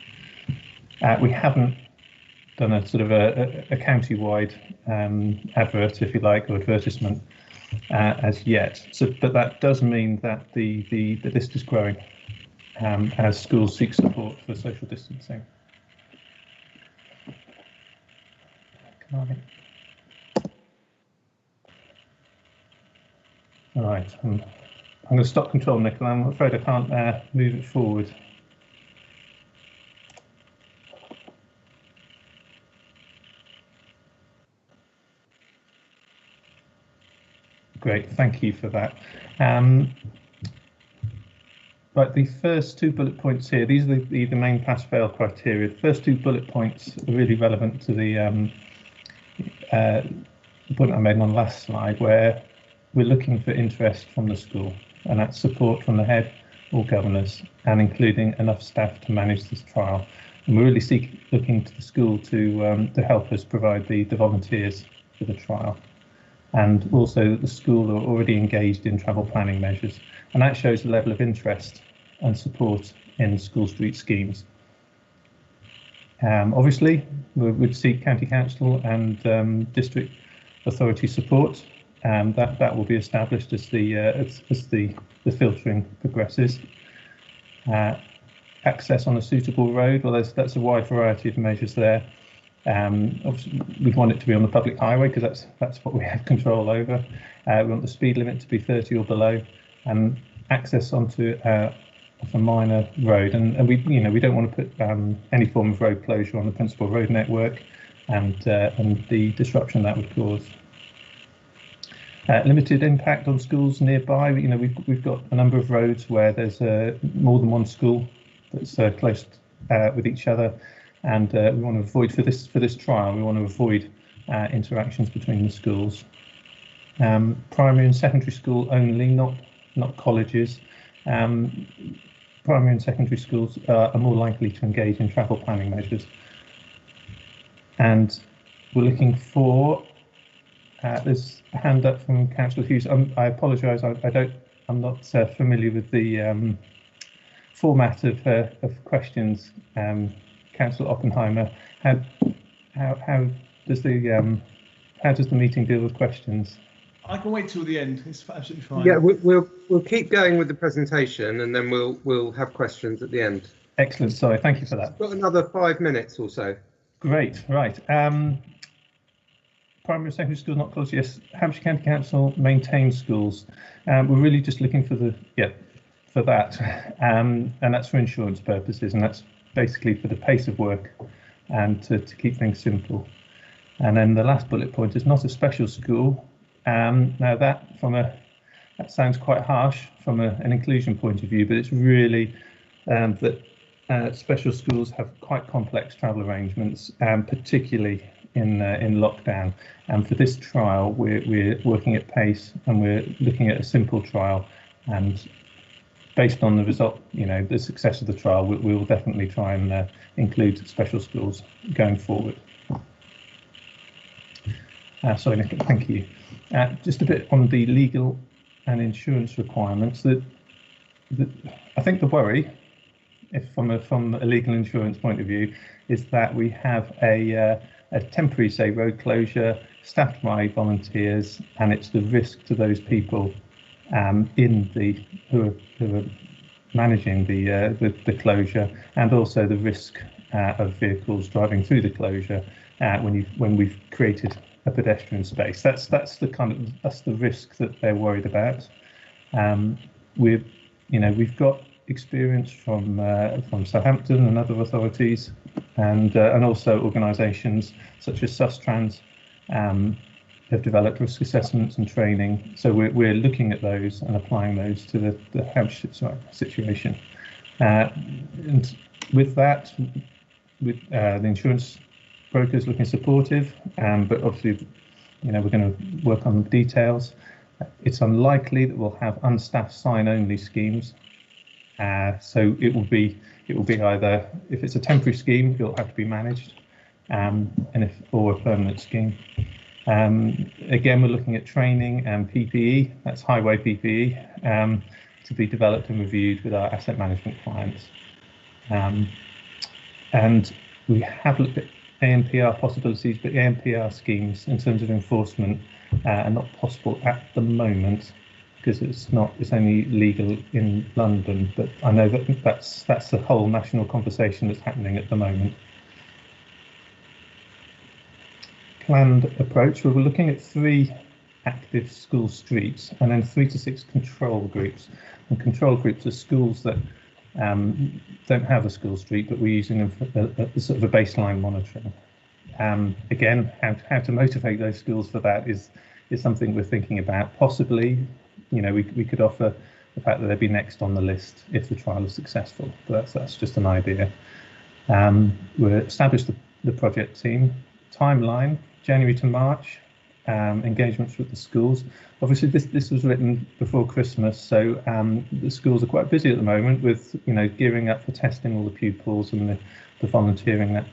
We haven't done a sort of a county-wide advert, if you like, or advertisement as yet. But that does mean that the list is growing as schools seek support for social distancing. All right, I'm going to stop control, Nicola. I'm afraid I can't move it forward. Great, thank you for that. Right, the first two bullet points here, these are the main pass-fail criteria. The first two bullet points are really relevant to the point I made on the last slide, where we're looking for interest from the school, and that's support from the head or governors, and including enough staff to manage this trial. And we're really looking to the school to help us provide the volunteers for the trial. And also the school are already engaged in travel planning measures. And that shows the level of interest and support in school street schemes. Obviously, we would seek County Council and District Authority support. That will be established as the filtering progresses. Access on a suitable road, well, that's a wide variety of measures there. Obviously, we want it to be on the public highway because that's what we have control over. We want the speed limit to be 30 or below, and access onto a minor road. And we don't want to put any form of road closure on the principal road network, and the disruption that would cause. Limited impact on schools nearby. We've got a number of roads where there's more than one school that's close with each other. And we want to avoid, for this trial, we want to avoid interactions between the schools. Primary and secondary school only, not colleges. Primary and secondary schools are more likely to engage in travel planning measures. And we're looking for, there's a hand up from Councillor Hughes. I apologise, I'm not familiar with the format of questions. Councillor Oppenheimer, how does the meeting deal with questions? I can wait till the end. It's absolutely fine. Yeah, we'll keep going with the presentation, and then we'll have questions at the end. Excellent. Sorry, thank you for that. We've got another 5 minutes or so. Great. Right. Primary and secondary schools, not close. Yes. Hampshire County Council maintains schools. We're really just looking for that, and that's for insurance purposes, and that's basically for the pace of work and to keep things simple. And then the last bullet point is not a special school. Now that sounds quite harsh from an inclusion point of view, but it's really that special schools have quite complex travel arrangements, particularly in lockdown. And for this trial, we're working at pace, and we're looking at a simple trial. And based on the result, the success of the trial, we will definitely try and include special schools going forward. Sorry, Nick, thank you. Just a bit on the legal and insurance requirements. I think the worry, if from a legal insurance point of view, is that we have a temporary, say, road closure staffed by volunteers, and it's the risk to those people who are managing the closure, and also the risk of vehicles driving through the closure when we've created a pedestrian space. That's the risk that they're worried about. We've got experience from Southampton and other authorities, and also organisations such as Sustrans have developed risk assessments and training. So we're looking at those and applying those to the Hampshire situation. And with that, the insurance brokers looking supportive, but obviously, we're going to work on the details. It's unlikely that we'll have unstaffed sign-only schemes. So it will be either, if it's a temporary scheme, it'll have to be managed, or a permanent scheme. Again, we're looking at training and PPE, that's highway PPE, to be developed and reviewed with our asset management clients. And we have looked at ANPR possibilities, but the ANPR schemes in terms of enforcement are not possible at the moment, because it's only legal in London. But I know that's the whole national conversation that's happening at the moment. Planned approach, we're looking at 3 active school streets and then 3 to 6 control groups. And control groups are schools that don't have a school street, but we're using them for a sort of a baseline monitoring. Again, how to motivate those schools for that is something we're thinking about. Possibly, we could offer the fact that they'd be next on the list if the trial is successful, but that's just an idea. We'll establish the project team. Timeline, January to March, engagements with the schools. Obviously, this was written before Christmas, so the schools are quite busy at the moment with, gearing up for testing all the pupils and the volunteering that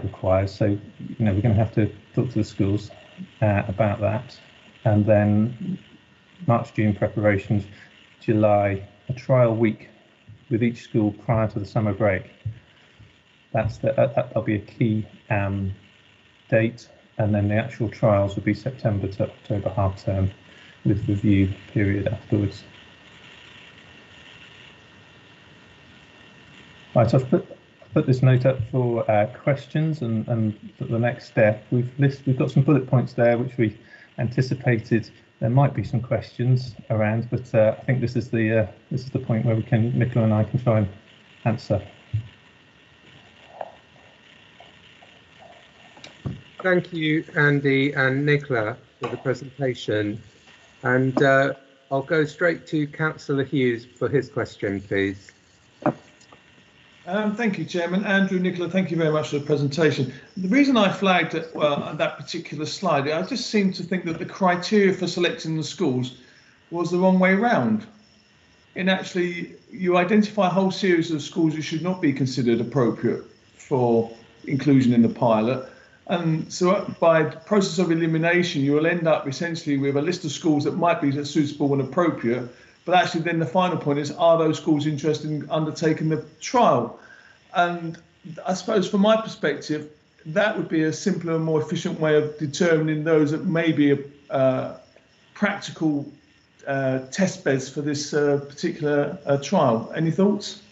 requires. So, we're going to have to talk to the schools about that. And then March, June preparations, July, a trial week with each school prior to the summer break. That'll be a key date, and then the actual trials will be September to October half term, with review period afterwards. Right, so I've put this note up for questions, and the next step, we've got some bullet points there which we anticipated there might be some questions around, but I think this is the point where Nicola and I can try and answer. Thank you, Andy and Nicola, for the presentation. And I'll go straight to Councillor Hughes for his question, please. Thank you, Chairman. Andrew, Nicola, thank you very much for the presentation. The reason I flagged it, on that particular slide, I just seem to think that the criteria for selecting the schools was the wrong way round. And actually, you identify a whole series of schools that should not be considered appropriate for inclusion in the pilot. And so by the process of elimination, you will end up essentially with a list of schools that might be suitable and appropriate, but actually then the final point is, are those schools interested in undertaking the trial? And I suppose from my perspective, that would be a simpler and more efficient way of determining those that may be practical test beds for this particular trial. Any thoughts?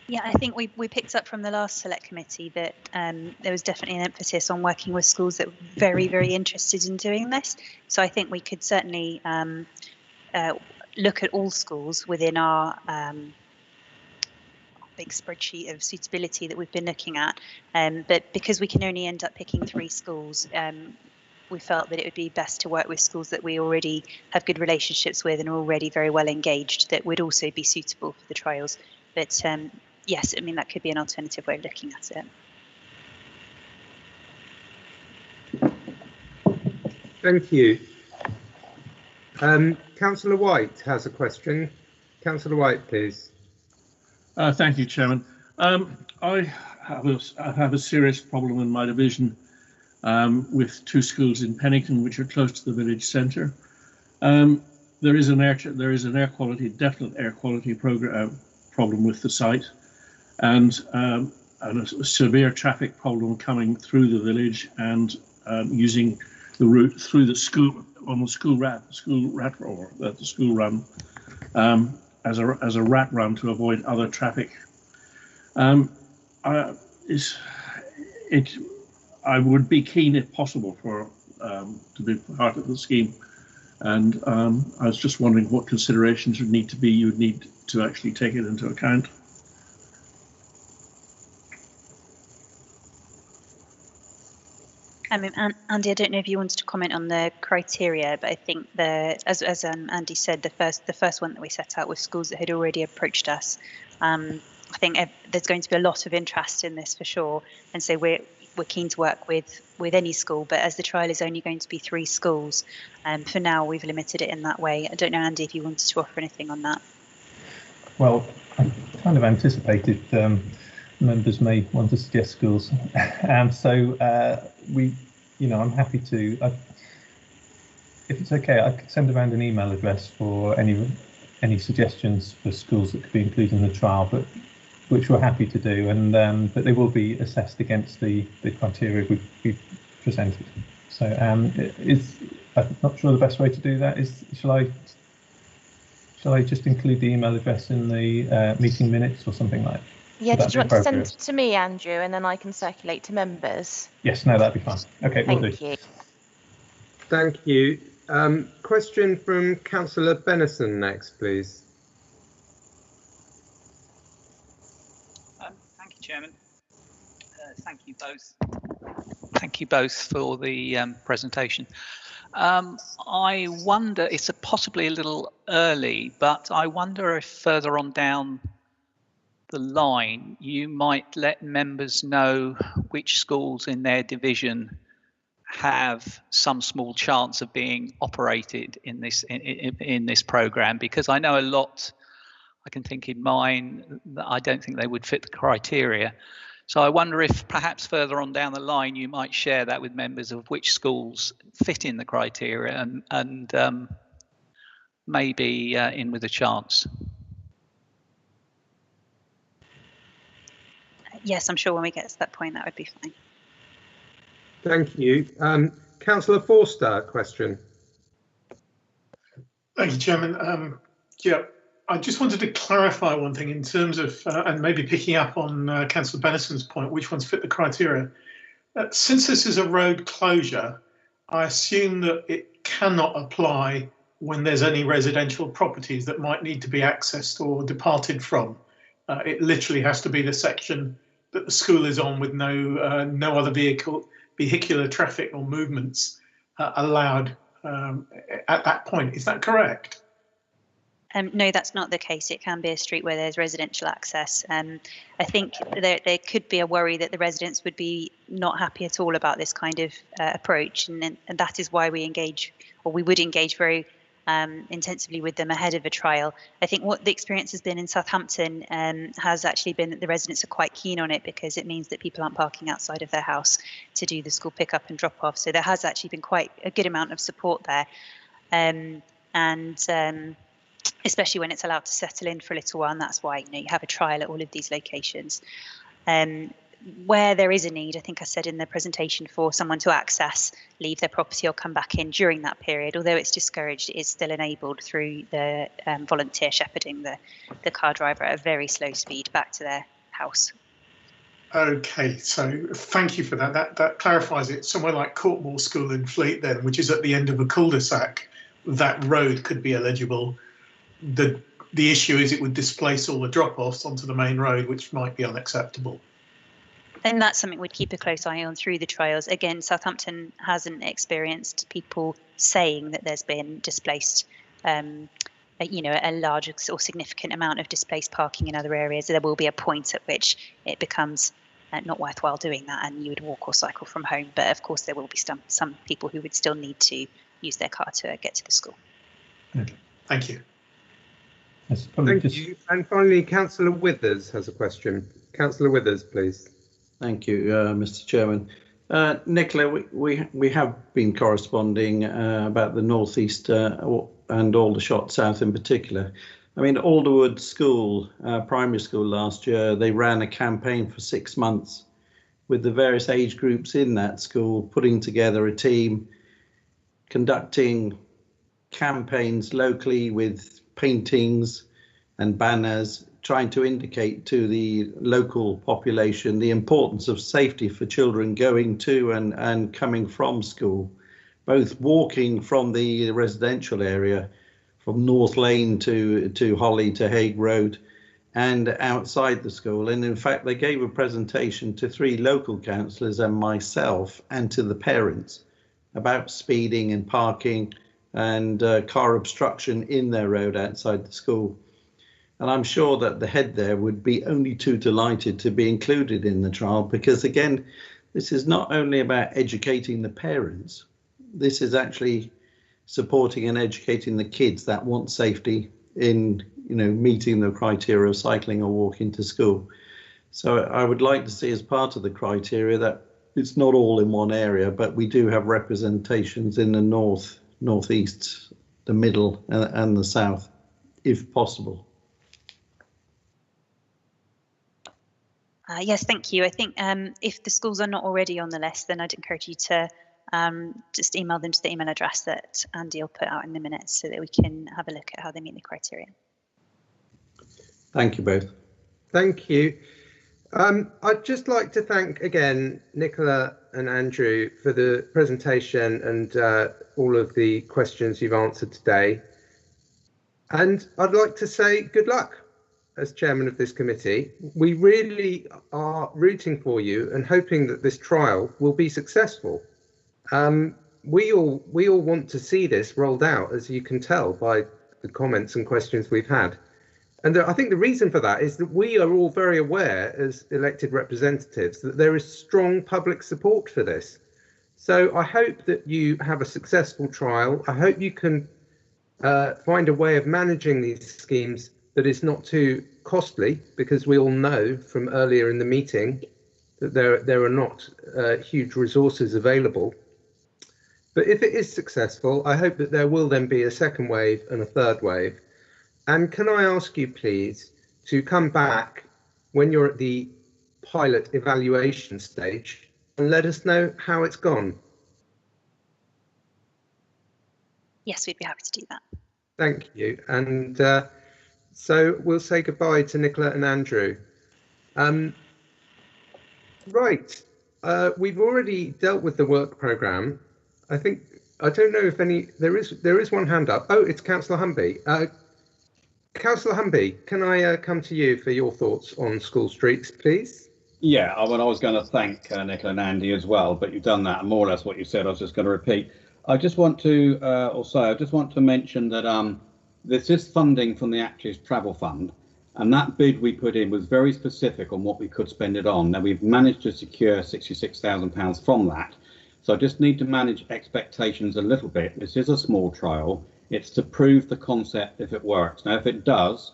Yeah, I think we picked up from the last select committee that there was definitely an emphasis on working with schools that were very, very interested in doing this. So I think we could certainly look at all schools within our big spreadsheet of suitability that we've been looking at. But because we can only end up picking 3 schools, we felt that it would be best to work with schools that we already have good relationships with and are already very well engaged, that would also be suitable for the trials. But yes, I mean, that could be an alternative way of looking at it. Thank you. Councillor White has a question. Councillor White, please. Thank you, Chairman. I have a serious problem in my division with 2 schools in Pennington, which are close to the village centre. There is an air quality, definite air quality problem with the site, and a severe traffic problem coming through the village, and using the route through the school on the school run as a rat run to avoid other traffic. I would be keen, if possible, for to be part of the scheme, and I was just wondering what considerations you would need to actually take it into account. I mean, Andy, I don't know if you wanted to comment on the criteria, but I think as Andy said, the first one that we set out with schools that had already approached us. I think there's going to be a lot of interest in this for sure, and so we're keen to work with any school. But as the trial is only going to be 3 schools, for now we've limited it in that way. I don't know, Andy, if you wanted to offer anything on that. Well, I kind of anticipated members may want to suggest schools, and so I'm happy to. If it's okay, I could send around an email address for any suggestions for schools that could be included in the trial, but which we're happy to do, and but they will be assessed against the criteria we've presented. So I'm not sure the best way to do that is. Shall I just include the email address in the meeting minutes or something like that? Yeah, did you want to send it to me, Andrew, and then I can circulate to members? Yes, no, that'd be fine. Okay, will do. Thank you. Thank you. Question from Councillor Benison next, please. Thank you, Chairman. Thank you both for the presentation. I wonder, it's possibly a little early, but I wonder if further on down the line you might let members know which schools in their division have some small chance of being operated in this programme, because I know a lot. I can think in mine that I don't think they would fit the criteria. So I wonder if perhaps further on down the line you might share that with members of which schools fit in the criteria and maybe in with a chance. Yes, I'm sure when we get to that point that would be fine. Thank you. Councillor Forster, question. Thank you, Chairman. Yeah, I just wanted to clarify one thing in terms of, and maybe picking up on Councillor Benison's point, which ones fit the criteria. Since this is a road closure, I assume that it cannot apply when there's any residential properties that might need to be accessed or departed from. It literally has to be the section that the school is on with no other vehicular traffic or movements allowed at that point. Is that correct? No, that's not the case. It can be a street where there's residential access. I think there could be a worry that the residents would be not happy at all about this kind of approach, and that is why we engage, or we would engage very intensively with them ahead of a trial. I think what the experience has been in Southampton has actually been that the residents are quite keen on it, because it means that people aren't parking outside of their house to do the school pickup and drop off. So there has actually been quite a good amount of support there, and especially when it's allowed to settle in for a little while, and that's why you have a trial at all of these locations. Where there is a need, I think I said in the presentation, for someone to access, leave their property or come back in during that period, although it's discouraged, it is still enabled through the volunteer shepherding the car driver at a very slow speed back to their house. Okay, so thank you for that. That clarifies it. Somewhere like Courtmore School in Fleet then, which is at the end of a cul-de-sac, that road could be eligible. The issue is it would displace all the drop-offs onto the main road, which might be unacceptable. And that's something we'd keep a close eye on through the trials. Again, Southampton hasn't experienced people saying that there's been displaced, a large or significant amount of displaced parking in other areas. There will be a point at which it becomes not worthwhile doing that, and you would walk or cycle from home. But of course, there will be some people who would still need to use their car to get to the school. Okay. Thank you. Thank you. And finally, Councillor Withers has a question. Councillor Withers, please. Thank you, Mr. Chairman. Nicola, we have been corresponding about the North East and Aldershot South in particular. I mean, Alderwood School, primary school last year, they ran a campaign for 6 months with the various age groups in that school, putting together a team conducting campaigns locally with paintings and banners, trying to indicate to the local population the importance of safety for children going to and coming from school, both walking from the residential area, from North Lane to Holly to Hague Road, and outside the school. And in fact, they gave a presentation to 3 local councillors and myself and to the parents about speeding and parking and car obstruction in their road outside the school. And I'm sure that the head there would be only too delighted to be included in the trial, because again, this is not only about educating the parents, this is actually supporting and educating the kids that want safety in, meeting the criteria of cycling or walking to school. So I would like to see, as part of the criteria, that it's not all in one area, but we do have representations in the north, northeast, the middle and the south, if possible. Yes, thank you. I think if the schools are not already on the list, then I'd encourage you to just email them to the email address that Andy will put out in the minutes so that we can have a look at how they meet the criteria. Thank you both. Thank you. I'd just like to thank again Nicola and Andrew for the presentation and all of the questions you've answered today. And I'd like to say good luck as chairman of this committee. We really are rooting for you and hoping that this trial will be successful. We all want to see this rolled out, as you can tell by the comments and questions we've had. And I think the reason for that is that we are all very aware as elected representatives that there is strong public support for this. So I hope that you have a successful trial. I hope you can find a way of managing these schemes that is not too costly, because we all know from earlier in the meeting that there are not huge resources available. But if it is successful, I hope that there will then be a second wave and a third wave. And can I ask you, please, to come back when you're at the pilot evaluation stage and let us know how it's gone? Yes, we'd be happy to do that. Thank you. And so we'll say goodbye to Nicola and Andrew. Right, we've already dealt with the work programme. I don't know if there is one hand up. Oh, it's Councillor Humby. Councillor Humby, can I come to you for your thoughts on school streets, please? Yeah, I was going to thank Nicola and Andy as well, but you've done that, and more or less what you said. I was just going to repeat. I just want to mention that this is funding from the Active Travel Fund, and that bid we put in was very specific on what we could spend it on. Now we've managed to secure £66,000 from that. So I just need to manage expectations a little bit. This is a small trial. It's to prove the concept if it works. Now, if it does,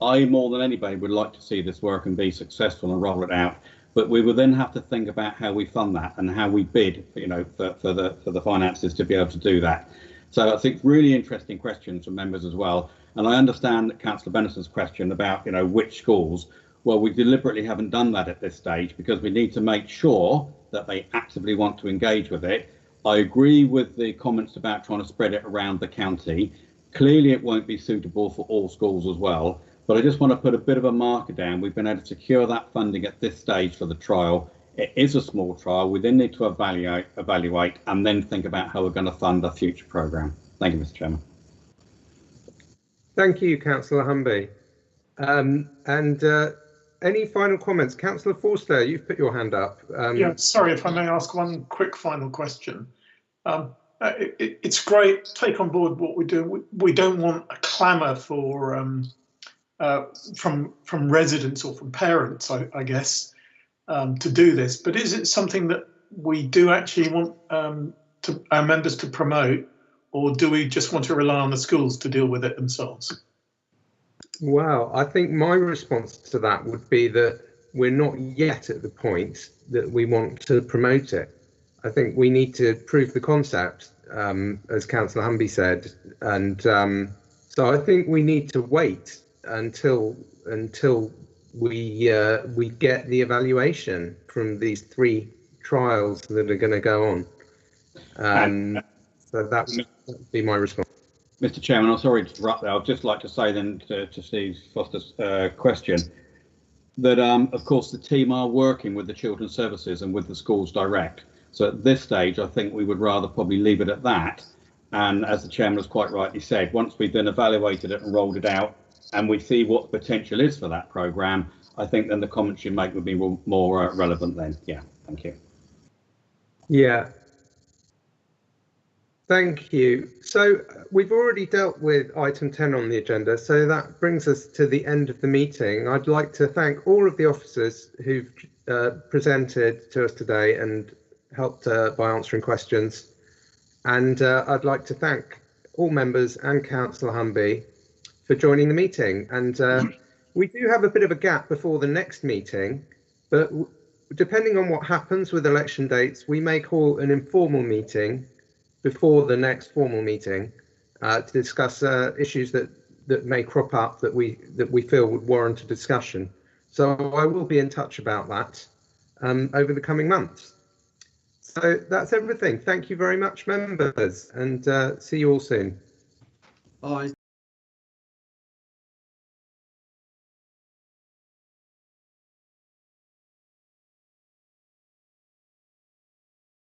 I more than anybody would like to see this work and be successful and roll it out. But we will then have to think about how we fund that and how we bid, for the finances to be able to do that. So I think really interesting questions from members as well. And I understand Councillor Benison's question about, which schools. Well, we deliberately haven't done that at this stage because we need to make sure that they actively want to engage with it. I agree with the comments about trying to spread it around the county. Clearly, it won't be suitable for all schools as well, but I just want to put a bit of a marker down. We've been able to secure that funding at this stage for the trial. It is a small trial. We then need to evaluate and then think about how we're going to fund a future programme. Thank you, Mr. Chairman. Thank you, Councillor Humby. Any final comments? Councillor Forster, you've put your hand up. Yeah, sorry, if I may ask one quick final question. It's great, take on board what we're doing. We don't want a clamour for from residents or from parents, I guess, to do this. But is it something that we do actually want our members to promote, or do we just want to rely on the schools to deal with it themselves? Well, I think my response to that would be that we're not yet at the point that we want to promote it. I think we need to prove the concept, as Councillor Humby said, and so I think we need to wait until we get the evaluation from these 3 trials that are going to go on. So that would be my response. Mr. Chairman, I'm sorry to interrupt there. I'd just like to say then to Steve Foster's question that, of course, the team are working with the Children's Services and with the schools direct. So at this stage, I think we would rather probably leave it at that. And as the Chairman has quite rightly said, once we've then evaluated it and rolled it out and we see what the potential is for that programme, I think then the comments you make would be more relevant then. Yeah, thank you. Yeah. Thank you. So we've already dealt with item 10 on the agenda, so that brings us to the end of the meeting. I'd like to thank all of the officers who've presented to us today and helped by answering questions. And I'd like to thank all members and Councillor Humby for joining the meeting. And we do have a bit of a gap before the next meeting, but depending on what happens with election dates, we may call an informal meeting before the next formal meeting to discuss issues that may crop up that we feel would warrant a discussion. So I will be in touch about that over the coming months. So that's everything. Thank you very much, members, and see you all soon. Bye.